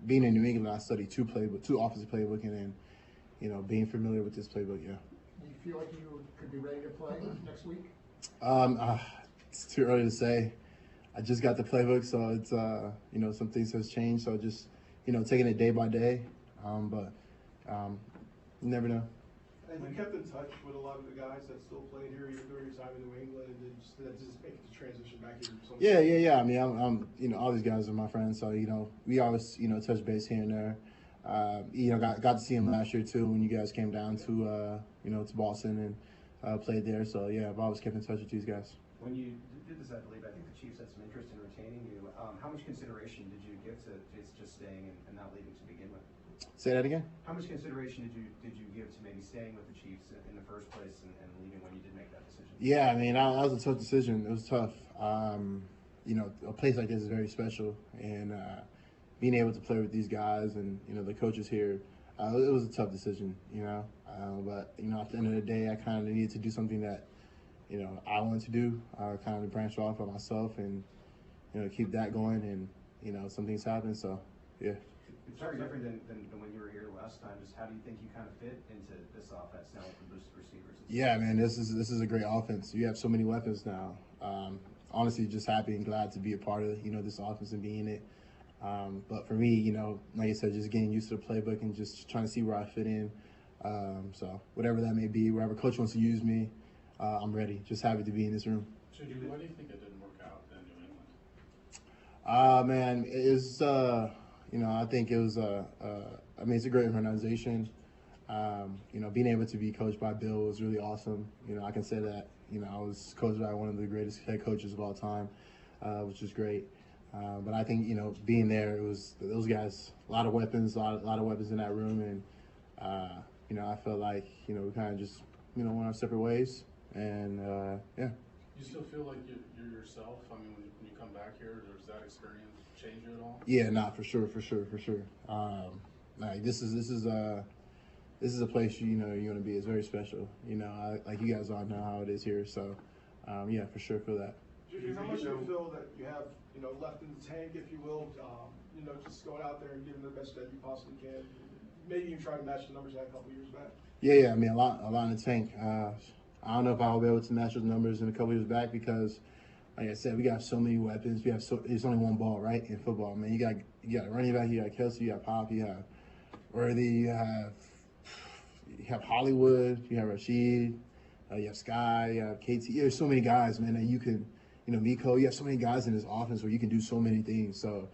Being in New England, I studied 2 offensive playbook, and then, being familiar with this playbook, yeah. Do you feel like you could be ready to play next week? It's too early to say. I just got the playbook, so it's, some things has changed. So just, taking it day by day. But you never know. And you kept in touch with a lot of the guys that still played here during your time in New England, and then just make the transition back here. Yeah. I mean, I'm all these guys are my friends, so we always touch base here and there. Got to see him last year too when you guys came down to to Boston and played there. So yeah, I've always kept in touch with these guys. When you did this, I believe the Chiefs had some interest in retaining you. How much consideration did you give to just staying and not leaving to begin with? Say that again? How much consideration did you give to maybe staying with the Chiefs in the first place and leaving when you did make that decision? Yeah, I mean, that was a tough decision. It was tough. A place like this is very special, and being able to play with these guys and the coaches here, it was a tough decision. But at the end of the day, I kind of needed to do something that I wanted to do, kind of branch off of myself and keep that going, and some things happened. So yeah. It's very different than when you were here last time. Just how do you think you kind of fit into this offense now with the boosted receivers? Yeah, man, this is a great offense. You have so many weapons now. Honestly, just happy and glad to be a part of this offense and be in it. But for me, like I said, just getting used to the playbook and just trying to see where I fit in. So whatever that may be, wherever coach wants to use me, I'm ready. Just happy to be in this room. Why do you think it didn't work out in New England? Man, it's I think it was it's a great organization. Being able to be coached by Bill was really awesome. I can say that, I was coached by one of the greatest head coaches of all time. which was great. But I think, being there, it was those guys, a lot of weapons, a lot of weapons in that room. And, I felt like, we kind of just, went our separate ways. And, yeah. You still feel like you're yourself? I mean, when you come back here, does that experience change you at all? Yeah, for sure. Like this is a place you want to be. It's very special. Like you guys all know how it is here. So, yeah, for sure feel that. Juju, how much do you feel that you have, left in the tank, if you will? Just going out there and giving the best that you possibly can. Maybe even try to match the numbers you had a couple of years back. Yeah. I mean, a lot in the tank. I don't know if I'll be able to match those numbers in a couple years back because, like I said, we got so many weapons. It's only one ball, right? In football, man, you got running back, you got Kelsey, you got Pop, you have Worthy, you have Hollywood, you have Rashid, you have Sky, you have KT. There's so many guys, man, that you can, Miko. You have so many guys in this offense where you can do so many things. So,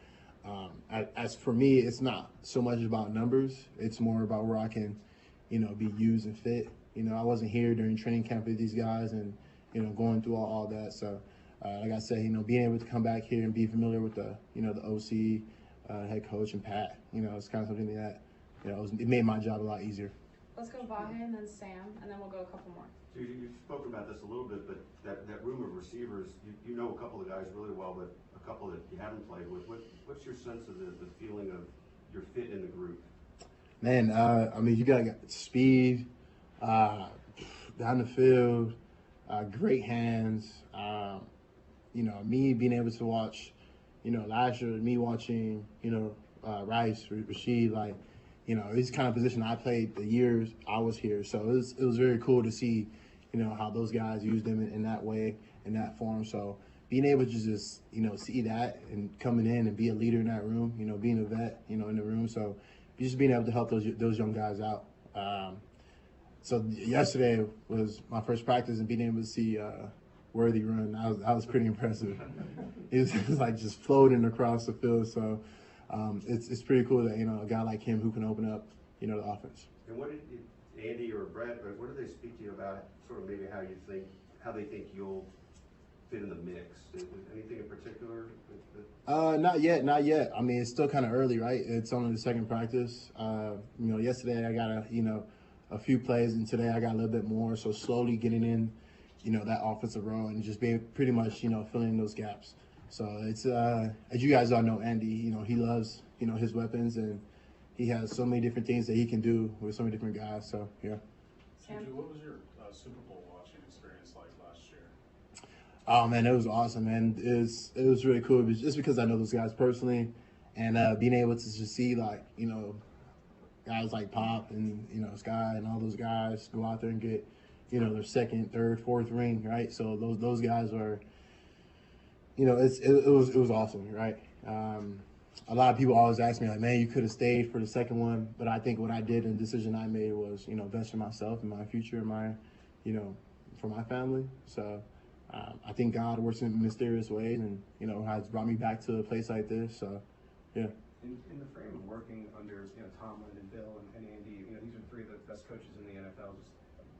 as for me, it's not so much about numbers. It's more about where I can, be used and fit. I wasn't here during training camp with these guys and, going through all that. So, like I said, being able to come back here and be familiar with the OC, head coach, and Pat, it's kind of something that, it made my job a lot easier. Let's go Vahe and then Sam, and then we'll go a couple more. So you've spoken about this a little bit, but that room of receivers, you know a couple of guys really well, but a couple that you haven't played with. What's your sense of the feeling of your fit in the group? Man, I mean, you got speed, down the field, great hands. Me being able to watch, last year, me watching, Rice, Rashid, like, this kind of position I played the years I was here. So it was very cool to see, how those guys use them in that way, in that form. So being able to just, see that and coming in and be a leader in that room, being a vet, in the room. So just being able to help those young guys out. So yesterday was my first practice and being able to see Worthy run. That was pretty impressive. It was like just floating across the field. So it's pretty cool that a guy like him who can open up the offense. And what did Andy or Brett? What did they speak to you about? Sort of maybe how they think you'll fit in the mix. Anything in particular? Not yet. I mean, it's still kind of early, right? It's only the second practice. Yesterday I got a few plays, and today I got a little bit more. So slowly getting in, that offensive role and just being pretty much, filling in those gaps. So it's as you guys all know, Andy, he loves, his weapons, and he has so many different things that he can do with so many different guys. So yeah. Juju, what was your Super Bowl watching experience like last year? Oh man, it was awesome, man. It was really cool, just because I know those guys personally, and being able to just see guys like Pop and Sky and all those guys go out there and get their second, third, fourth ring, right? So those guys are. It was awesome, right? A lot of people always ask me, like, man, you could have stayed for the second one. But I think what I did and the decision I made was, invest in myself and my future and for my family. So I think God works in mysterious ways and, has brought me back to a place like this. So, yeah. In the frame of working under, Tomlin and Bill and Andy, these are three of the best coaches in the NFL.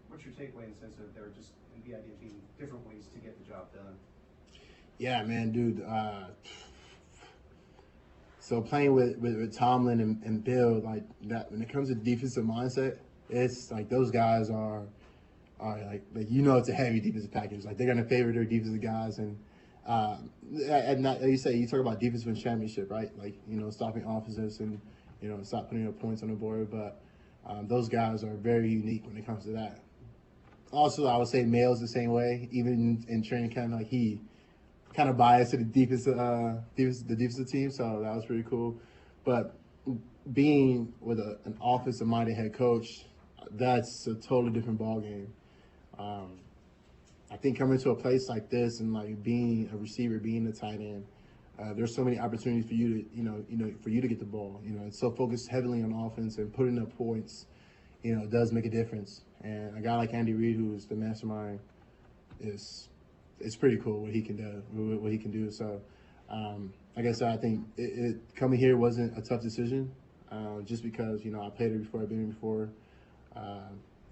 What's your takeaway in the sense of they're just the idea of being different ways to get the job done? Yeah, man, dude. So playing with Tomlin and Bill, like that, when it comes to defensive mindset, it's like those guys are like it's a heavy defensive package. Like they're gonna favor their defensive guys, and like you say, you talk about defense wins championship, right? Like stopping offenses and stop putting up points on the board. But those guys are very unique when it comes to that. Also, I would say Mail's the same way. Even in training camp, like he kind of biased to the defensive team, so that was pretty cool. But being with an offensive-minded head coach, that's a totally different ballgame. I think coming to a place like this and like being a receiver, being a tight end, there's so many opportunities for you to for you to get the ball. It's so focused heavily on offense and putting up points. Does make a difference. And a guy like Andy Reid, who is the mastermind, it's pretty cool what he can do. So, like I said, I think coming here wasn't a tough decision, just because I played here before, I've been here before.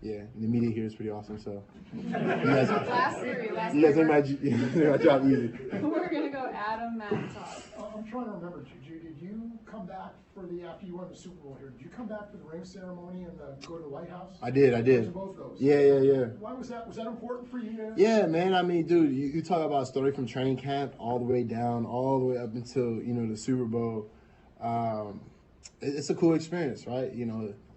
Yeah, and the media here is pretty awesome. So, last you guys made my job easy. We're gonna go Adam, Matt, and Todd. I'm trying to remember, did you come back after you won the Super Bowl here, did you come back for the ring ceremony and go to the White House? I did. Both those. Yeah. Why was that? Was that important for you? Yeah, man. I mean, dude, you talk about a story from training camp all the way down, all the way up until, the Super Bowl. It's a cool experience, right?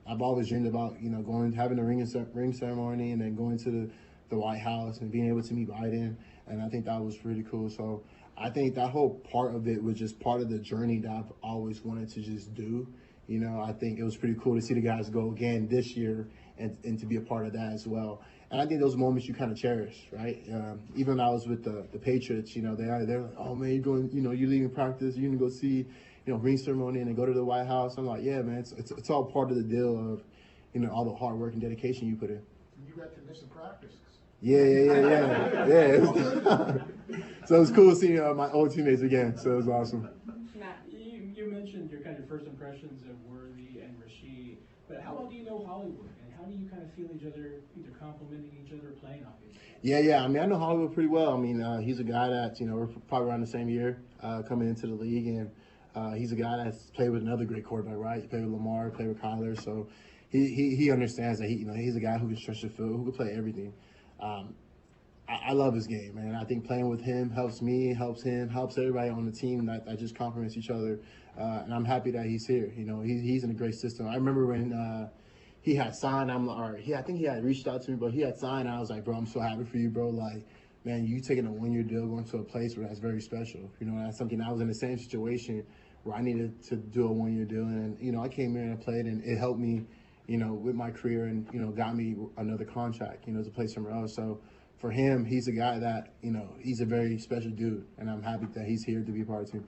I've always dreamed about, having a ring ceremony and then going to the White House and being able to meet Biden. And I think that was pretty cool. So I think that whole part of it was just part of the journey that I've always wanted to just do. I think it was pretty cool to see the guys go again this year and to be a part of that as well. And I think those moments you kind of cherish, right? Even when I was with the Patriots, they're like, oh man, you're going, you're leaving practice, you're gonna go see, ring ceremony and then go to the White House. I'm like, yeah, man, it's all part of the deal of, all the hard work and dedication you put in. You got to miss some practice. Yeah. So it was cool seeing my old teammates again. So it was awesome. Matt, you mentioned your first impressions of Worthy and Rasheed, but how well do you know Hollywood, and how do you kind of feel each other, either complimenting each other, or playing off each other? Yeah. I mean, I know Hollywood pretty well. I mean, he's a guy that we're probably around the same year coming into the league, and he's a guy that's played with another great quarterback, right? He played with Lamar, played with Kyler, so he understands that he's a guy who can stretch the field, who can play everything. I love his game, man. I think playing with him helps me, helps him, helps everybody on the team that just complements each other. And I'm happy that he's here. He's in a great system. I remember when he had signed, I think he had reached out to me, but he had signed. And I was like, bro, I'm so happy for you, bro. Like, man, you taking a one-year deal, going to a place where that's very special. That's something. I was in the same situation where I needed to do a one-year deal, and I came here and I played, and it helped me, with my career, and got me another contract, to play somewhere else. So for him, he's a guy that he's a very special dude, and I'm happy that he's here to be a part of the team.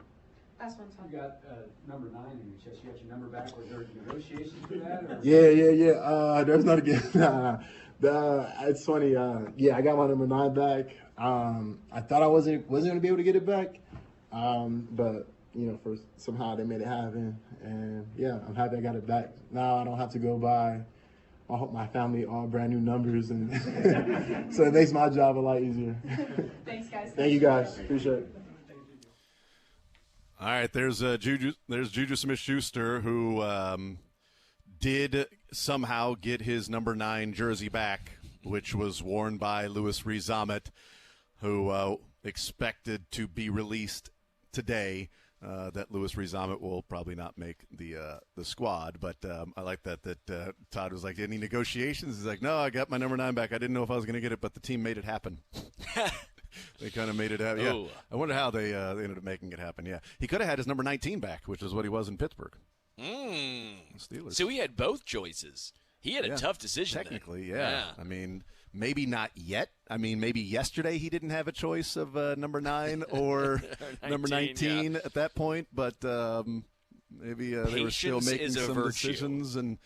Last one, Todd. You got number 9 in your chest. You got your number back. Was there negotiations for that? Or? Yeah. There's not again. It's funny. I got my number 9 back. I thought I wasn't gonna be able to get it back, but for somehow they made it happen, and I'm happy I got it back. Now I don't have to go buy my family all brand new numbers, and so it makes my job a lot easier. Thanks, guys. Thank you guys. Appreciate it. All right, there's Juju Smith-Schuster, who did somehow get his number 9 jersey back, which was worn by Louis Rees-Zammit, who expected to be released today. That Louis Rees-Zammit will probably not make the squad, but I like that Todd was like, any negotiations? He's like, no, I got my number 9 back. I didn't know if I was going to get it, but the team made it happen. They kind of made it happen. Yeah. I wonder how they ended up making it happen. Yeah, he could have had his number 19 back, which is what he was in Pittsburgh. Steelers. So he had both choices. He had a tough decision. Technically, yeah. I mean, maybe not yet. I mean, maybe yesterday he didn't have a choice of number 9 or number 19 at that point, but maybe they were still making some decisions and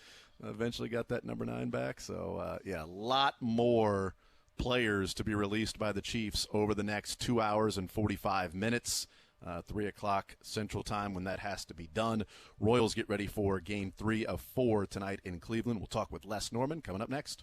eventually got that number 9 back. So, a lot more players to be released by the Chiefs over the next 2 hours and 45 minutes. 3 o'clock Central Time when that has to be done. Royals get ready for Game 3 of 4 tonight in Cleveland. We'll talk with Les Norman coming up next.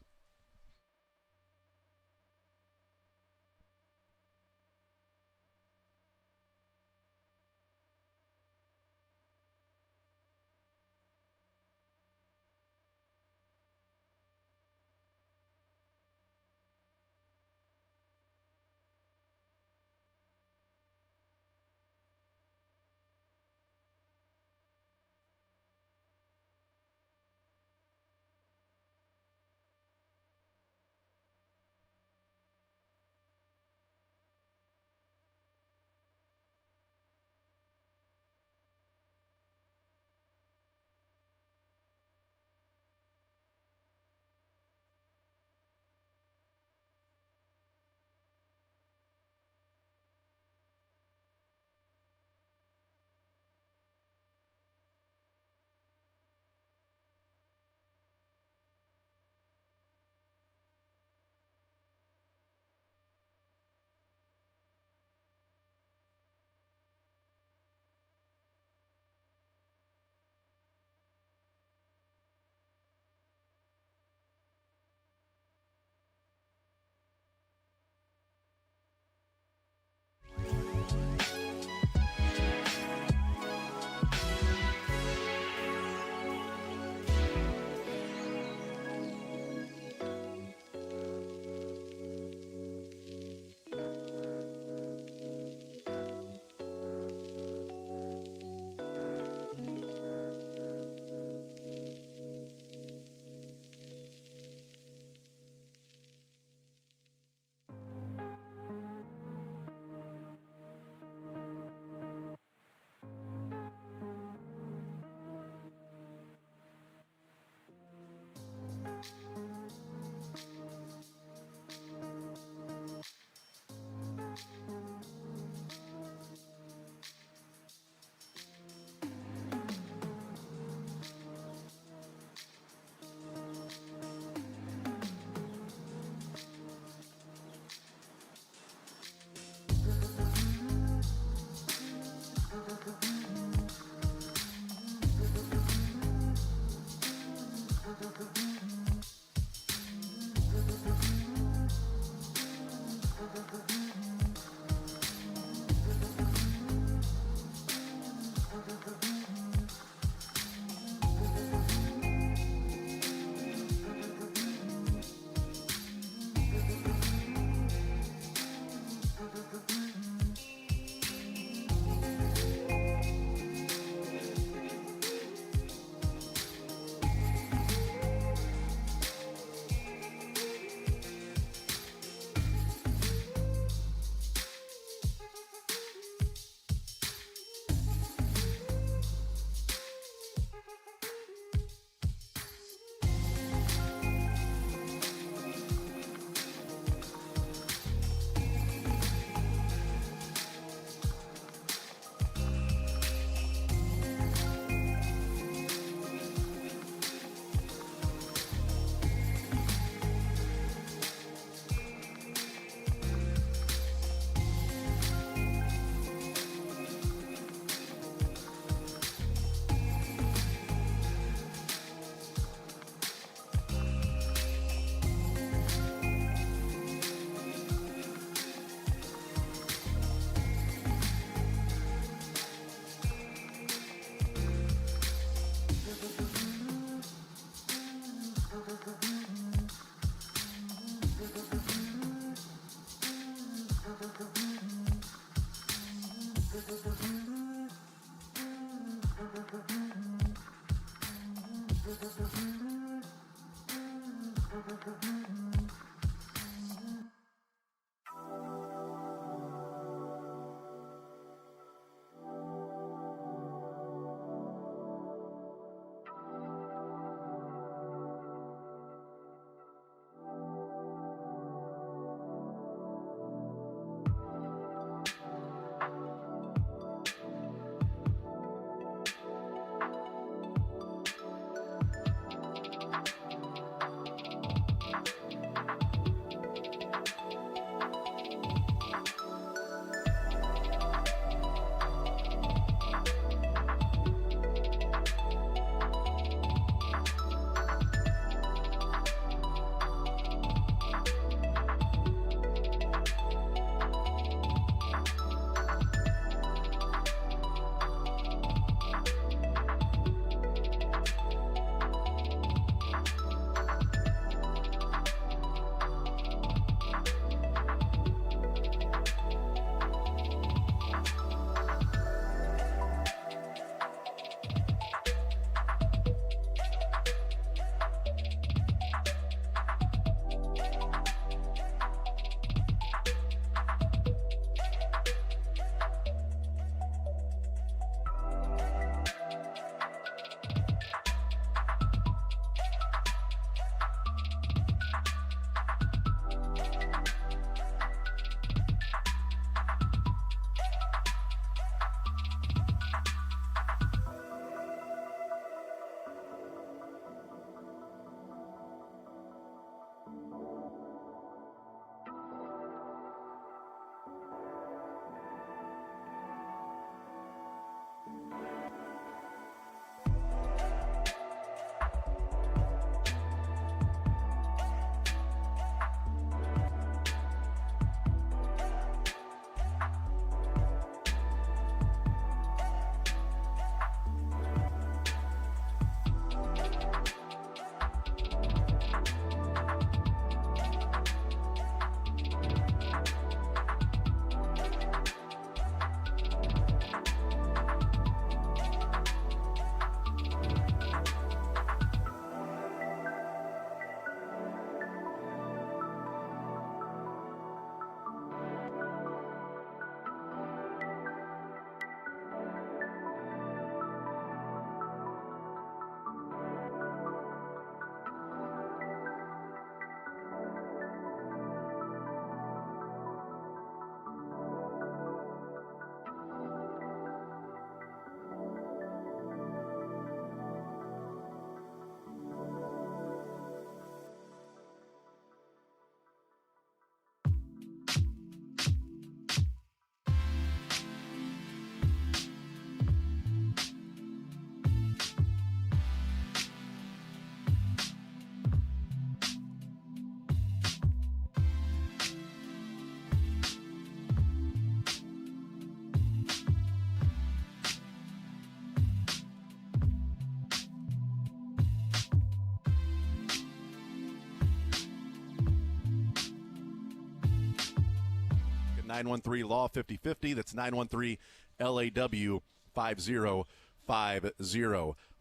913-LAW-5050. That's 913-LAW-5050.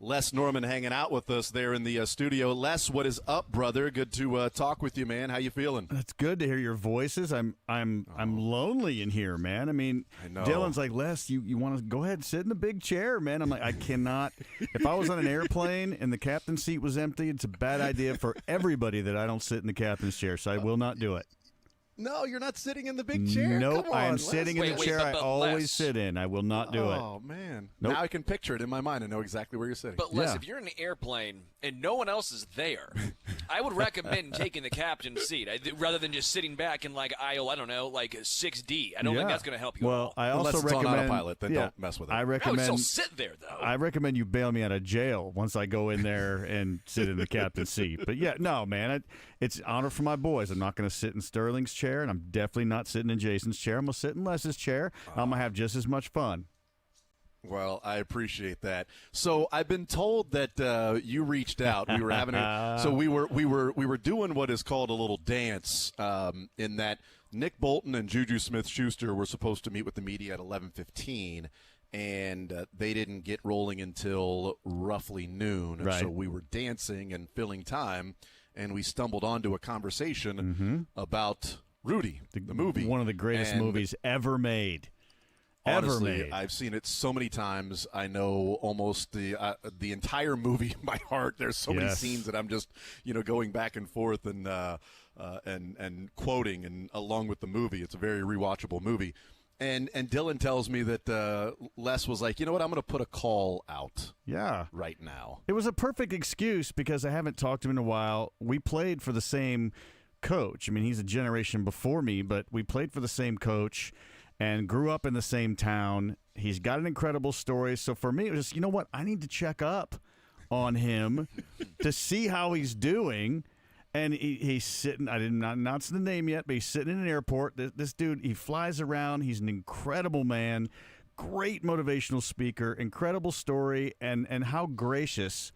Les Norman hanging out with us there in the studio. Les, what is up, brother? Good to talk with you, man. How you feeling? It's good to hear your voices. I'm lonely in here, man. I mean, I know. Dylan's like, Les, you want to go ahead and sit in the big chair, man? I'm like, I cannot. If I was on an airplane and the captain's seat was empty, it's a bad idea for everybody that I don't sit in the captain's chair, so I will not do it. No, you're not sitting in the big chair. Nope, Come on, I am Les. sitting in the chair I always sit in. I will not do it. Oh, man. Nope. Now I can picture it in my mind and know exactly where you're sitting. But, Les, if you're in an airplane and no one else is there, I would recommend taking the captain's seat rather than just sitting back in, like, aisle, I don't know, like 6D. I don't think that's going to help you at all. I also Unless it's recommend, on autopilot, then don't mess with it. I recommend, I would still sit there, though. I recommend you bail me out of jail once I go in there and sit in the captain's seat. But, yeah, no, man, it's an honor for my boys. I'm not going to sit in Sterling's chair, and I'm definitely not sitting in Jason's chair. I'm going to sit in Les's chair. I'm going to have just as much fun. Well, I appreciate that. So I've been told that you reached out. We were having so we were doing what is called a little dance. In that Nick Bolton and Juju Smith-Schuster were supposed to meet with the media at 11:15, and they didn't get rolling until roughly noon. Right. So we were dancing and filling time. and we stumbled onto a conversation about Rudy, the movie. One of the greatest movies ever made. Honestly, I've seen it so many times. I know almost the entire movie by heart. There's so many scenes that I'm just going back and forth and quoting and along with the movie. It's a very rewatchable movie. And Dylan tells me that Les was like, you know what, I'm going to put a call out. Right now. It was a perfect excuse because I haven't talked to him in a while. We played for the same coach. I mean, he's a generation before me, but we played for the same coach and grew up in the same town. He's got an incredible story. So for me, it was just, you know what? I need to check up on him to see how he's doing. And he's sitting, I didn't announce the name yet, but he's sitting in an airport. This dude, he flies around. He's an incredible man, great motivational speaker, incredible story. And how gracious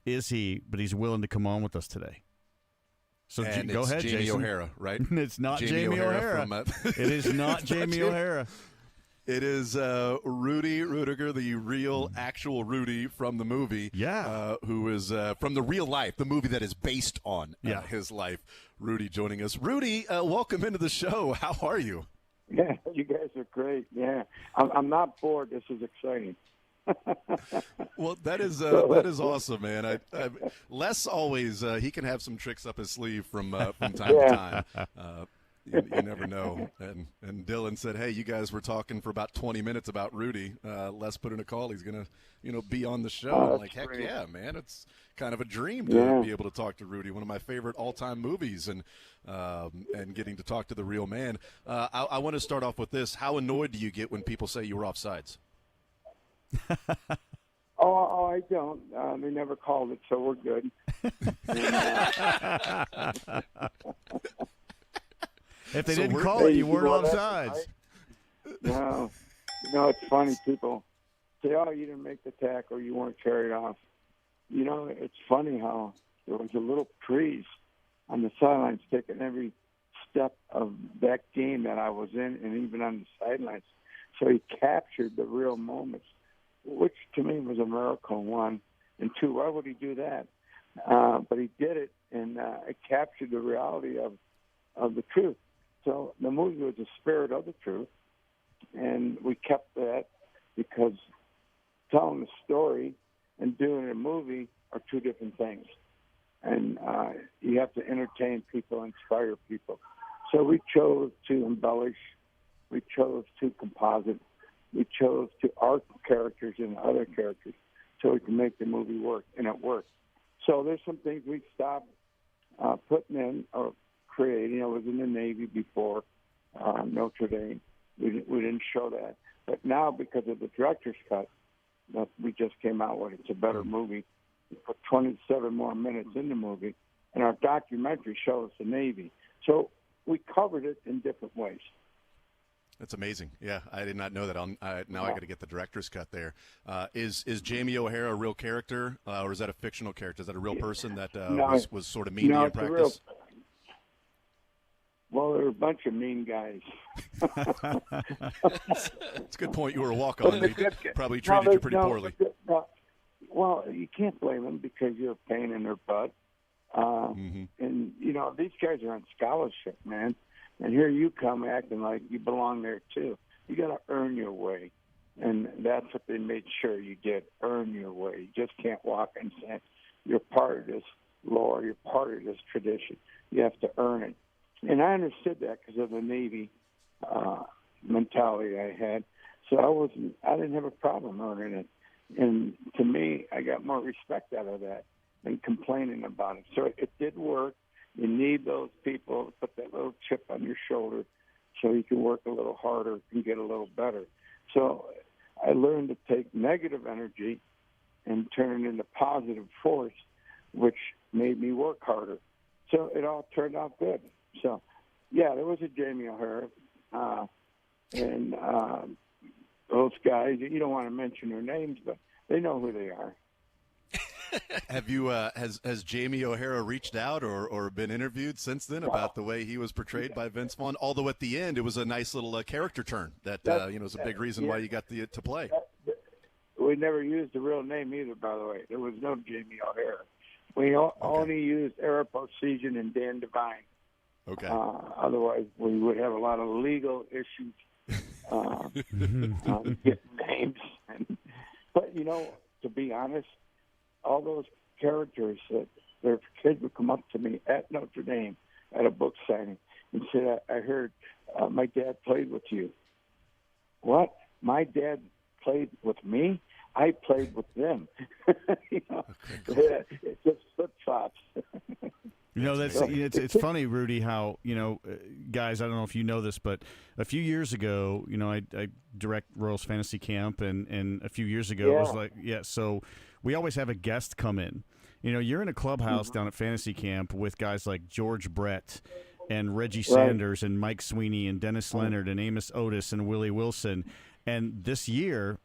is he, but he's willing to come on with us today. So go ahead, Jamie Jason. O'Hara, right? It's not Jamie O'Hara. It is not Jamie O'Hara. It is Rudy Rudiger, the real, actual Rudy from the movie. Who is from the real life, the movie that is based on his life. Rudy joining us. Rudy, welcome into the show. How are you? Yeah, you guys are great. Yeah, I'm not bored. This is exciting. Well, that is awesome, man. Les always he can have some tricks up his sleeve from time to time. You never know. And Dylan said, hey, you guys were talking for about 20 minutes about Rudy. Les put in a call. He's going to, be on the show. I'm like, heck yeah, man. It's kind of a dream to be able to talk to Rudy, one of my favorite all-time movies, and getting to talk to the real man. I want to start off with this. How annoyed do you get when people say you were offsides? Oh, I don't. They never called it, so we're good. If they didn't call it, you weren't offsides. No, it's funny. People say, "Oh, you didn't make the tackle, you weren't carried off." It's funny how there was a little priest on the sidelines taking every step of that game that I was in, and even on the sidelines. So he captured the real moments, which to me was a miracle. One and two, why would he do that? But he did it, and it captured the reality of the truth. So the movie was the spirit of the truth, and we kept that because telling the story and doing a movie are two different things. And you have to entertain people, inspire people. So we chose to embellish. We chose to composite. We chose to art characters and other characters so we can make the movie work, and it worked. So there's some things we stopped putting in or creating. I was in the Navy before Notre Dame. We didn't show that. But now, because of the director's cut that we just came out with, it's a better movie. We put 27 more minutes in the movie, and our documentary shows the Navy. So we covered it in different ways. That's amazing. Yeah, I did not know that. Now I got to get the director's cut there. Is Jamie O'Hara a real character, or is that a fictional character? Is that a real person that was sort of mean to you in practice? Well, there were a bunch of mean guys. It's a good point. You were a walk-on. They probably treated you pretty poorly. Well, you can't blame them because you're a pain in their butt. And, these guys are on scholarship, man. And here you come acting like you belong there, too. You got to earn your way. And that's what they made sure you did, earn your way. You just can't walk and say, you're part of this lore, you're part of this tradition. You have to earn it. And I understood that because of the Navy mentality I had. So I didn't have a problem earning it. And to me, I got more respect out of that than complaining about it. So it did work. You need those people to put that little chip on your shoulder so you can work a little harder and get a little better. So I learned to take negative energy and turn it into positive force, which made me work harder. So it all turned out good. So, yeah, there was a Jamie O'Hara. And those guys, you don't want to mention their names, but they know who they are. Have you has Jamie O'Hara reached out or been interviewed since then about the way he was portrayed by Vince Vaughn? Although at the end it was a nice little character turn that was a big reason why you got to play. We never used the real name either, by the way. There was no Jamie O'Hara. We only used Eric Parsegian and Dan Devine. Okay. Otherwise, we would have a lot of legal issues getting names. But, to be honest, all those characters, their kids would come up to me at Notre Dame at a book signing and say, I heard my dad played with you. What? My dad played with me? I played with them. It's just flip-flops. It's funny, Rudy, how, guys, I don't know if you know this, but a few years ago, I direct Royals Fantasy Camp, and a few years ago, it was like, so we always have a guest come in. You're in a clubhouse down at Fantasy Camp with guys like George Brett and Reggie Sanders and Mike Sweeney and Dennis Leonard and Amos Otis and Willie Wilson. And this year,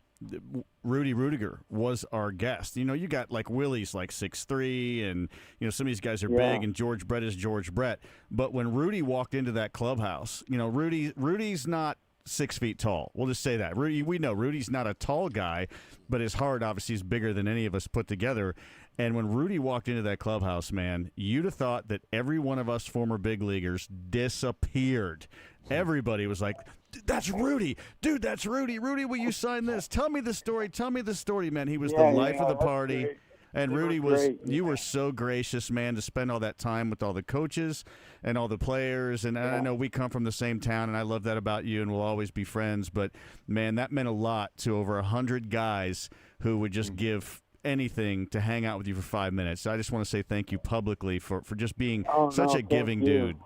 Rudy Rudiger was our guest. You got like Willie's like 6'3", and some of these guys are big, and George Brett is George Brett. But when Rudy walked into that clubhouse, Rudy's not 6 feet tall. We'll just say that. We know Rudy's not a tall guy, but his heart obviously is bigger than any of us put together. And when Rudy walked into that clubhouse, man, you'd have thought that every one of us former big leaguers disappeared. Everybody was like, that's Rudy. Dude, that's Rudy. Rudy, will you sign this? Tell me the story. Tell me the story, man. He was the life of the party. Great. And Rudy you were so gracious, man, to spend all that time with all the coaches and all the players. And I know we come from the same town, and I love that about you, and we'll always be friends. But, man, that meant a lot to over 100 guys who would just give anything to hang out with you for 5 minutes. So I just want to say thank you publicly for just being such a giving dude.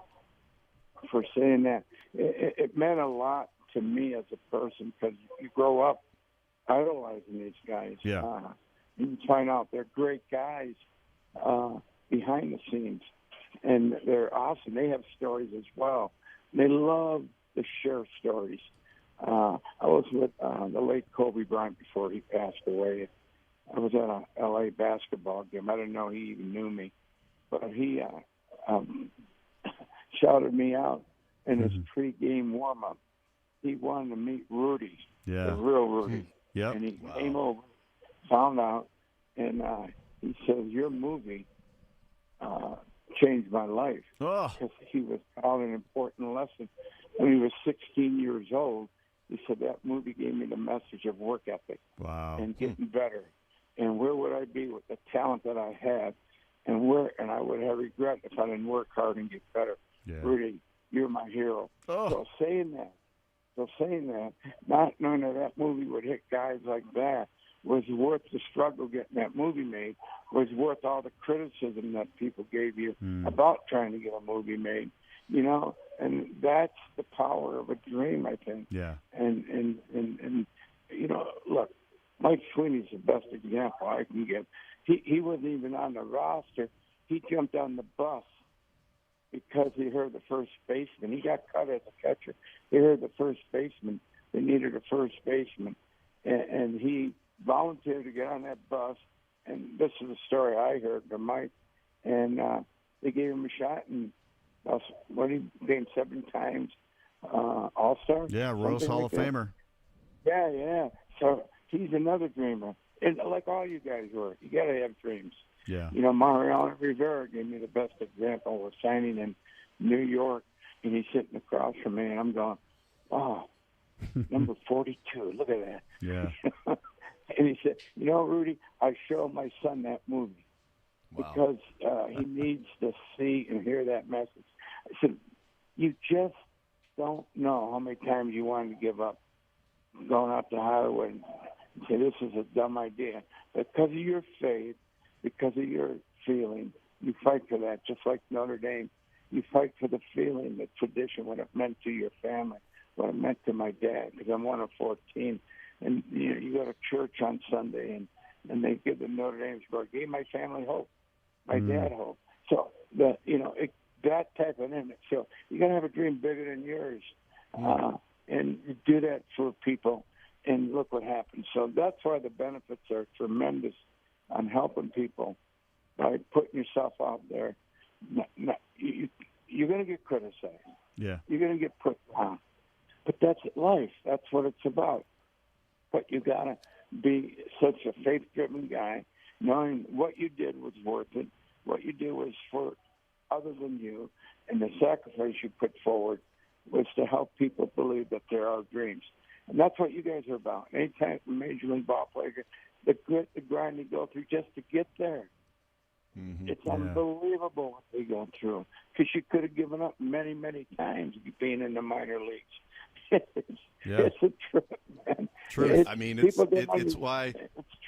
For saying that. It meant a lot to me as a person, because you grow up idolizing these guys. Yeah. You find out they're great guys behind the scenes, and they're awesome. They have stories as well. They love to share stories. I was with the late Kobe Bryant before he passed away. I was at a L.A. basketball game. I didn't know he even knew me, but he shouted me out in his pregame warm-up. He wanted to meet Rudy, the real Rudy. Yep. And he came over, found out, and he says, your movie changed my life. Because he was taught an important lesson. When he was 16 years old, he said, that movie gave me the message of work ethic and getting better. And where would I be with the talent that I had? And I would have regret if I didn't work hard and get better. Yeah. Rudy, you're my hero. So saying that, not knowing that movie would hit guys like that was worth the struggle getting that movie made, was worth all the criticism that people gave you about trying to get a movie made, and that's the power of a dream, I think. Yeah. And look, Mike Sweeney's the best example I can give. He wasn't even on the roster. He jumped on the bus because he heard the first baseman. He got cut as a catcher. He heard the first baseman. They needed a first baseman. And he volunteered to get on that bus. And this is the story I heard from Mike. And they gave him a shot. And he became 7 times All-Star. Yeah, Royals Hall of Famer. Yeah. So he's another dreamer. And like all you guys were, you got to have dreams. Yeah. Mariano Rivera gave me the best example. We're signing in New York, and he's sitting across from me, and I'm going, oh, number 42, look at that. Yeah. And he said, Rudy, I show my son that movie because he needs to see and hear that message. I said, you just don't know how many times you wanted to give up going out to Hollywood and say, this is a dumb idea. But because of your faith, because of your feeling, you fight for that. Just like Notre Dame, you fight for the feeling, the tradition, what it meant to your family, what it meant to my dad, because I'm one of 14. And you go to church on Sunday, and they give the Notre Dame score. Gave my family hope, my dad hope. So that type of image. So you got to have a dream bigger than yours, and you do that for people. And look what happens. So that's why the benefits are tremendous on helping people by putting yourself out there. You're going to get criticized. Yeah. You're going to get put down. But that's life. That's what it's about. But you got to be such a faith-driven guy, knowing what you did was worth it, what you do was for other than you, and the sacrifice you put forward was to help people believe that there are dreams. And that's what you guys are about. Anytime a Major League ball player, the grit, the grind you go through just to get there. Mm-hmm. It's unbelievable what they go through, because you could have given up many, many times being in the minor leagues. It's a trip, man. True. I mean, it's why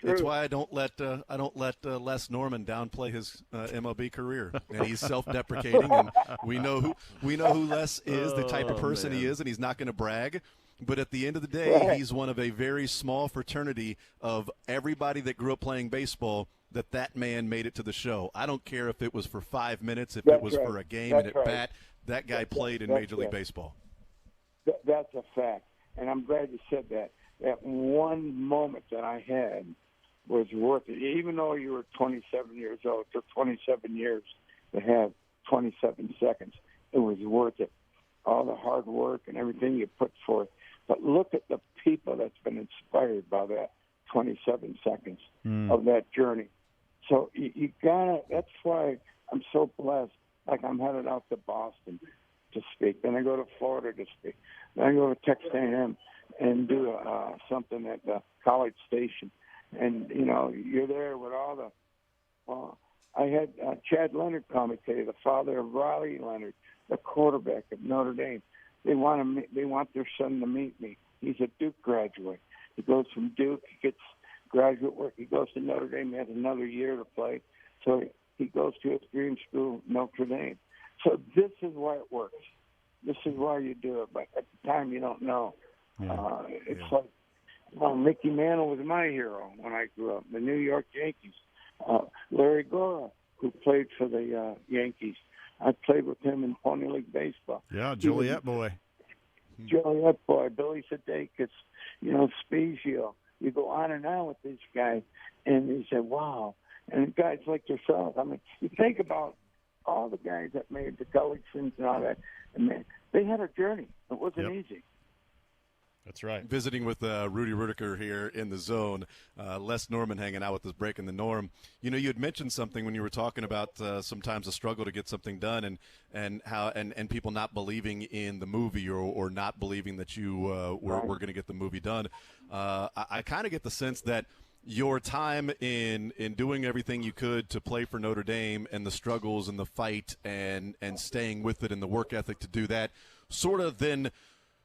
I don't let Les Norman downplay his MLB career, and he's self-deprecating, and we know who Les is, the type of person he is, and he's not going to brag. But at the end of the day, he's one of a very small fraternity of everybody that grew up playing baseball. That man made it to the show. I don't care if it was for 5 minutes, if it was for a game and at bat. That guy played in Major League Baseball. That's a fact, and I'm glad you said that. That one moment that I had was worth it. Even though you were 27 years old, it took 27 years to have 27 seconds. It was worth it. All the hard work and everything you put forth. But look at the people that's been inspired by that 27 seconds of that journey. So you gotta. That's why I'm so blessed. Like, I'm headed out to Boston to speak. Then I go to Florida to speak. Then I go to Texas A&M and do something at the College Station. And you're there with all the. I had Chad Leonard call me today, the father of Riley Leonard, the quarterback of Notre Dame. They want their son to meet me. He's a Duke graduate. He goes from Duke, he gets graduate work. He goes to Notre Dame, he has another year to play. So he goes to his dream school, Notre Dame. So this is why it works. This is why you do it. But at the time, you don't know. Like, Mickey Mantle was my hero when I grew up. The New York Yankees. Larry Gora, who played for the Yankees. I played with him in Pony League Baseball. Yeah, Joliet boy. Joliet boy, Billy Sudeikis, Spezio. You go on and on with these guys, and you say, wow. And guys like yourself, I mean, you think about all the guys that made the Gullicksons and all that, and they had a journey. It wasn't easy. That's right. Visiting with Rudy Rudiker here in the zone. Les Norman hanging out with us, breaking the norm. You had mentioned something when you were talking about sometimes a struggle to get something done, and how and people not believing in the movie or not believing that you were going to get the movie done. I kind of get the sense that your time in doing everything you could to play for Notre Dame and the struggles and the fight and staying with it and the work ethic to do that sort of then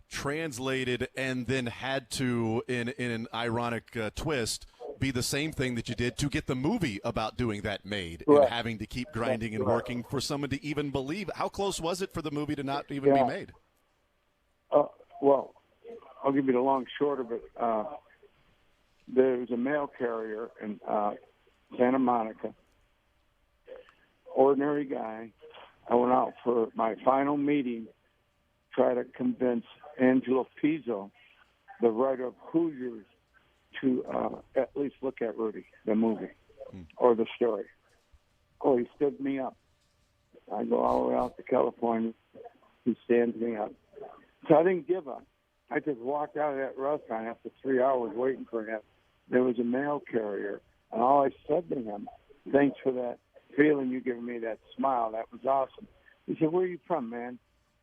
translated and then had to, in an ironic twist, be the same thing that you did to get the movie about doing that made and having to keep grinding and working for someone to even believe. How close was it for the movie to not even be made? Well, I'll give you the long short of it. There was a mail carrier in Santa Monica, ordinary guy. I went out for my final meeting, try to convince Angelo Pizzo, the writer of Hoosiers, to at least look at Rudy, the movie, or the story. Oh, he stood me up. I go all the way out to California. He stands me up. So I didn't give up. I just walked out of that restaurant after 3 hours waiting for him. There was a mail carrier, and all I said to him, thanks for that feeling you giving me, that smile. That was awesome. He said, where are you from, man?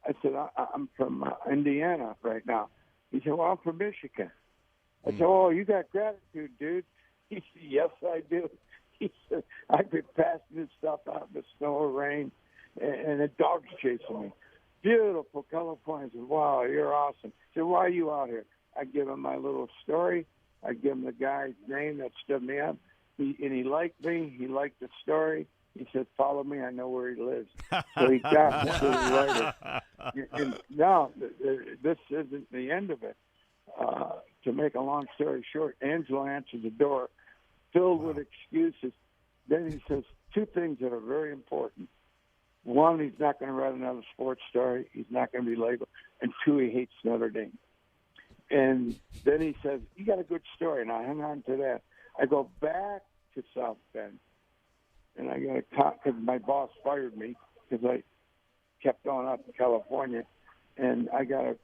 I said, I'm from Indiana right now. He said, well, I'm from Michigan. I said, oh, you got gratitude, dude. He said, yes, I do. He said, I've been passing this stuff out in the snow or rain, and the dog's chasing me. Beautiful California. I said, wow, you're awesome. He said, why are you out here? I give him my little story. I give him the guy's name that stood me up. He liked me. He liked the story. He said, follow me. I know where he lives. So he got me to the writer. And now, this isn't the end of it. To make a long story short, Angelo answered the door, filled with excuses. Then he says two things that are very important. One, he's not going to write another sports story. He's not going to be labeled. And two, he hates Notre Dame. And then he says, you got a good story. And I hang on to that. I go back to South Bend. And I got a cop because my boss fired me because I kept going out to California. And I got a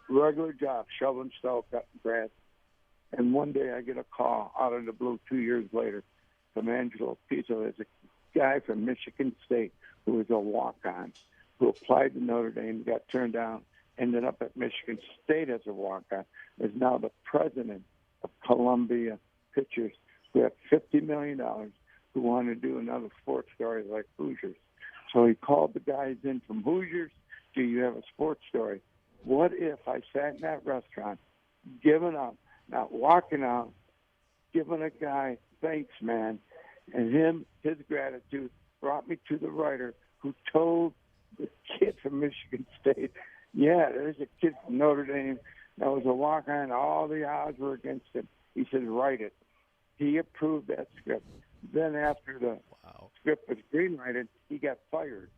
regular job, shoveling snow, cutting grass. And one day I get a call out of the blue 2 years later from Angelo Pizzo. guy from Michigan State who was a walk-on, who applied to Notre Dame, got turned down, ended up at Michigan State as a walk-on, is now the president of Columbia Pictures, who have $50 million, who want to do another sports story like Hoosiers. So he called the guys in from Hoosiers. Do you have a sports story? What if I sat in that restaurant, giving up, not walking out, giving a guy, thanks, man, and his gratitude brought me to the writer who told the kid from Michigan State, yeah, there's a kid from Notre Dame that was a walk-on. All the odds were against him. He said, write it. He approved that script. Then after the script was greenlighted, he got fired.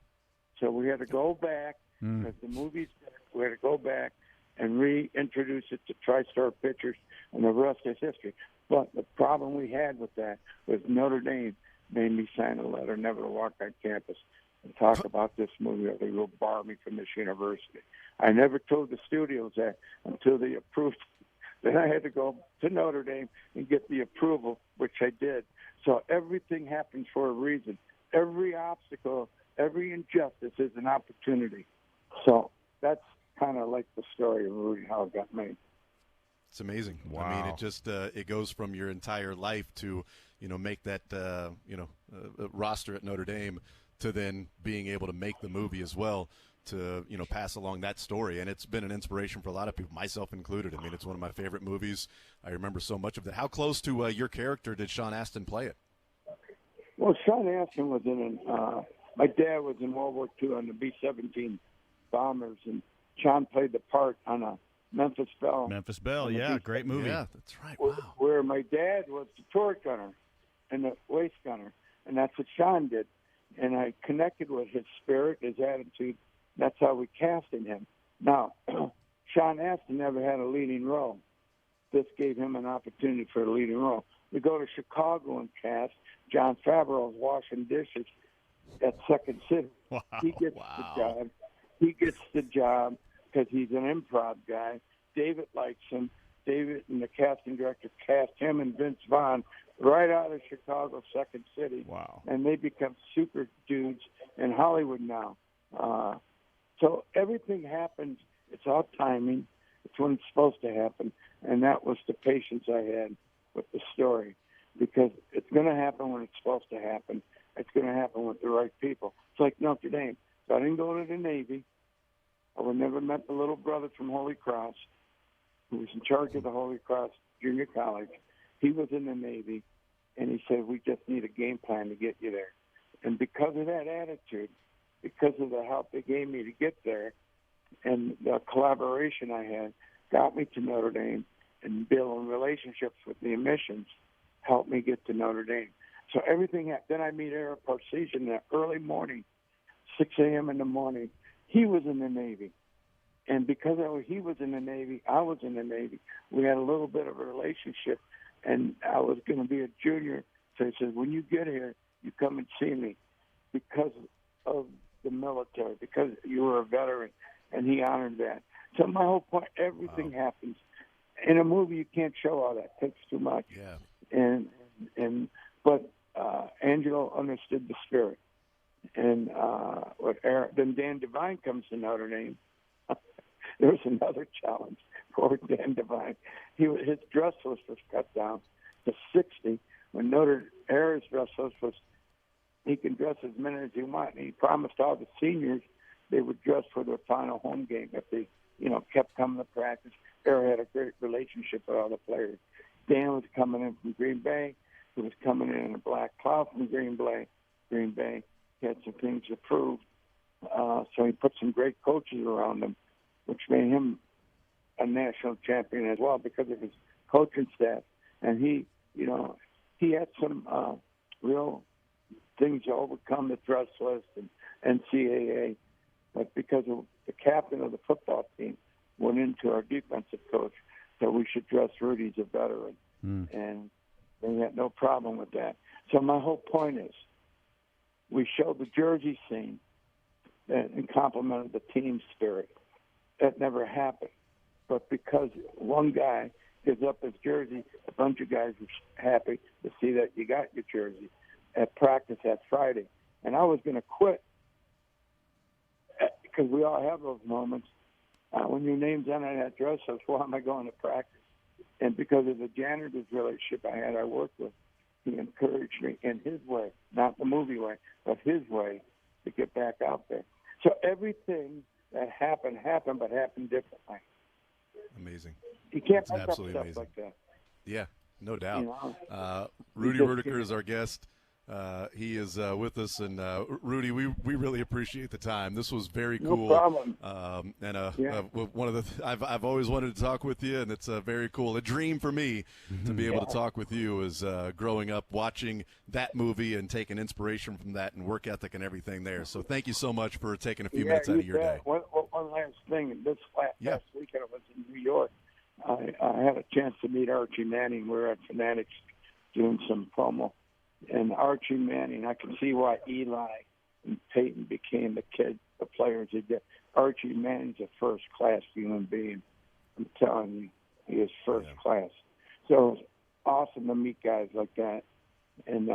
So we had to go back, because the movie's back, we had to go back and reintroduce it to TriStar Pictures, and the rest is history. But the problem we had with that was Notre Dame made me sign a letter never to walk on campus and talk about this movie, or they will bar me from this university. I never told the studios that until they approved it. Then I had to go to Notre Dame and get the approval, which I did. So everything happens for a reason. Every obstacle, every injustice is an opportunity. So that's kind of like the story of Rudy, how it got made. It's amazing. Wow. I mean, it just it goes from your entire life to, make that, roster at Notre Dame to then being able to make the movie as well to, pass along that story. And it's been an inspiration for a lot of people, myself included. I mean, it's one of my favorite movies. I remember so much of that. How close to your character did Sean Astin play it? Well, Sean Astin was in my dad was in World War II on the B-17 bombers, and Sean played the part on a Memphis Belle. Memphis Belle, yeah, great movie. Yeah, that's right. Wow. Where my dad was the turret gunner and the waist gunner, and that's what Sean did. And I connected with his spirit, his attitude. That's how we casted him. Now, Sean Astin never had a leading role. This gave him an opportunity for a leading role. We go to Chicago and cast. John Favreau's washing dishes at Second City. Wow. He gets the job. He gets the job because he's an improv guy. David likes him. David and the casting director cast him and Vince Vaughn right out of Chicago, Second City. Wow. And they become super dudes in Hollywood now. So everything happens. It's all timing. It's when it's supposed to happen. And that was the patience I had with the story, because it's going to happen when it's supposed to happen. It's going to happen with the right people. It's like Notre Dame. So I didn't go to the Navy. I would never met the little brother from Holy Cross, who was in charge of the Holy Cross Junior College. He was in the Navy, and he said, we just need a game plan to get you there. And because of that attitude, because of the help they gave me to get there, and the collaboration I had, got me to Notre Dame, and building relationships with the admissions helped me get to Notre Dame. So everything happened. Then I meet Eric Parseghian in the early morning, 6 a.m. in the morning. He was in the Navy. And because he was in the Navy, I was in the Navy. We had a little bit of a relationship, and I was going to be a junior. So he said, when you get here, you come and see me because of the military, because you were a veteran, and he honored that. So my whole point, everything happens. In a movie, you can't show all that. It takes too much. Yeah. But Angelo understood the spirit. And then Dan Devine comes to Notre Dame. There was another challenge for Dan Devine. His dress list was cut down to 60 when Harris' dress list was, he can dress as many as he wants. And he promised all the seniors they would dress for their final home game if they, kept coming to practice. Harry had a great relationship with all the players. Dan was coming in from Green Bay. He was coming in a black cloud from Green Bay. He had some things to prove. So he put some great coaches around him, which made him a national champion as well because of his coaching staff. And he had some real things to overcome the dress list and NCAA. But because of the captain of the football team went into our defensive coach, so we should dress Rudy as a veteran. And they had no problem with that. So my whole point is we showed the jersey scene and complimented the team spirit. That never happened. But because one guy gives up his jersey, a bunch of guys were happy to see that you got your jersey. at practice that Friday. And I was going to quit because we all have those moments. When your name's on that dress, I said, why am I going to practice? And because of the janitor's relationship I worked with, he encouraged me in his way, not the movie way, but his way to get back out there. So everything that happened, but happened differently. Amazing. You can't That's make up absolutely stuff amazing. like that. Yeah, no doubt. You know? Rudy Rudiker is our guest. He is with us, and Rudy, we really appreciate the time. This was very cool. No problem. One of the I've always wanted to talk with you, and it's very cool. A dream for me to be able to talk with you is growing up watching that movie and taking inspiration from that and work ethic and everything there. So thank you so much for taking a few minutes out of your day. One last thing. This last weekend I was in New York. I had a chance to meet Archie Manning. We were at Fanatics doing some promo. And Archie Manning, I can see why Eli and Peyton became the players they did. Archie Manning's a first-class human being. I'm telling you, he is first class. So it's awesome to meet guys like that. And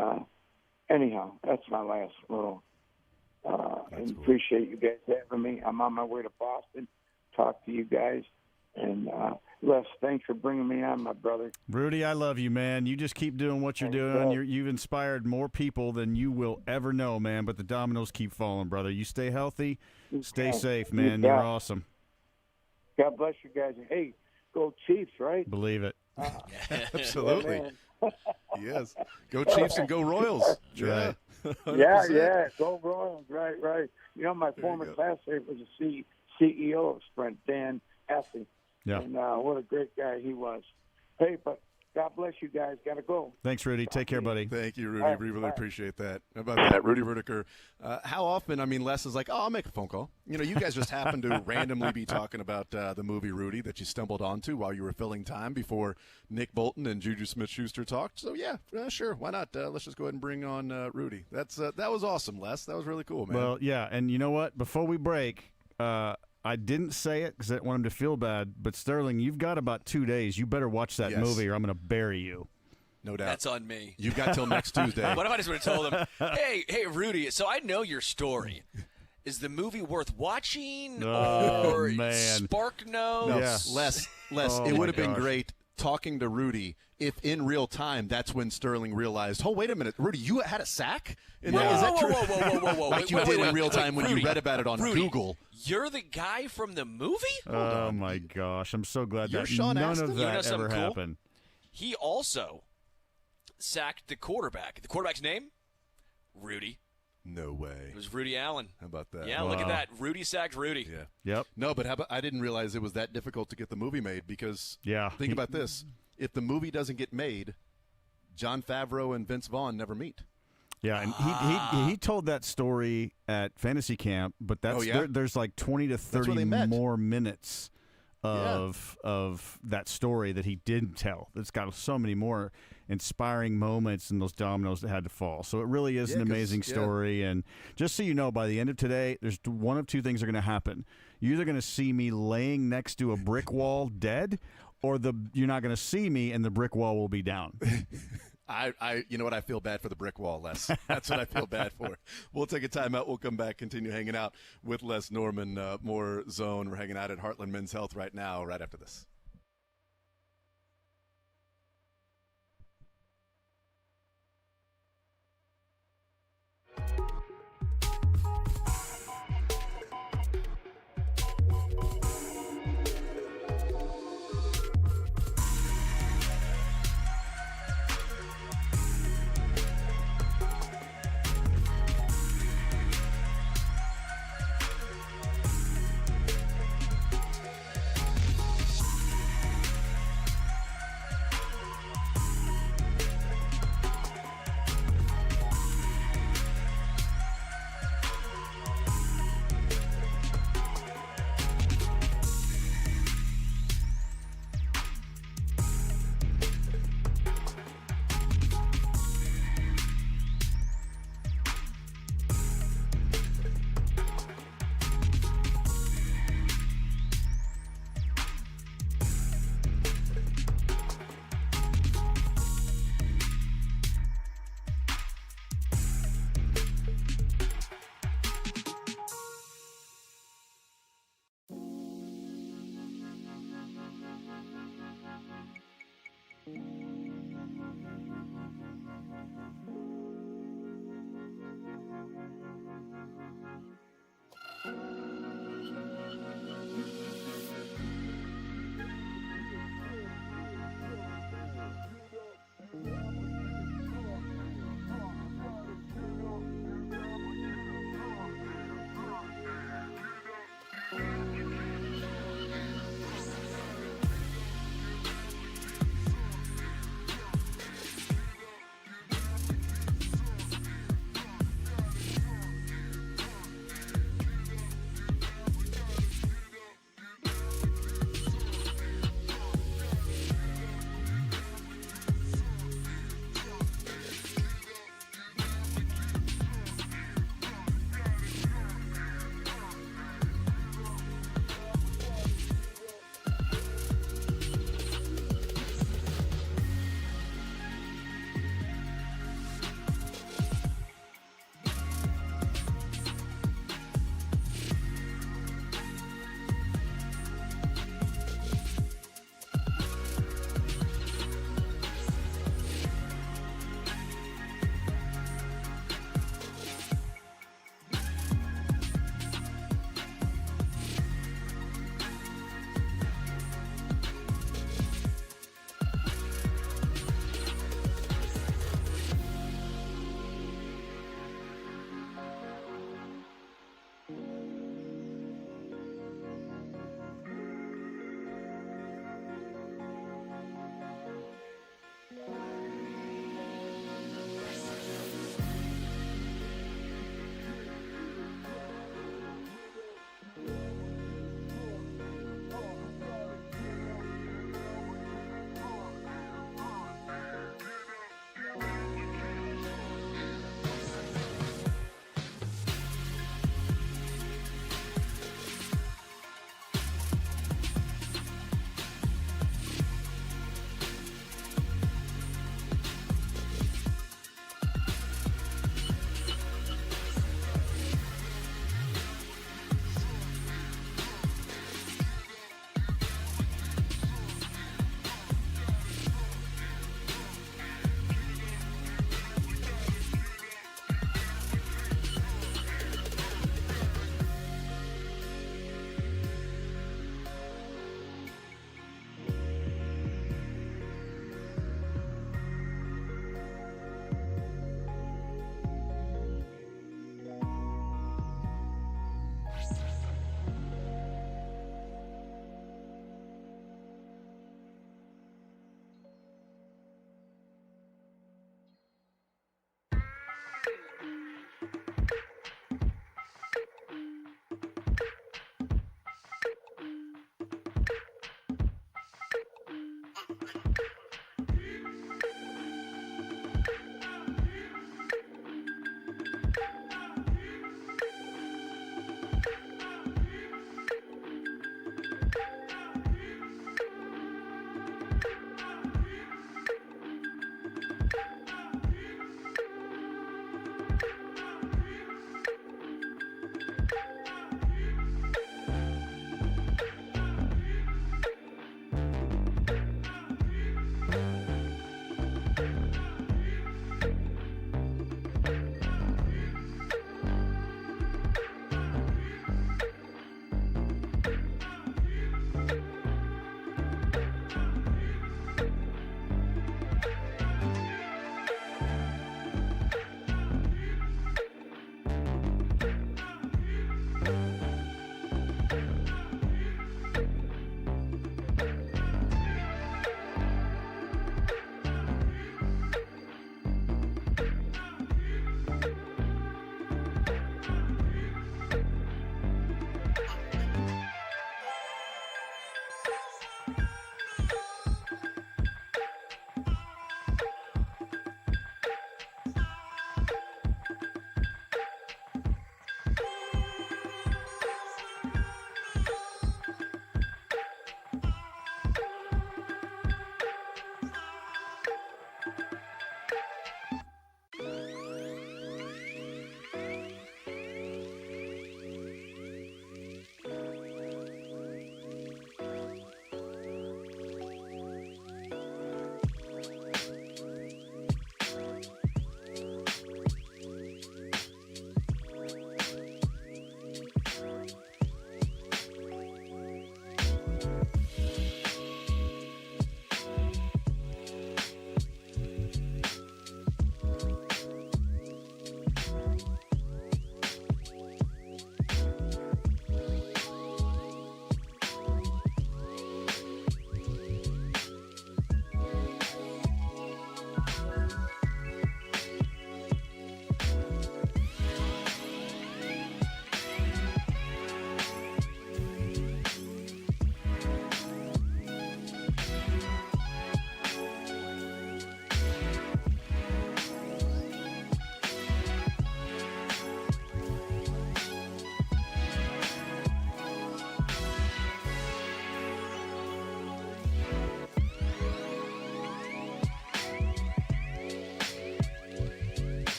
anyhow, that's my last little. And appreciate you guys having me. I'm on my way to Boston. Talk to you guys. And Les, thanks for bringing me on, my brother. Rudy, I love you, man. You just keep doing what you're doing. You've inspired more people than you will ever know, man. But the dominoes keep falling, brother. You stay healthy, stay safe, man. You're awesome. God bless you guys. Hey, go Chiefs, right? Believe it. Absolutely. Yes. Go Chiefs and go Royals. Right. Yeah. Go Royals. Right. You know, my former classmate was a CEO of Sprint, Dan Effie. Yeah. And what a great guy he was. Hey, but God bless you guys. Got to go. Thanks, Rudy. Take care, buddy. Thank you, Rudy. We really appreciate that. How about that, Rudy Rudiker? How often, Les is like, I'll make a phone call. You know, you guys just happen to randomly be talking about the movie Rudy that you stumbled onto while you were filling time before Nick Bolton and Juju Smith-Schuster talked. So, yeah, sure. Why not? Let's just go ahead and bring on Rudy. That was awesome, Les. That was really cool, man. Well, yeah, and you know what? Before we break, I didn't say it because I didn't want him to feel bad, but Sterling, you've got about 2 days. You better watch that movie or I'm going to bury you. No doubt. That's on me. You've got till next Tuesday. What if I just would have told him, hey, Rudy, so I know your story. Is the movie worth watching or spark no? Les, it would have been great talking to Rudy if in real time that's when Sterling realized, oh, wait a minute, Rudy, you had a sack? Is that true? Whoa. Like you did in real time when you read about it on Google. You're the guy from the movie? Oh, my gosh. I'm so glad that Sean none Astin? of that ever happened. He also sacked the quarterback. The quarterback's name? Rudy. No way. It was Rudy Allen. How about that? Yeah, look at that. Rudy sacked Rudy. Yeah. Yep. No, but I didn't realize it was that difficult to get the movie made because think about this. If the movie doesn't get made, Jon Favreau and Vince Vaughn never meet. Yeah, and he told that story at Fantasy Camp, but there's like 20 to 30 more minutes of that story that he didn't tell. It's got so many more inspiring moments and those dominoes that had to fall. So it really is an amazing story. And just so you know, by the end of today, there's one of two things are going to happen. You're either going to see me laying next to a brick wall dead, or you're not going to see me and the brick wall will be down. You know what? I feel bad for the brick wall, Les. That's what I feel bad for. We'll take a timeout. We'll come back, continue hanging out with Les Norman. More Zone. We're hanging out at Heartland Men's Health right now, right after this.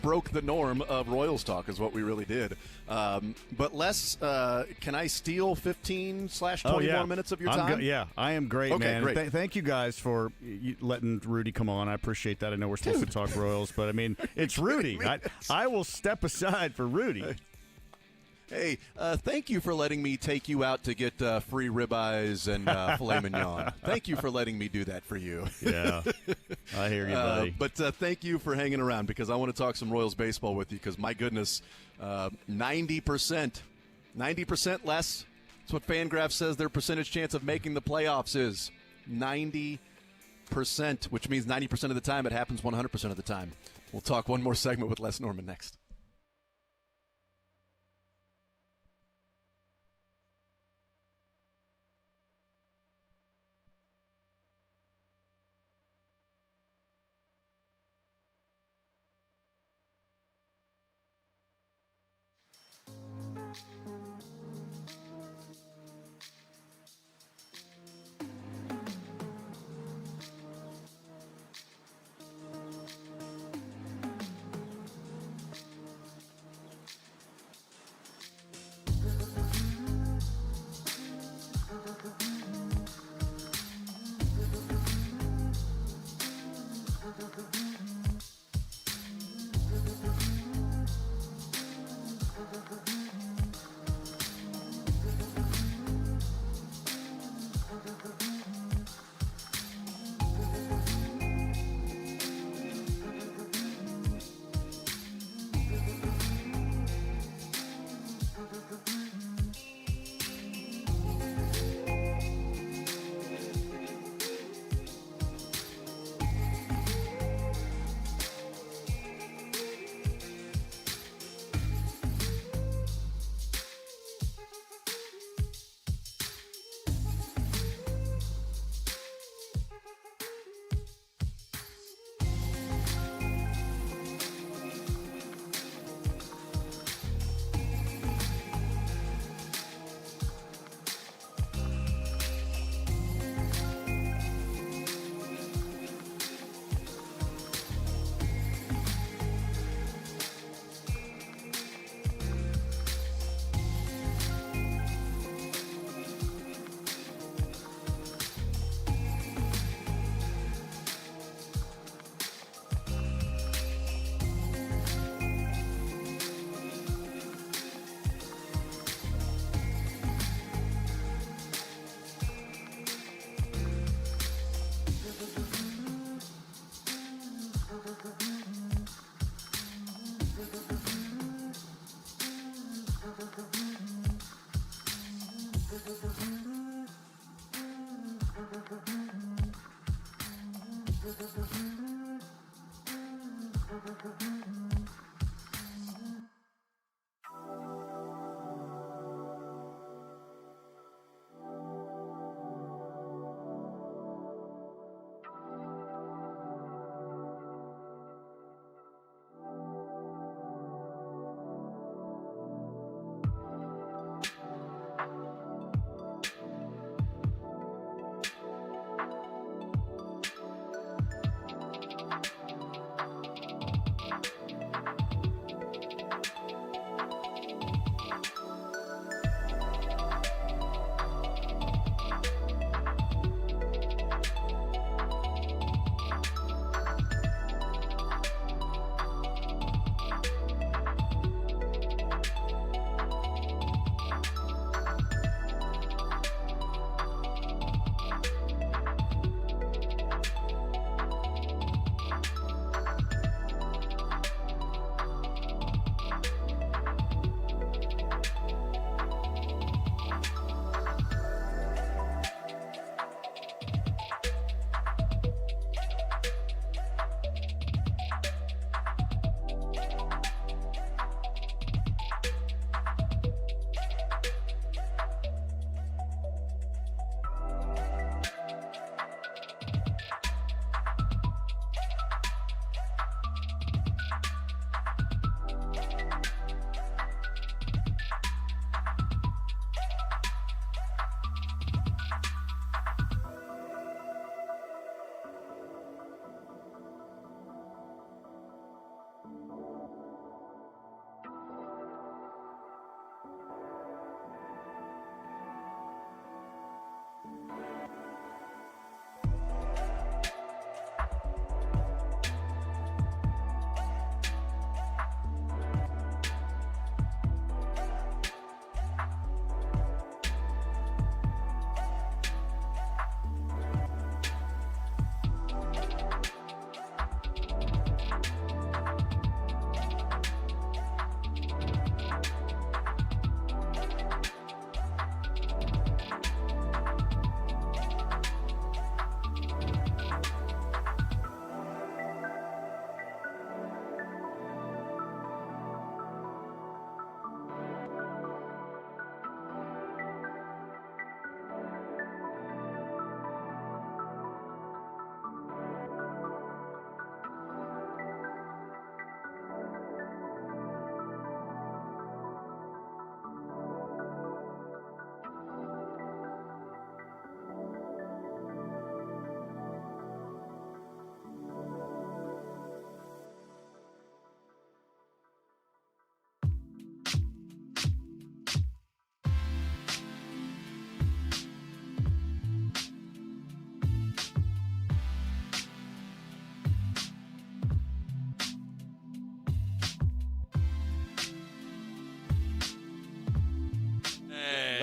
Broke the norm of Royals talk is what we really did. But Les, can I steal 15/21 minutes of your time? Yeah, I am great, okay, man. Great. Thank you guys for letting Rudy come on. I appreciate that. I know we're supposed to talk Royals, but I mean, it's Rudy. I will step aside for Rudy. Hey, thank you for letting me take you out to get free ribeyes and filet mignon. Thank you for letting me do that for you. Yeah, I hear you, buddy. But thank you for hanging around because I want to talk some Royals baseball with you because, my goodness, 90% less. That's what Fangraphs says their percentage chance of making the playoffs is. 90%, which means 90% of the time it happens 100% of the time. We'll talk one more segment with Les Norman next.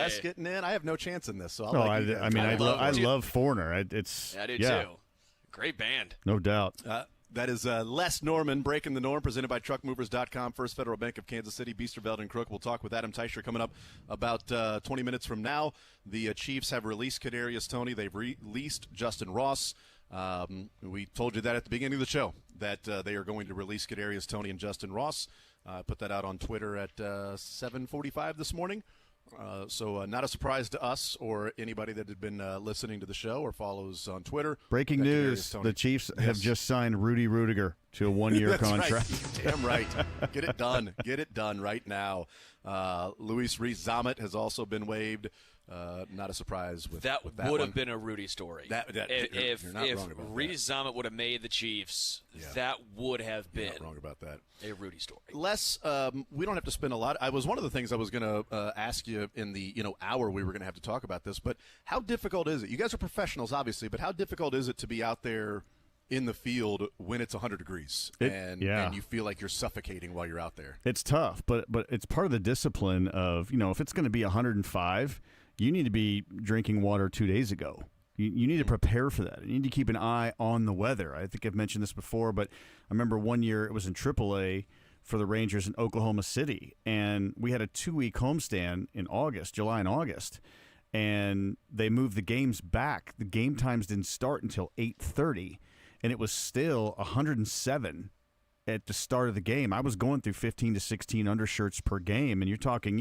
West getting in. I have no chance in this, so I'll I love Foreigner. I do too. Great band. No doubt. That is Les Norman, Breaking the Norm, presented by TruckMovers.com, First Federal Bank of Kansas City, Biesterveld and Crook. We'll talk with Adam Teicher coming up about 20 minutes from now. The Chiefs have released Kadarius Toney. They've released Justin Ross. We told you that at the beginning of the show, that they are going to release Kadarius Toney and Justin Ross. Put that out on Twitter at 7:45 this morning. So not a surprise to us or anybody that had been listening to the show or follows on Twitter. Breaking news, the Chiefs have just signed Rudy Rudiger to a one-year contract. Right. Damn right. Get it done. Get it done right now. Luis Rees-Zammit has also been waived. Not a surprise with that would have been a Rudy story. If wrong about Rees-Zammit would have made the Chiefs, that would have been not wrong about that. A Rudy story. Les, we don't have to spend a lot. I was one of the things I was going to ask you in the hour we were going to have to talk about this. But how difficult is it? You guys are professionals, obviously, but how difficult is it to be out there in the field when it's 100 degrees and you feel like you're suffocating while you're out there? It's tough, but it's part of the discipline of if it's going to be 105. You need to be drinking water 2 days ago. You need to prepare for that. You need to keep an eye on the weather. I think I've mentioned this before, but I remember one year it was in AAA for the Rangers in Oklahoma City, and we had a 2-week homestand in July and August, and they moved the games back. The game times didn't start until 8:30, and it was still 107 at the start of the game. I was going through 15 to 16 undershirts per game, and you're talking,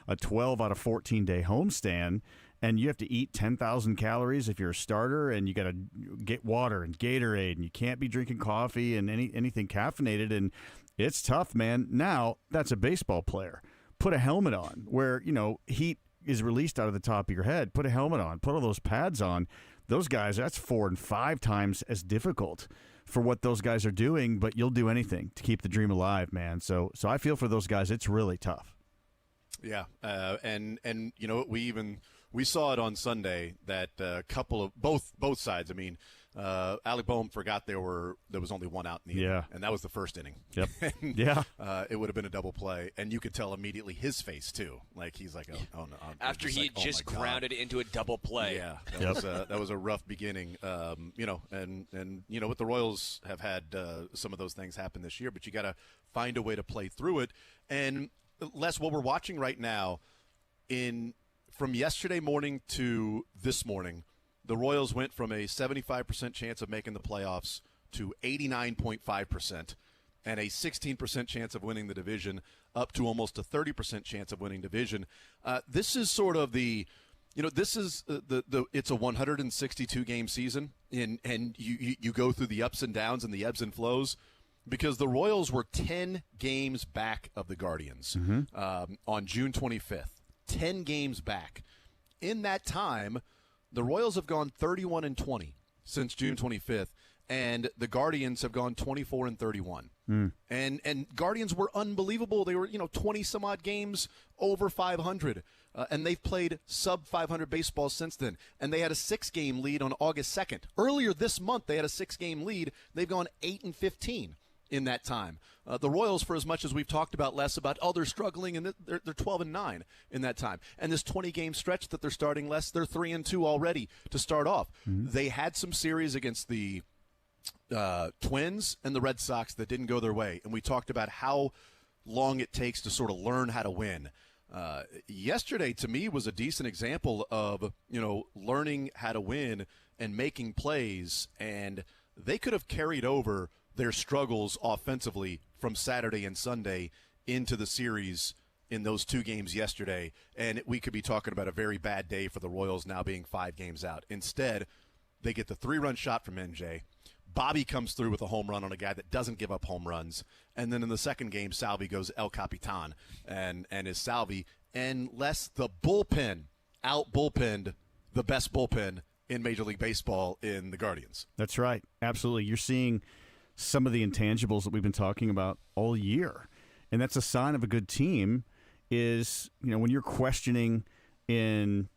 a 12 out of 14-day homestand, and you have to eat 10,000 calories if you're a starter, and you got to get water and Gatorade, and you can't be drinking coffee and anything caffeinated, and it's tough, man. Now, that's a baseball player. Put a helmet on where, heat is released out of the top of your head. Put a helmet on. Put all those pads on. Those guys, that's 4 and 5 times as difficult for what those guys are doing, but you'll do anything to keep the dream alive, man. So I feel for those guys. It's really tough. Yeah, and we saw it on Sunday that a couple of both sides. I mean, Alec Boehm forgot there was only one out in the inning, and that was the first inning. Yep. It would have been a double play, and you could tell immediately his face too. Like he's like, oh no. After he had just grounded into a double play. Yeah, that was a rough beginning. And what the Royals have had some of those things happen this year, but you got to find a way to play through it. And Les, what we're watching right now, from yesterday morning to this morning, the Royals went from a 75% chance of making the playoffs to 89.5% and a 16% chance of winning the division up to almost a 30% chance of winning division. This is sort of it's a 162-game season, and you go through the ups and downs and the ebbs and flows, because the Royals were 10 games back of the Guardians on June 25th. 10 games back. In that time, the Royals have gone 31-20 since June 25th, and the Guardians have gone 24-31. And Guardians were unbelievable. They were 20 some odd games over 500, and they've played sub 500 baseball since then. And they had a 6-game lead on August 2nd. Earlier this month, they had a 6-game lead. They've gone 8-15 in that time. The Royals, for as much as we've talked about they're struggling, and they're 12-9 in that time. And this 20-game stretch that they're starting, they're 3-2 already to start off. They had some series against the Twins and the Red Sox that didn't go their way, and we talked about how long it takes to sort of learn how to win. Yesterday, to me, was a decent example of learning how to win and making plays, and they could have carried over their struggles offensively from Saturday and Sunday into the series in those 2 games yesterday, and we could be talking about a very bad day for the Royals now being 5 games out. Instead, they get the 3-run shot from NJ. Bobby comes through with a home run on a guy that doesn't give up home runs, and then in the second game, Salvi goes El Capitan and is Salvi, and the bullpen out-bullpenned the best bullpen in Major League Baseball in the Guardians. That's right. Absolutely. You're seeing some of the intangibles that we've been talking about all year. And that's a sign of a good team is, when you're questioning in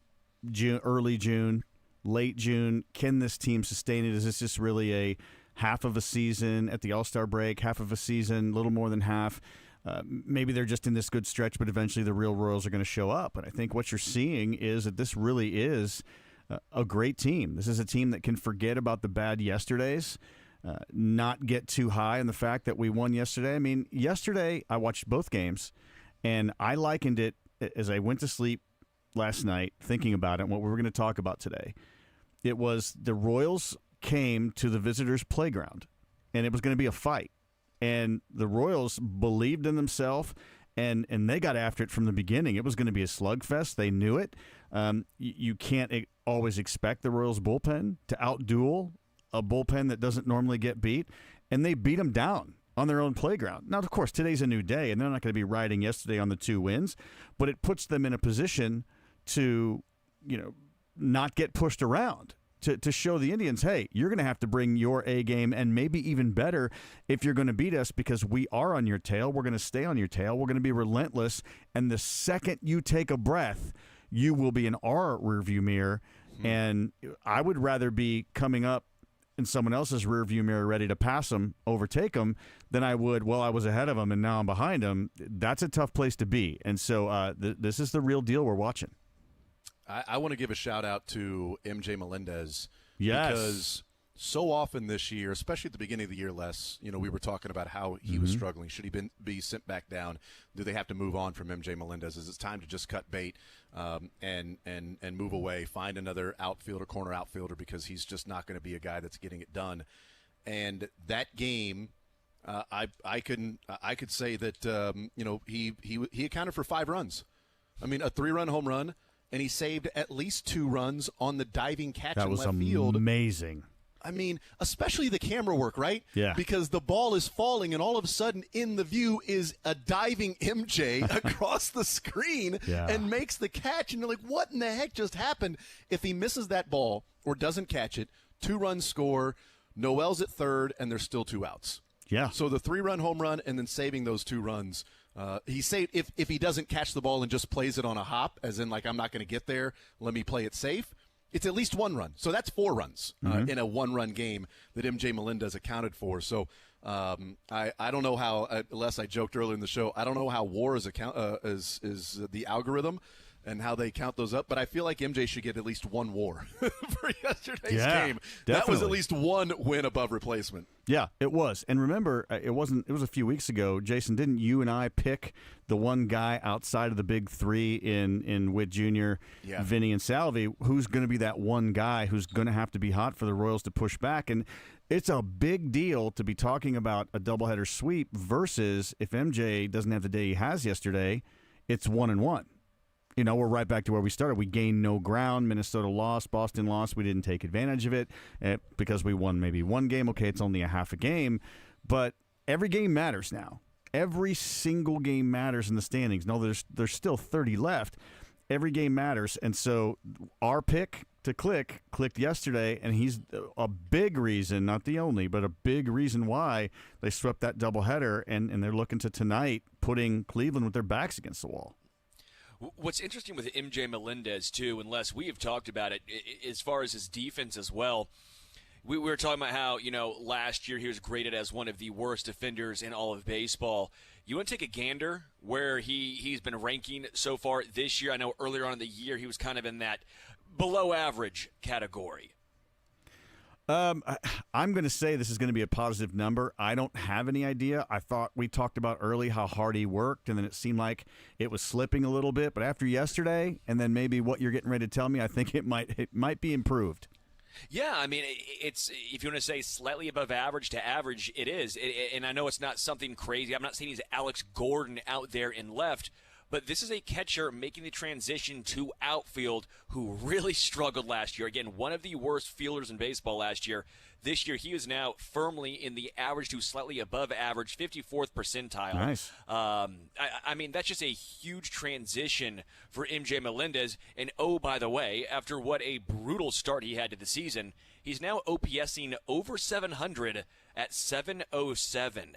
June, early June, late June, can this team sustain it? Is this just really a half of a season at the All-Star break, half of a season, a little more than half? maybe they're just in this good stretch, but eventually the real Royals are going to show up. And I think what you're seeing is that this really is a great team. This is a team that can forget about the bad yesterdays, not get too high on the fact that we won yesterday. I mean, yesterday I watched both games, and I likened it as I went to sleep last night thinking about it and what we were going to talk about today. It was the Royals came to the visitors' playground, and it was going to be a fight. And the Royals believed in themselves, and they got after it from the beginning. It was going to be a slugfest. They knew it. You can't always expect the Royals bullpen to outduel a bullpen that doesn't normally get beat, and they beat them down on their own playground. Now, of course, today's a new day, and they're not going to be riding yesterday on the 2 wins, but it puts them in a position to, not get pushed around. To show the Indians, hey, you're going to have to bring your A game and maybe even better if you're going to beat us, because we are on your tail. We're going to stay on your tail. We're going to be relentless. And the second you take a breath, you will be in our rearview mirror. And I would rather be coming up in someone else's rearview mirror ready to pass them, overtake them, than I would, well, I was ahead of them and now I'm behind them. That's a tough place to be. And so this is the real deal we're watching. I want to give a shout-out to MJ Melendez. Yes. Because so often this year, especially at the beginning of the year, we were talking about how he was struggling. Should he be sent back down? Do they have to move on from MJ Melendez? Is it time to just cut bait and move away, find another corner outfielder, because he's just not going to be a guy that's getting it done? And that game, I could say that he accounted for 5 runs. I mean, a 3-run home run. And he saved at least 2 runs on the diving catch in left field. That was amazing. I mean, especially the camera work, right? Yeah. Because the ball is falling, and all of a sudden in the view is a diving MJ across the screen and makes the catch. And you're like, what in the heck just happened? If he misses that ball or doesn't catch it, 2-run score, Noel's at third, and there's still 2 outs. Yeah. So the 3-run home run and then saving those 2 runs. He saved if he doesn't catch the ball and just plays it on a hop, as in like, I'm not going to get there, let me play it safe. It's at least 1 run. So that's 4 runs in a 1-run game that MJ Melendez accounted for. So I don't know how, unless I joked earlier in the show, I don't know how WAR is the algorithm and how they count those up, but I feel like MJ should get at least 1 WAR for yesterday's game. Definitely. That was at least 1 win above replacement. Yeah, it was. And remember, it was a few weeks ago, Jason, didn't you and I pick the one guy outside of the big 3 in Witt Jr., Vinny, and Salvi, who's going to be that one guy who's going to have to be hot for the Royals to push back? And it's a big deal to be talking about a doubleheader sweep versus if MJ doesn't have the day he has yesterday, it's 1-1. We're right back to where we started. We gained no ground. Minnesota lost. Boston lost. We didn't take advantage of it because we won maybe 1 game. Okay, it's only a half a game. But every game matters now. Every single game matters in the standings. No, there's still 30 left. Every game matters. And so our pick to clicked yesterday, and he's a big reason, not the only, but a big reason why they swept that doubleheader, and they're looking to tonight putting Cleveland with their backs against the wall. What's interesting with MJ Melendez, too, and Les, we have talked about it as far as his defense as well. We were talking about how, last year he was graded as one of the worst defenders in all of baseball. You want to take a gander where he's been ranking so far this year? I know earlier on in the year he was kind of in that below average category. I'm going to say this is going to be a positive number. I don't have any idea. I thought we talked about early how hard he worked, and then it seemed like it was slipping a little bit. But after yesterday, and then maybe what you're getting ready to tell me, I think it might be improved. Yeah, I mean, it's if you want to say slightly above average to average, it is. And I know it's not something crazy. I'm not saying he's Alex Gordon out there in left, but this is a catcher making the transition to outfield who really struggled last year. Again, one of the worst fielders in baseball last year. This year, he is now firmly in the average to slightly above average, 54th percentile. Nice. I mean, that's just a huge transition for MJ Melendez. And, oh, by the way, after what a brutal start he had to the season, he's now OPSing over 700 at 707.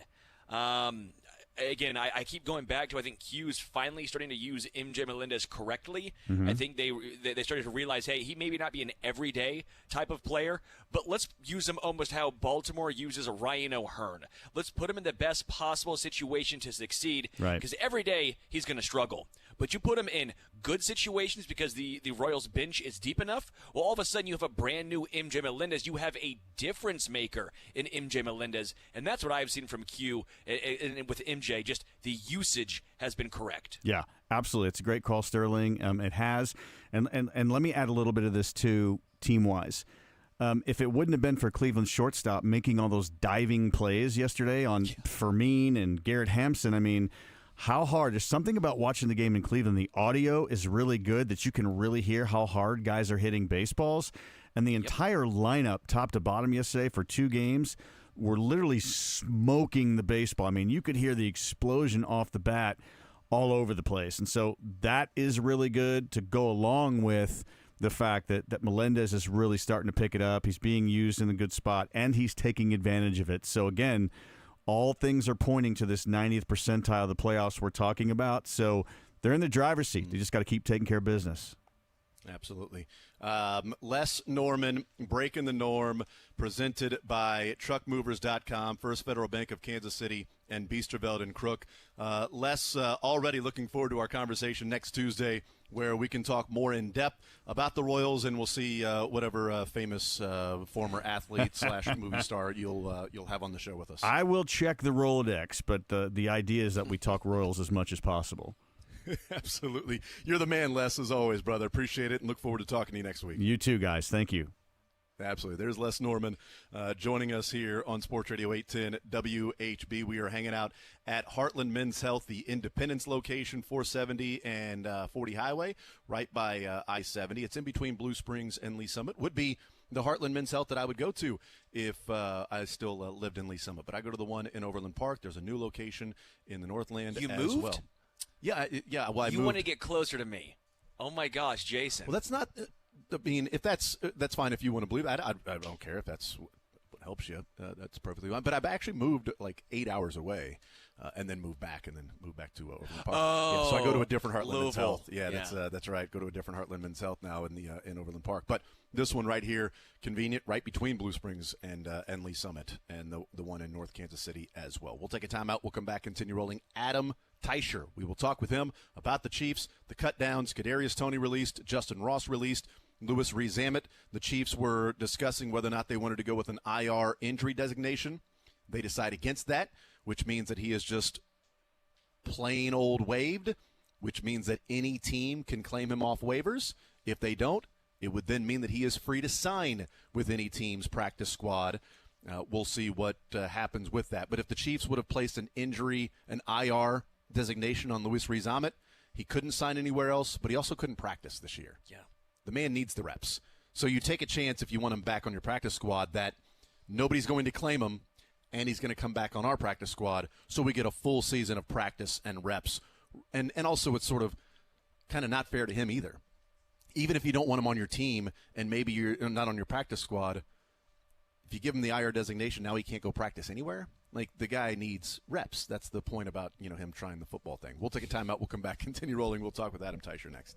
again, I keep going back to I think Q's finally starting to use MJ Melendez correctly. Mhm. I think they started to realize, hey, he maybe not be an everyday type of player, but let's use him almost how Baltimore uses Ryan O'Hearn. Let's put him in the best possible situation to succeed. Right. Because every day he's going to struggle. But you put him in good situations because the Royals bench is deep enough, well, all of a sudden you have a brand new MJ Melendez. You have a difference maker in MJ Melendez, and that's what I've seen from Q and with MJ. Just the usage has been correct. Yeah, absolutely. It's a great call, Sterling. It has. And let me add a little bit of this too, team-wise. If it wouldn't have been for Cleveland's shortstop making all those diving plays yesterday on Fermin and Garrett Hampson, I mean, how hard. There's something about watching the game in Cleveland. The audio is really good that you can really hear how hard guys are hitting baseballs. And the entire lineup, top to bottom yesterday for 2 games, were literally smoking the baseball. I mean, you could hear the explosion off the bat all over the place. And so that is really good to go along with the fact that Melendez is really starting to pick it up. He's being used in a good spot, and he's taking advantage of it. So, again, all things are pointing to this 90th percentile of the playoffs we're talking about. So they're in the driver's seat. They just got to keep taking care of business. Absolutely. Les Norman, Breaking the Norm, presented by TruckMovers.com, First Federal Bank of Kansas City, and Biesterveld and Crook. Les, already looking forward to our conversation next Tuesday, where we can talk more in depth about the Royals, and we'll see whatever famous former athlete / movie star you'll have on the show with us. I will check the Rolodex, but the idea is that we talk Royals as much as possible. Absolutely. You're the man, Les, as always, brother. Appreciate it, and look forward to talking to you next week. You too, guys. Thank you. Absolutely. There's Les Norman joining us here on Sports Radio 810 WHB. We are hanging out at Heartland Men's Health, the Independence location, 470 and 40 Highway, right by I-70. It's in between Blue Springs and Lee Summit. Would be the Heartland Men's Health that I would go to if I still lived in Lee Summit. But I go to the one in Overland Park. There's a new location in the Northland You as moved? well. Yeah. Well, you want to get closer to me. Oh, my gosh, Jason. Well, that's not I mean, if that's fine if you want to believe. I don't care if that's what helps you. That's perfectly fine. But I've actually moved like 8 hours away, and then moved back to Overland Park. Oh, yeah, so I go to a different Heartland Men's Louisville. Health. Yeah, that's right. Go to a different Heartland Men's Health now in Overland Park. But this one right here, convenient, right between Blue Springs and Lee Summit, and the one in North Kansas City as well. We'll take a timeout. We'll come back, continue rolling. Adam Teicher. We will talk with him about the Chiefs, the cut downs. Kadarius Toney released, Justin Ross released. Louis Rezamet. The Chiefs were discussing whether or not they wanted to go with an IR injury designation. They decide against that, which means that he is just plain old waived, which means that any team can claim him off waivers. If they don't, it would then mean that he is free to sign with any team's practice squad. We'll see what happens with that. But if the Chiefs would have placed an IR designation on Louis Rezamet, he couldn't sign anywhere else, but he also couldn't practice this year. Yeah. The man needs the reps. So you take a chance if you want him back on your practice squad that nobody's going to claim him, and he's going to come back on our practice squad, so we get a full season of practice and reps. And also it's sort of kind of not fair to him either. Even if you don't want him on your team and maybe you're not on your practice squad, if you give him the IR designation, now he can't go practice anywhere. Like, the guy needs reps. That's the point about, him trying the football thing. We'll take a timeout. We'll come back, continue rolling. We'll talk with Adam Teicher next.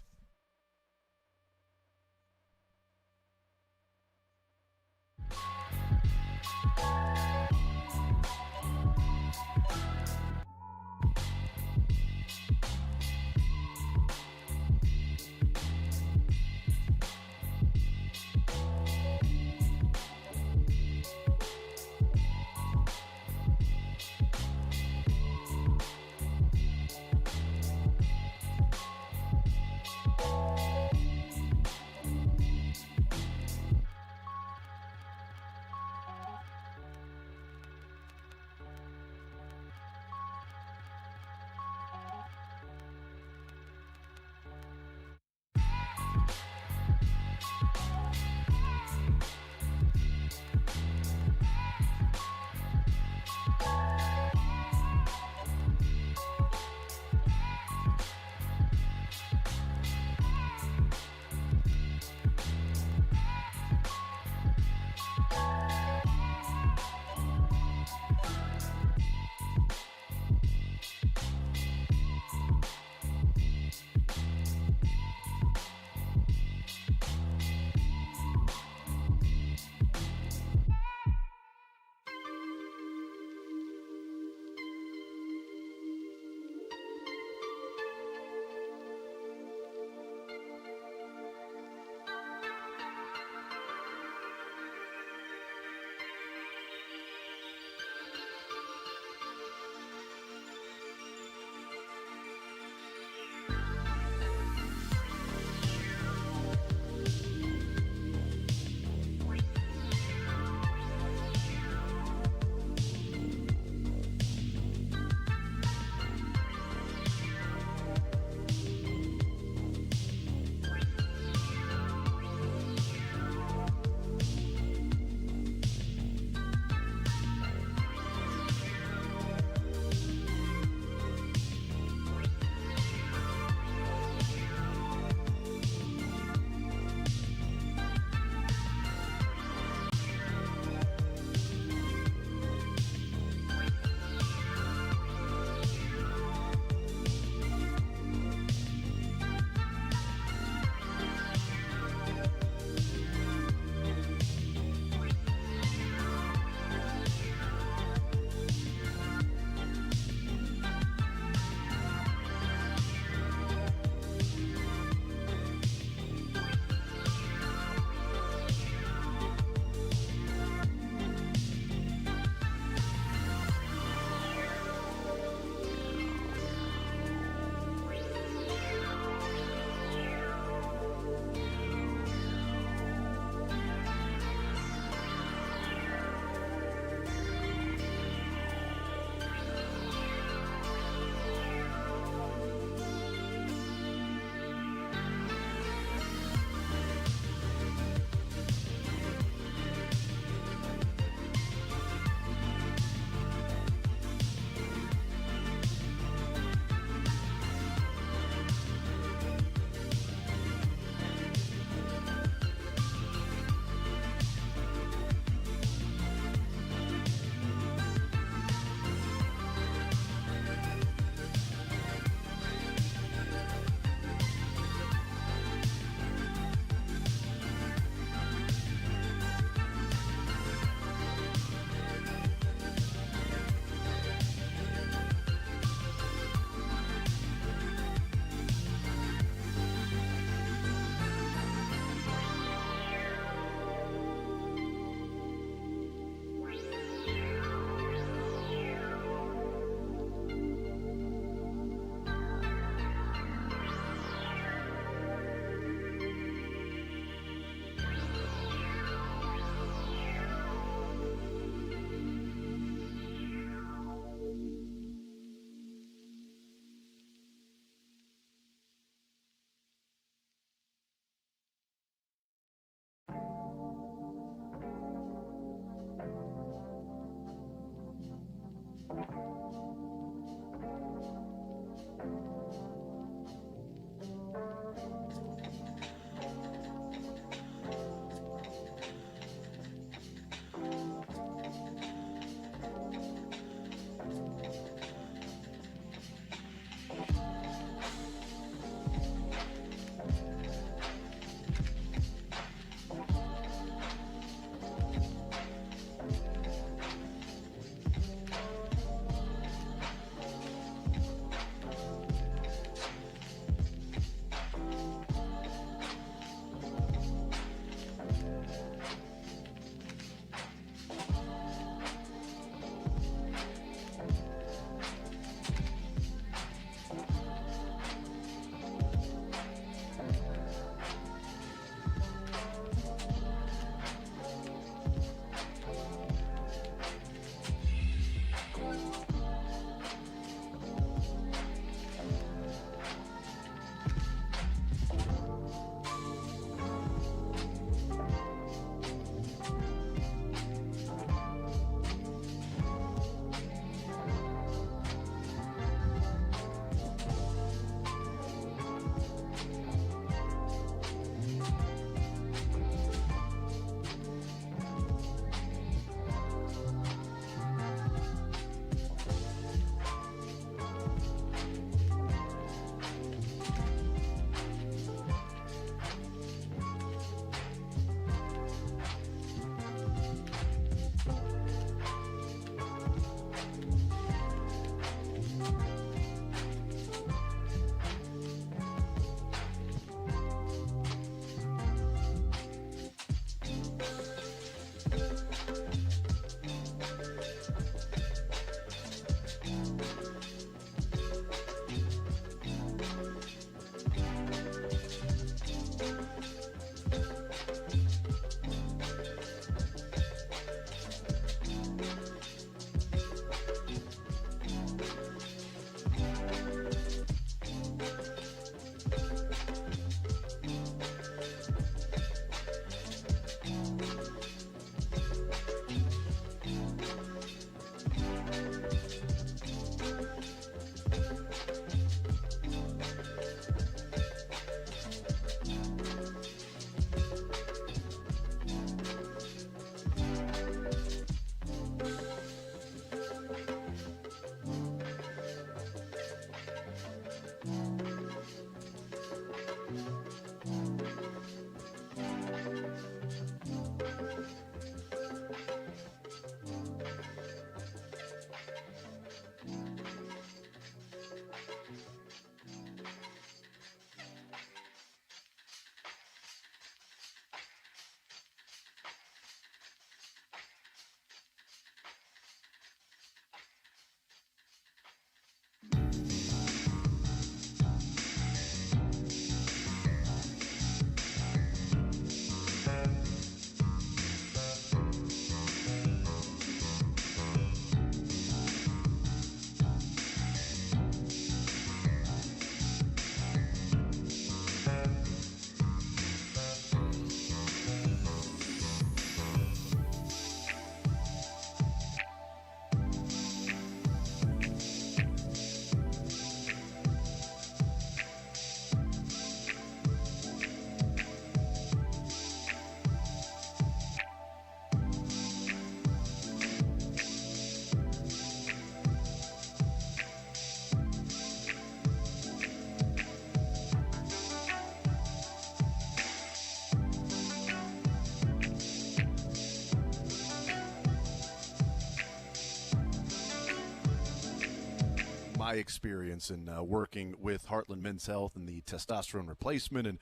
my experience in working with Heartland Men's Health and the testosterone replacement, and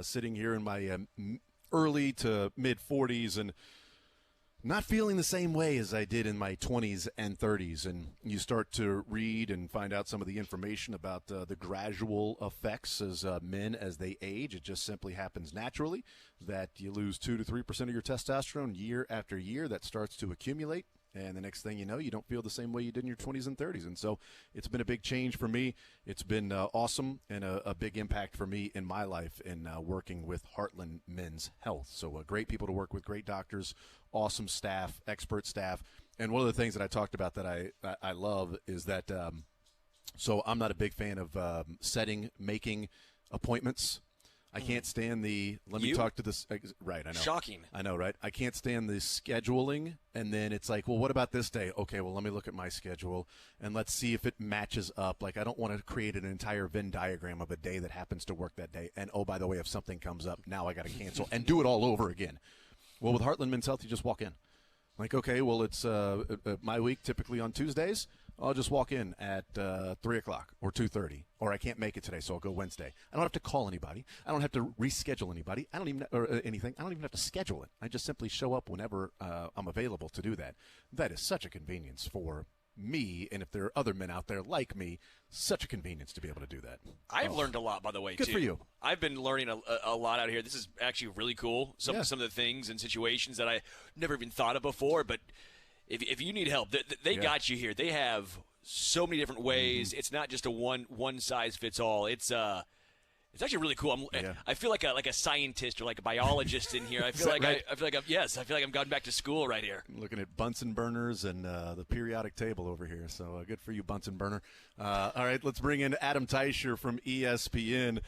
sitting here in my early to mid 40s and not feeling the same way as I did in my 20s and 30s. And you start to read and find out some of the information about the gradual effects as men as they age. It just simply happens naturally that you lose 2 to 3% of your testosterone year after year. That starts to accumulate. And the next thing you know, you don't feel the same way you did in your 20s and 30s. And so it's been a big change for me. It's been awesome and a big impact for me in my life in working with Heartland Men's Health. So great people to work with, great doctors, awesome staff, expert staff. And one of the things that I talked about that I love is that so I'm not a big fan of making appointments. I can't stand let me talk to this. Right, I know. Shocking. I know, right? I can't stand the scheduling, and then it's like, well, what about this day? Okay, well, let me look at my schedule, and let's see if it matches up. Like, I don't want to create an entire Venn diagram of a day that happens to work that day. And, oh, by the way, if something comes up, now I got to cancel and do it all over again. Well, with Heartland Men's Health, you just walk in. Like, okay, well, it's my week typically on Tuesdays. I'll just walk in at 3 o'clock or 2:30, or I can't make it today, so I'll go Wednesday. I don't have to call anybody. I don't have to reschedule anybody. I don't even anything. I don't even have to schedule it. I just simply show up whenever I'm available to do that. That is such a convenience for me, and if there are other men out there like me, such a convenience to be able to do that. I've learned a lot, by the way, Good too. for you. I've been learning a lot out here. This is actually really cool. Some of the things and situations that I never even thought of before, but if you need help, they got you here. They have so many different ways. It's not just a one size fits all. It's actually really cool. I feel like a scientist or like a biologist in here. I feel like right? I feel like I'm going back to school right here. I'm looking at Bunsen burners and the periodic table over here. So good for you, Bunsen burner. All right, let's bring in Adam Teicher from ESPN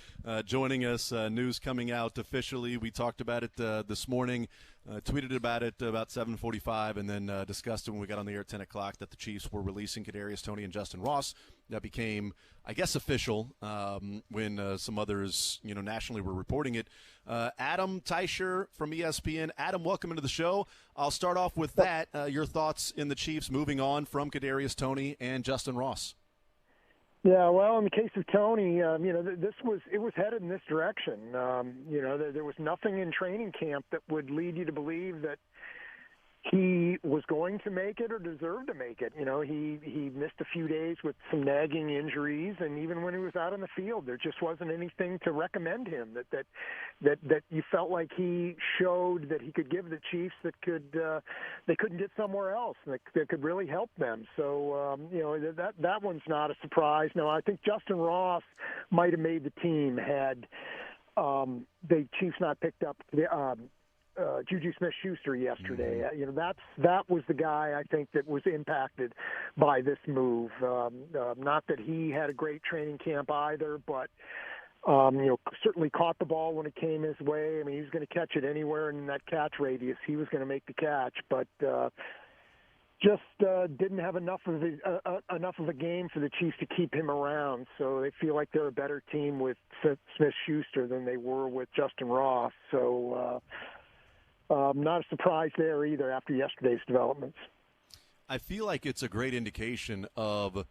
joining us. News coming out officially. We talked about it this morning. Tweeted about it about 7:45, and then discussed it when we got on the air at 10 o'clock that the Chiefs were releasing Kadarius Toney and Justin Ross. That became, I guess, official when some others, nationally were reporting it. Adam Teicher from ESPN. Adam, welcome into the show. I'll start off with that. Your thoughts in the Chiefs moving on from Kadarius Toney and Justin Ross. Yeah, well, in the case of Toney, it was headed in this direction. There was nothing in training camp that would lead you to believe that he was going to make it or deserved to make it. He missed a few days with some nagging injuries, and even when he was out on the field, there just wasn't anything to recommend him that you felt like he showed that he could give the Chiefs that they couldn't get somewhere else that could really help them. So that one's not a surprise. No, I think Justin Ross might have made the team had the Chiefs not picked up Juju Smith-Schuster yesterday. That was the guy I think that was impacted by this move. Not that he had a great training camp either, but certainly caught the ball when it came his way. I mean, he was going to catch it anywhere in that catch radius. He was going to make the catch, but just didn't have enough of a game for the Chiefs to keep him around. So they feel like they're a better team with Smith-Schuster than they were with Justin Ross. So. Not a surprise there either after yesterday's developments. I feel like it's a great indication of,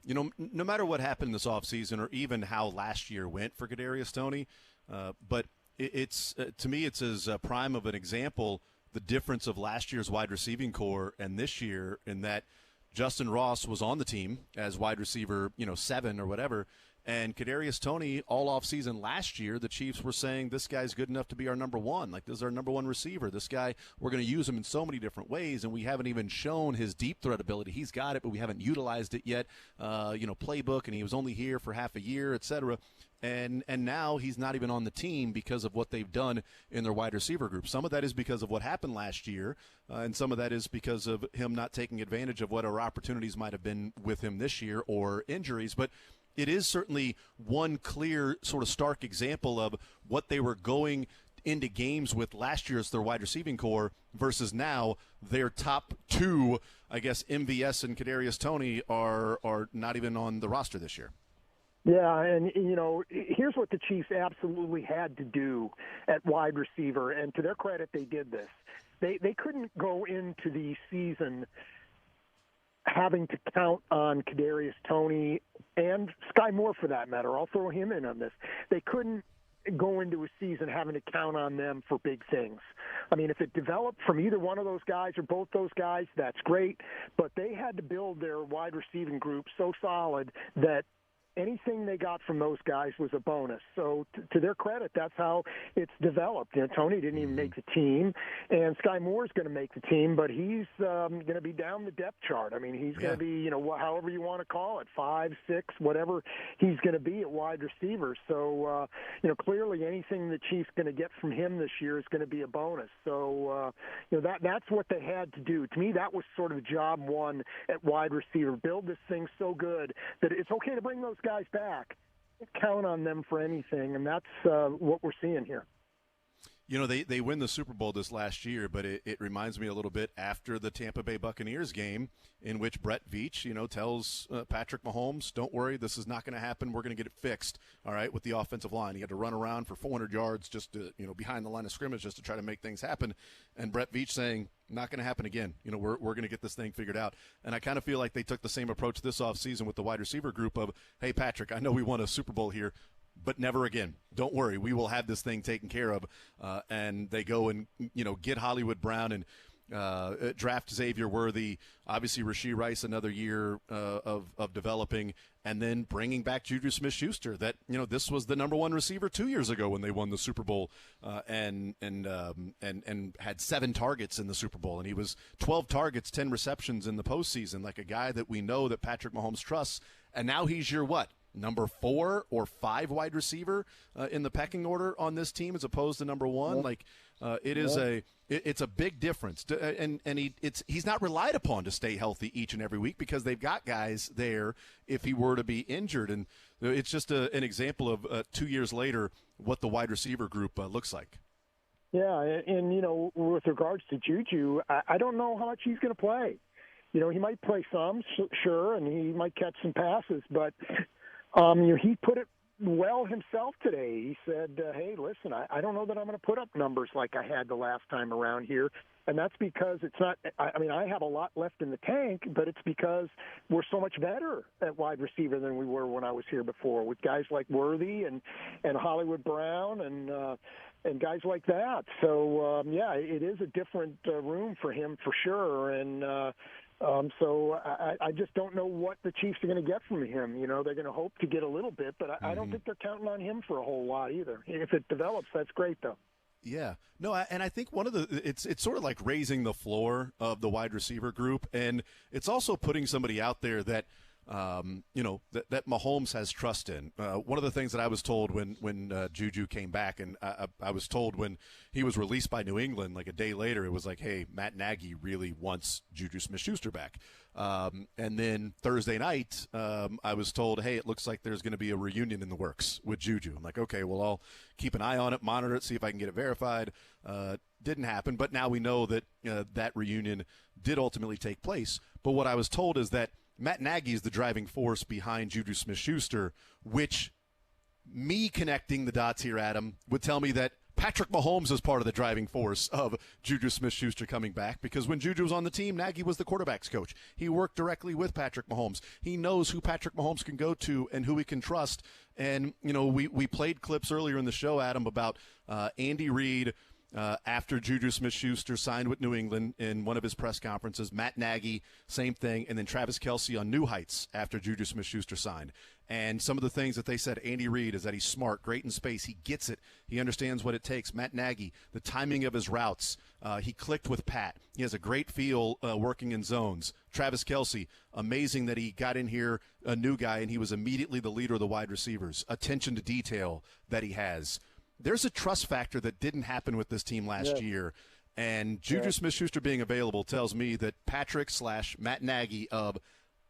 no matter what happened this offseason or even how last year went for Kadarius Toney, but it's to me it's as prime of an example the difference of last year's wide receiving core and this year in that Justin Ross was on the team as wide receiver, 7 or whatever. And Kadarius Toney, all offseason last year, the Chiefs were saying, this guy's good enough to be our number one. Like, this is our number one receiver. This guy, we're going to use him in so many different ways, and we haven't even shown his deep threat ability. He's got it, but we haven't utilized it yet. Playbook, and he was only here for half a year, et cetera. And now he's not even on the team because of what they've done in their wide receiver group. Some of that is because of what happened last year, and some of that is because of him not taking advantage of what our opportunities might have been with him this year or injuries. But it is certainly one clear sort of stark example of what they were going into games with last year as their wide receiving core versus now their top two, I guess, MVS and Kadarius Toney are not even on the roster this year. Yeah, and, here's what the Chiefs absolutely had to do at wide receiver, and to their credit, they did this. They couldn't go into the season having to count on Kadarius Toney and Sky Moore for that matter. I'll throw him in on this. They couldn't go into a season having to count on them for big things. I mean, if it developed from either one of those guys or both those guys, that's great. But they had to build their wide receiving group so solid that anything they got from those guys was a bonus. So to their credit, that's how it's developed. Tony didn't even make the team, and Sky Moore's going to make the team, but he's going to be down the depth chart. I mean, he's going to be, however you want to call it, 5, 6, whatever he's going to be at wide receiver. So, clearly anything the Chiefs going to get from him this year is going to be a bonus. So, that's what they had to do. To me, that was sort of job one at wide receiver. Build this thing so good that it's okay to bring those guys back. Count on them for anything, and that's what we're seeing here. They win the Super Bowl this last year, but it reminds me a little bit after the Tampa Bay Buccaneers game in which Brett Veach, tells Patrick Mahomes, don't worry, this is not going to happen. We're going to get it fixed, all right, with the offensive line. He had to run around for 400 yards just to, behind the line of scrimmage just to try to make things happen. And Brett Veach saying, not going to happen again. We're going to get this thing figured out. And I kind of feel like they took the same approach this offseason with the wide receiver group of, hey, Patrick, I know we won a Super Bowl here, but never again. Don't worry. We will have this thing taken care of. And they go and, get Hollywood Brown and draft Xavier Worthy. Obviously, Rashee Rice, another year of developing, and then bringing back Juju Smith-Schuster. That, this was the number one receiver 2 years ago when they won the Super Bowl and had 7 targets in the Super Bowl. And he was 12 targets, 10 receptions in the postseason, like a guy that we know that Patrick Mahomes trusts. And now he's your what? Number 4 or 5 wide receiver in the pecking order on this team as opposed to number 1. Yep. Like it's a big difference. And he's not relied upon to stay healthy each and every week because they've got guys there if he were to be injured. And it's just an example of 2 years later what the wide receiver group looks like. Yeah, and with regards to Juju, I don't know how much he's going to play. He might play some, sure, and he might catch some passes, but he put it well himself today. He said, hey, listen, I don't know that I'm going to put up numbers like I had the last time around here. And that's because it's not – I have a lot left in the tank, but it's because we're so much better at wide receiver than we were when I was here before with guys like Worthy and Hollywood Brown and guys like that. So, it is a different room for him for sure. And so I just don't know what the Chiefs are going to get from him. They're going to hope to get a little bit, but I don't think they're counting on him for a whole lot either. If it develops, that's great, though. Yeah. No, and I think it's sort of like raising the floor of the wide receiver group, and it's also putting somebody out there that that Mahomes has trust in. One of the things that I was told when Juju came back, and I was told when he was released by New England, like a day later, it was like, hey, Matt Nagy really wants Juju Smith-Schuster back. And then Thursday night, I was told, hey, it looks like there's going to be a reunion in the works with Juju. I'm like, okay, well, I'll keep an eye on it, monitor it, see if I can get it verified. Didn't happen, but now we know that that reunion did ultimately take place. But what I was told is that Matt Nagy is the driving force behind Juju Smith-Schuster, which me connecting the dots here, Adam, would tell me that Patrick Mahomes is part of the driving force of Juju Smith-Schuster coming back because when Juju was on the team, Nagy was the quarterback's coach. He worked directly with Patrick Mahomes. He knows who Patrick Mahomes can go to and who he can trust. And, we played clips earlier in the show, Adam, about Andy Reid after Juju Smith-Schuster signed with New England in one of his press conferences. Matt Nagy, same thing. And then Travis Kelce on New Heights after Juju Smith-Schuster signed. And some of the things that they said, Andy Reid, is that he's smart, great in space. He gets it. He understands what it takes. Matt Nagy, the timing of his routes. He clicked with Pat. He has a great feel working in zones. Travis Kelce, amazing that he got in here, a new guy, and he was immediately the leader of the wide receivers. Attention to detail that he has. There's a trust factor that didn't happen with this team last year. And Juju Smith-Schuster being available tells me that Patrick/Matt Nagy of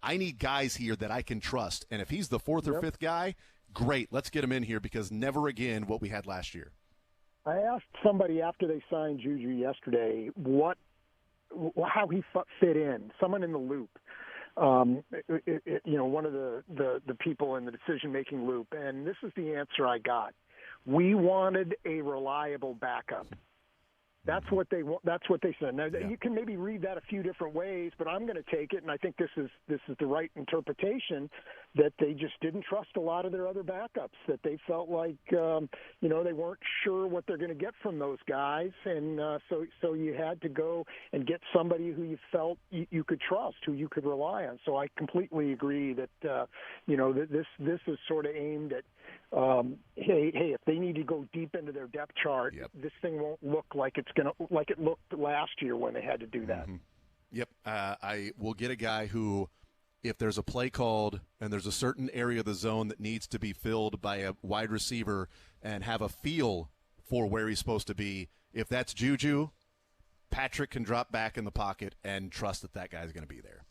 I need guys here that I can trust. And if he's the 4th or 5th guy, great. Let's get him in here because never again what we had last year. I asked somebody after they signed Juju yesterday how he fit in, someone in the loop. One of the people in the decision-making loop. And this is the answer I got. We wanted a reliable backup. That's what they want. That's what they said. Now, you can maybe read that a few different ways, but I'm going to take it, and I think this is the right interpretation, that they just didn't trust a lot of their other backups, that they felt like, they weren't sure what they're going to get from those guys, and so you had to go and get somebody who you felt you could trust, who you could rely on. So I completely agree that, this is sort of aimed at, hey, if they need to go deep into their depth chart, this thing won't look like it looked last year when they had to do that. Mm-hmm. Yep. I will get a guy who, if there's a play called and there's a certain area of the zone that needs to be filled by a wide receiver and have a feel for where he's supposed to be, if that's Juju, Patrick can drop back in the pocket and trust that guy's going to be there.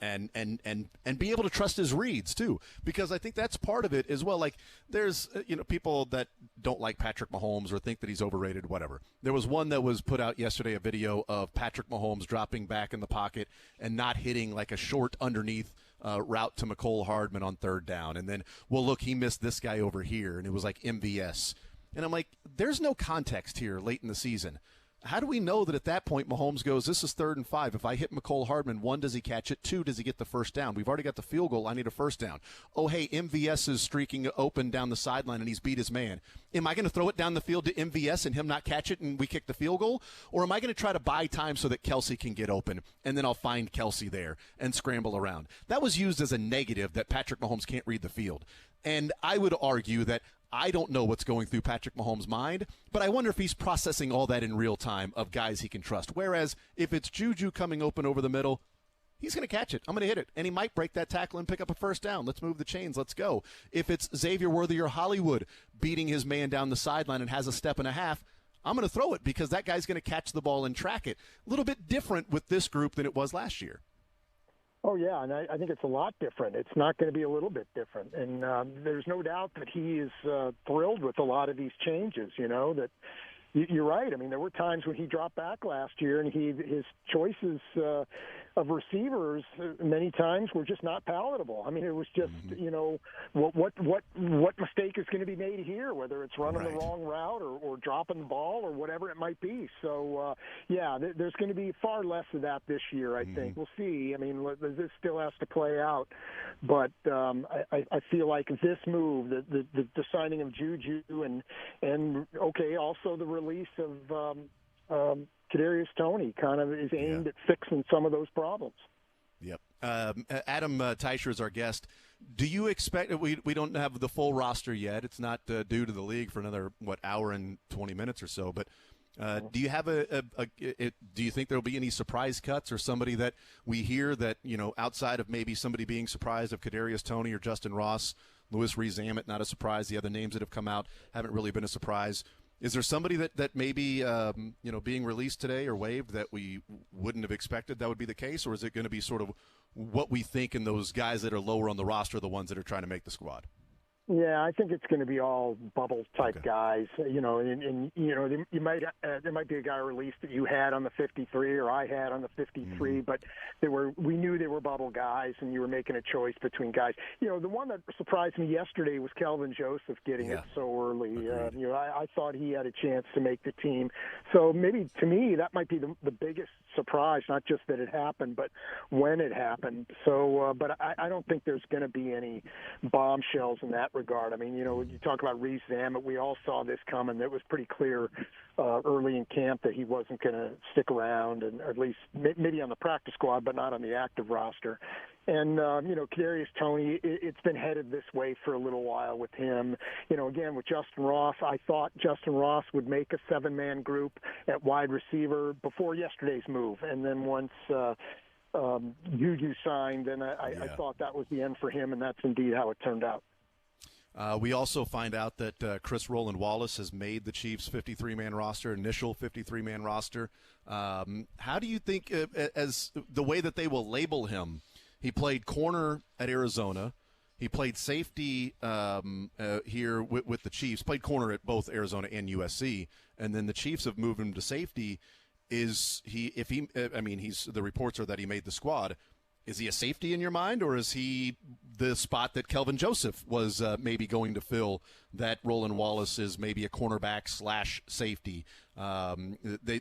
And be able to trust his reads too, because I think that's part of it as well. Like there's people that don't like Patrick Mahomes or think that he's overrated, whatever. There was one that was put out yesterday, a video of Patrick Mahomes dropping back in the pocket and not hitting like a short underneath route to McCole Hardman on third down, and then look, he missed this guy over here, and it was like MVS, and I'm like, there's no context here late in the season. How do we know that at that point Mahomes goes, this is 3rd and 5. If I hit McCole Hardman, 1, does he catch it? 2, does he get the first down? We've already got the field goal. I need a first down. Oh, hey, MVS is streaking open down the sideline, and he's beat his man. Am I going to throw it down the field to MVS and him not catch it and we kick the field goal? Or am I going to try to buy time so that Kelsey can get open, and then I'll find Kelsey there and scramble around? That was used as a negative, that Patrick Mahomes can't read the field. And I would argue that I don't know what's going through Patrick Mahomes' mind, but I wonder if he's processing all that in real time of guys he can trust. Whereas if it's Juju coming open over the middle, he's going to catch it. I'm going to hit it. And he might break that tackle and pick up a first down. Let's move the chains. Let's go. If it's Xavier Worthy or Hollywood beating his man down the sideline and has a step and a half, I'm going to throw it because that guy's going to catch the ball and track it. A little bit different with this group than it was last year. Oh, yeah, and I think it's a lot different. It's not going to be a little bit different. And there's no doubt that he is thrilled with a lot of these changes, that you're right. I mean, there were times when he dropped back last year and his choices of receivers many times were just not palatable. I mean, it was just, what mistake is going to be made here, whether it's running the wrong route or dropping the ball or whatever it might be. So, there's going to be far less of that this year, I think. We'll see. I mean, this still has to play out. But I feel like this move, the signing of Juju and also the release of Kadarius Toney kind of is aimed at fixing some of those problems. Yep. Adam Teicher is our guest. Do you expect – we don't have the full roster yet. It's not due to the league for another, hour and 20 minutes or so. But do you have do you think there will be any surprise cuts or somebody that we hear that, outside of maybe somebody being surprised of Kadarius Toney or Justin Ross, Louis Rees-Zammit, not a surprise. The other names that have come out haven't really been a surprise. Is there somebody that maybe being released today or waived that we wouldn't have expected that would be the case, or is it going to be sort of what we think and those guys that are lower on the roster are the ones that are trying to make the squad? Yeah, I think it's going to be all bubble type guys, you might there might be a guy released that you had on the 53 or I had on the 53, but we knew they were bubble guys, and you were making a choice between guys. The one that surprised me yesterday was Kelvin Joseph getting it so early. I thought he had a chance to make the team. So maybe to me that might be the biggest surprise, not just that it happened, but when it happened. So, but I don't think there's going to be any bombshells in that regard. I mean, when you talk about Rees-Zammit, we all saw this coming. It was pretty clear early in camp that he wasn't going to stick around, and at least maybe on the practice squad, but not on the active roster. And, Kadarius Toney, it's been headed this way for a little while with him. Again, with Justin Ross, I thought Justin Ross would make a 7-man group at wide receiver before yesterday's move. And then once Juju signed, then I thought that was the end for him, and that's indeed how it turned out. We also find out that Chris Roland Wallace has made the Chiefs' 53-man roster, initial 53-man roster. How do you think, as the way that they will label him, he played corner at Arizona. He played safety here with the Chiefs, played corner at both Arizona and USC, and then the Chiefs have moved him to safety. The reports are that he made the squad. Is he a safety in your mind, or is he the spot that Kelvin Joseph was maybe going to fill, that Roland Wallace is maybe a cornerback / safety?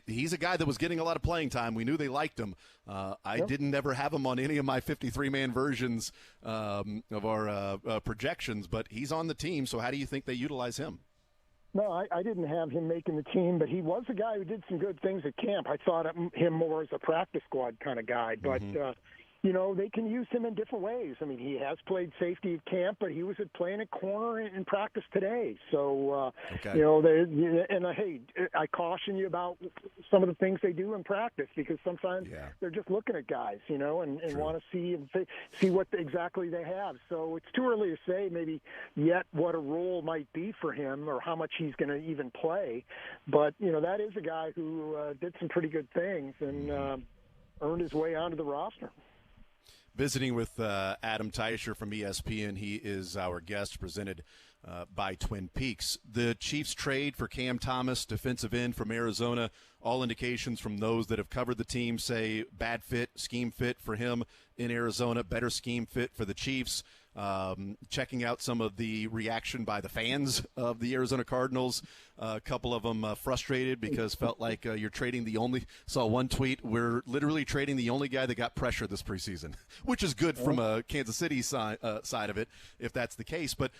He's a guy that was getting a lot of playing time. We knew they liked him. I didn't ever have him on any of my 53-man versions of our projections, but he's on the team, so how do you think they utilize him? No, I didn't have him making the team, but he was a guy who did some good things at camp. I thought of him more as a practice squad kind of guy, but they can use him in different ways. I mean, he has played safety at camp, but he was playing at corner in practice today. So, hey, I caution you about some of the things they do in practice, because sometimes they're just looking at guys, and want to see what exactly they have. So it's too early to say maybe yet what a role might be for him or how much he's going to even play. But, that is a guy who did some pretty good things and earned his way onto the roster. Visiting with Adam Teicher from ESPN. He is our guest, presented by Twin Peaks. The Chiefs trade for Cam Thomas, defensive end from Arizona. All indications from those that have covered the team say bad fit, scheme fit for him in Arizona, better scheme fit for the Chiefs. Checking out some of the reaction by the fans of the Arizona Cardinals. A couple of them frustrated because felt like you're trading saw one tweet, we're literally trading the only guy that got pressure this preseason, which is good from a Kansas City side of it, if that's the case. But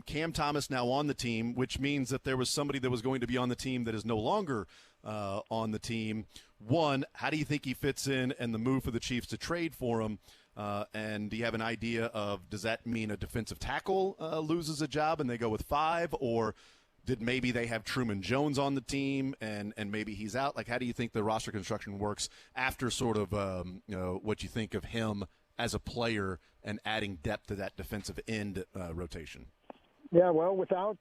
Cam Thomas now on the team, which means that there was somebody that was going to be on the team that is no longer on the team. One, how do you think he fits in, and the move for the Chiefs to trade for him? And do you have an idea of, does that mean a defensive tackle loses a job and they go with 5, or did maybe they have Truman Jones on the team and maybe he's out? Like, how do you think the roster construction works after sort of what you think of him as a player and adding depth to that defensive end rotation? Yeah, well, without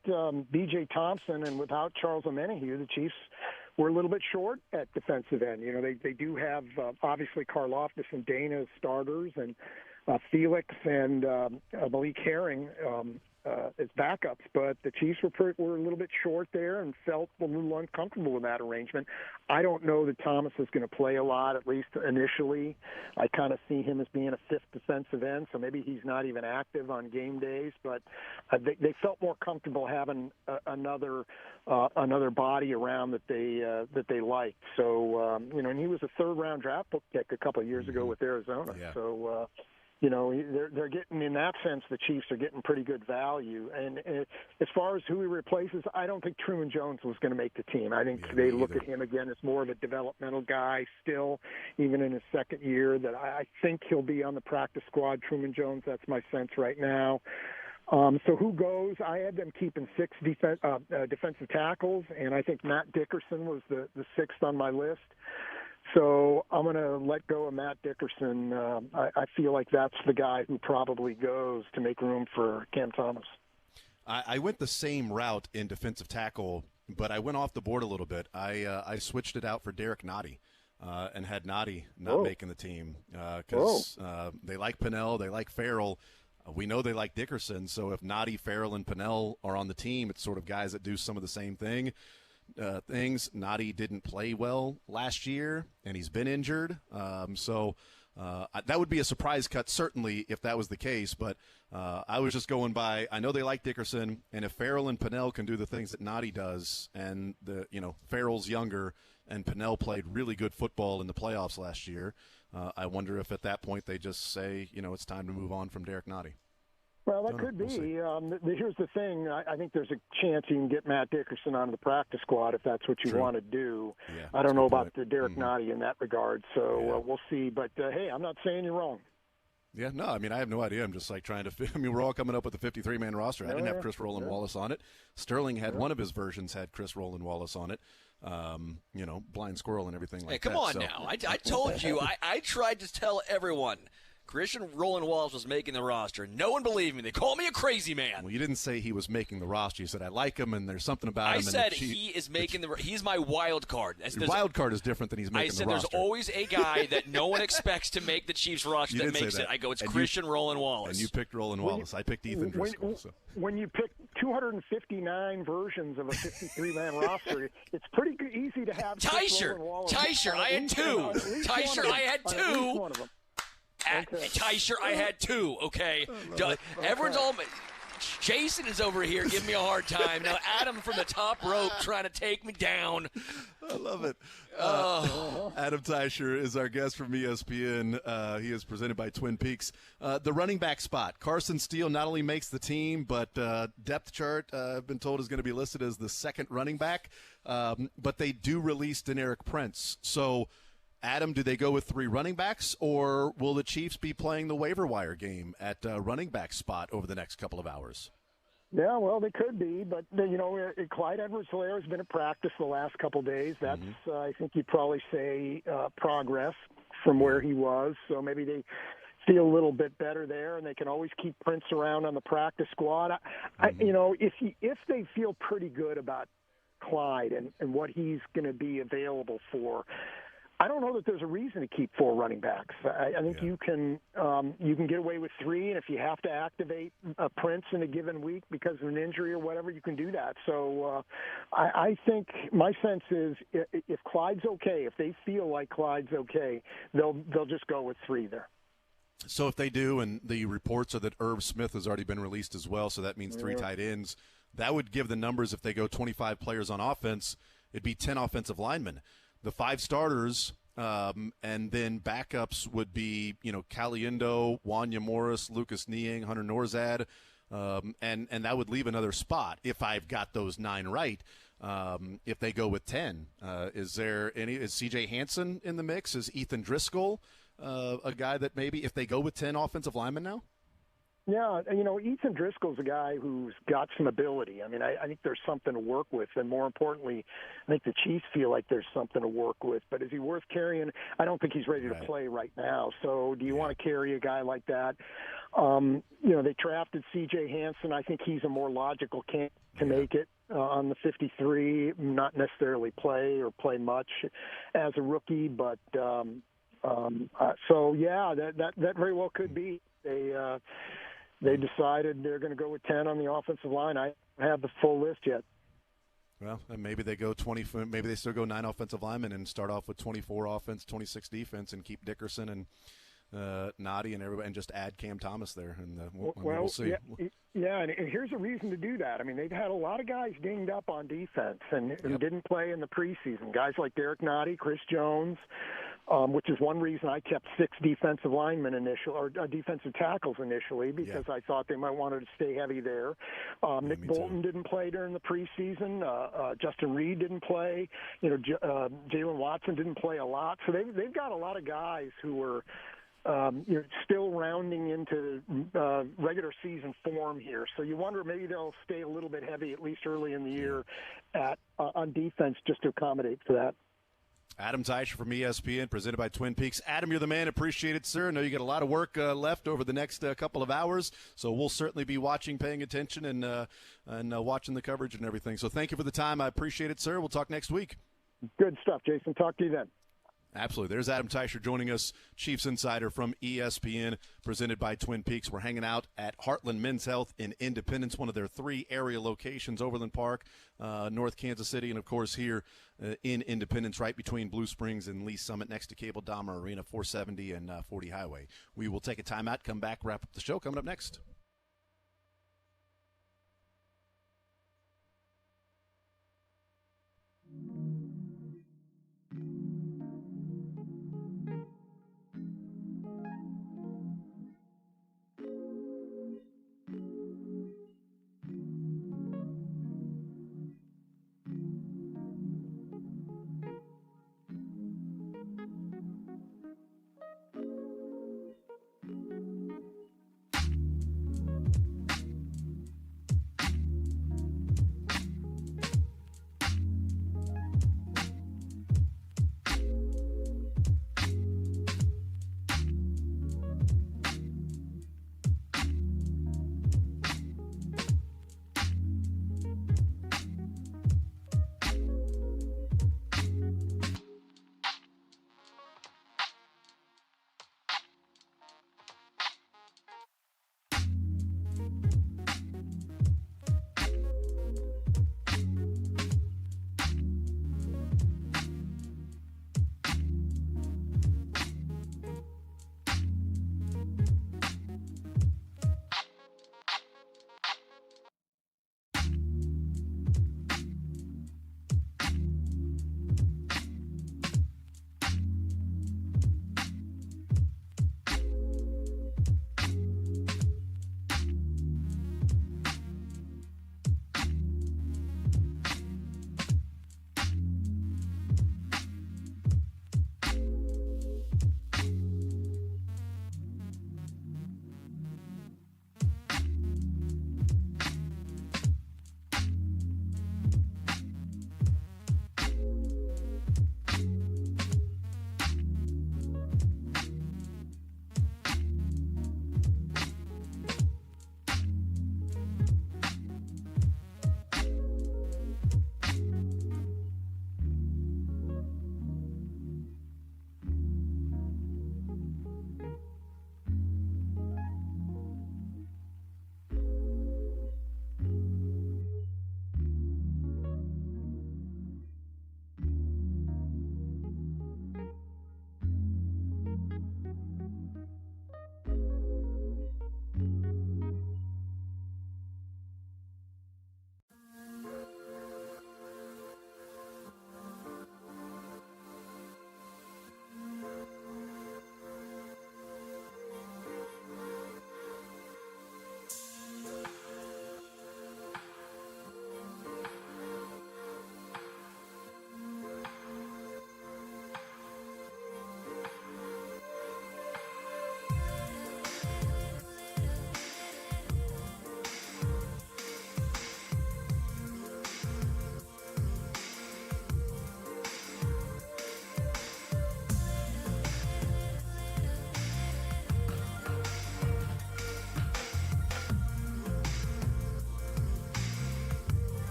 B.J. Thompson and without Charles Omenihu, the Chiefs were a little bit short at defensive end. They do have, obviously, Karlaftis and Dana as starters, and Felix and Malik Herring as backups. But the Chiefs were a little bit short there and felt a little uncomfortable with that arrangement. I don't know that Thomas is going to play a lot, at least initially. I kind of see him as being a 5th defensive end, so maybe he's not even active on game days. But they felt more comfortable having another body around that they liked. So and he was a 3rd-round draft pick a couple of years ago with Arizona. Yeah. So. They're getting, in that sense, the Chiefs are getting pretty good value. And as far as who he replaces, I don't think Truman Jones was going to make the team. I think they look at him again as more of a developmental guy still, even in his 2nd year, that I think he'll be on the practice squad. Truman Jones, that's my sense right now. So who goes? I had them keeping 6 defensive tackles, and I think Matt Dickerson was the 6th on my list. So I'm going to let go of Matt Dickerson. I feel like that's the guy who probably goes to make room for Cam Thomas. I went the same route in defensive tackle, but I went off the board a little bit. I switched it out for Derek Nottie and had Nottie not making the team because they like Pennell, they like Farrell. We know they like Dickerson, so if Nottie, Farrell, and Pennell are on the team, it's sort of guys that do some of the same things. Nottie didn't play well last year, and he's been injured. So that would be a surprise cut, certainly, if that was the case. But I was just going by, I know they like Dickerson, and if Farrell and Pennell can do the things that Nottie does, and Farrell's younger, and Pennell played really good football in the playoffs last year, I wonder if at that point they just say, it's time to move on from Derek Nottie. Well, that could be. Here's the thing. I think there's a chance you can get Matt Dickerson onto the practice squad if that's what you want to do. Yeah, I don't know about the Derek Nottie in that regard, so we'll see. But, hey, I'm not saying you're wrong. Yeah, no, I have no idea. I'm just trying to – we're all coming up with a 53-man roster. I didn't have Chris Roland Wallace on it. Sterling had one of his versions had Chris Roland Wallace on it. Blind squirrel and everything like that. Hey, come on now. I told you. I tried to tell everyone – Christian Roland Wallace was making the roster. No one believed me. They called me a crazy man. Well, you didn't say he was making the roster. You said, I like him, and there's something about him. I said he is making he's my wild card. The wild card is different than he's making the roster. I said there's always a guy that no one expects to make the Chiefs roster that makes it. I go, it's Christian Roland Wallace. And you picked Roland Wallace. I picked Ethan Driscoll. When you pick 259 versions of a 53-man roster, it's pretty easy to have Teicher, I had 2. Teicher, I had 2. Teicher, I had 2, okay? Everyone's all... Jason is over here giving me a hard time. Now Adam from the top rope trying to take me down. I love it. Adam Teicher is our guest from ESPN. He is presented by Twin Peaks. The running back spot. Carson Steele not only makes the team, but depth chart, I've been told, is going to be listed as the second running back. But they do release Deneric Prince. So, Adam, do they go with 3 running backs, or will the Chiefs be playing the waiver wire game at running back spot over the next couple of hours? Yeah, well, they could be, but Clyde Edwards-Helaire has been at practice the last couple of days. That's, I think you'd probably say, progress from where he was. So maybe they feel a little bit better there, and they can always keep Prince around on the practice squad. If they feel pretty good about Clyde and what he's going to be available for, I don't know that there's a reason to keep 4 running backs. I think you can get away with 3, and if you have to activate Prince in a given week because of an injury or whatever, you can do that. So I think my sense is if Clyde's okay, if they feel like Clyde's okay, they'll just go with 3 there. So if they do, and the reports are that Irv Smith has already been released as well, so that means 3 tight ends, that would give the numbers, if they go 25 players on offense, it'd be 10 offensive linemen. The 5 starters and then backups would be, Caliendo, Wanya Morris, Lucas Niang, Hunter Norzad, and that would leave another spot if I've got those 9 right. If they go with 10, is C.J. Hansen in the mix? Is Ethan Driscoll a guy that maybe if they go with 10 offensive linemen now? Yeah, Ethan Driscoll's a guy who's got some ability. I mean, I think there's something to work with, and more importantly, I think the Chiefs feel like there's something to work with. But is he worth carrying? I don't think he's ready to play right now. So do you want to carry a guy like that? They drafted C.J. Hansen. I think he's a more logical candidate to make it on the 53, not necessarily play or play much as a rookie. But that very well could be. They decided they're going to go with 10 on the offensive line. I don't have the full list yet. Well, and maybe they go 20. Maybe they still go 9 offensive linemen and start off with 24 offense, 26 defense, and keep Dickerson and Noddy and everybody, and just add Cam Thomas there. And we'll see. Yeah, and here's a reason to do that. I mean, they've had a lot of guys dinged up on defense and didn't play in the preseason. Guys like Derek Noddy, Chris Jones. Which is one reason I kept 6 defensive linemen defensive tackles initially, because I thought they might want to stay heavy there. Nick Bolton didn't play during the preseason. Justin Reed didn't play. Jalen Watson didn't play a lot. So they've got a lot of guys who were still rounding into regular season form here. So you wonder maybe they'll stay a little bit heavy, at least early in the year, on defense just to accommodate for that. Adam Teicher from ESPN, presented by Twin Peaks. Adam, you're the man. Appreciate it, sir. I know you got a lot of work left over the next couple of hours, so we'll certainly be watching, paying attention, and watching the coverage and everything. So thank you for the time. I appreciate it, sir. We'll talk next week. Good stuff, Jason. Talk to you then. Absolutely. There's Adam Teicher joining us, Chiefs Insider from ESPN, presented by Twin Peaks. We're hanging out at Heartland Men's Health in Independence, one of their 3 area locations, Overland Park, North Kansas City, and, of course, here in Independence, right between Blue Springs and Lee Summit, next to Cable Dahmer Arena, 470 and 40 Highway. We will take a timeout, come back, wrap up the show. Coming up next.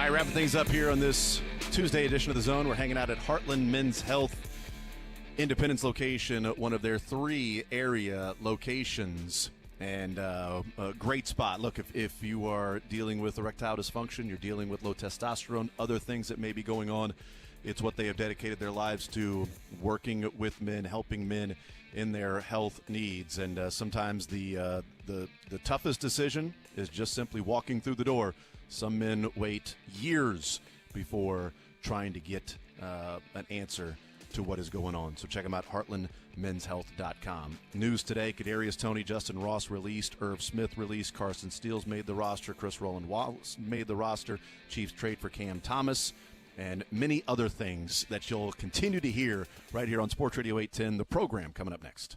right, wrapping things up here on this Tuesday edition of The Zone. We're hanging out at Heartland Men's Health Independence location, one of their 3 area locations. And a great spot. Look, if you are dealing with erectile dysfunction, you're dealing with low testosterone, other things that may be going on, it's what they have dedicated their lives to, working with men, helping men in their health needs. And sometimes the toughest decision is just simply walking through the door. Some men wait years before trying to get an answer to what is going on. So check them out, heartlandmenshealth.com. News today, Kadarius Toney, Justin Ross released, Irv Smith released, Carson Steele made the roster, Chris Rowland Wallace made the roster, Chiefs trade for Cam Thomas, and many other things that you'll continue to hear right here on Sports Radio 810, the program coming up next.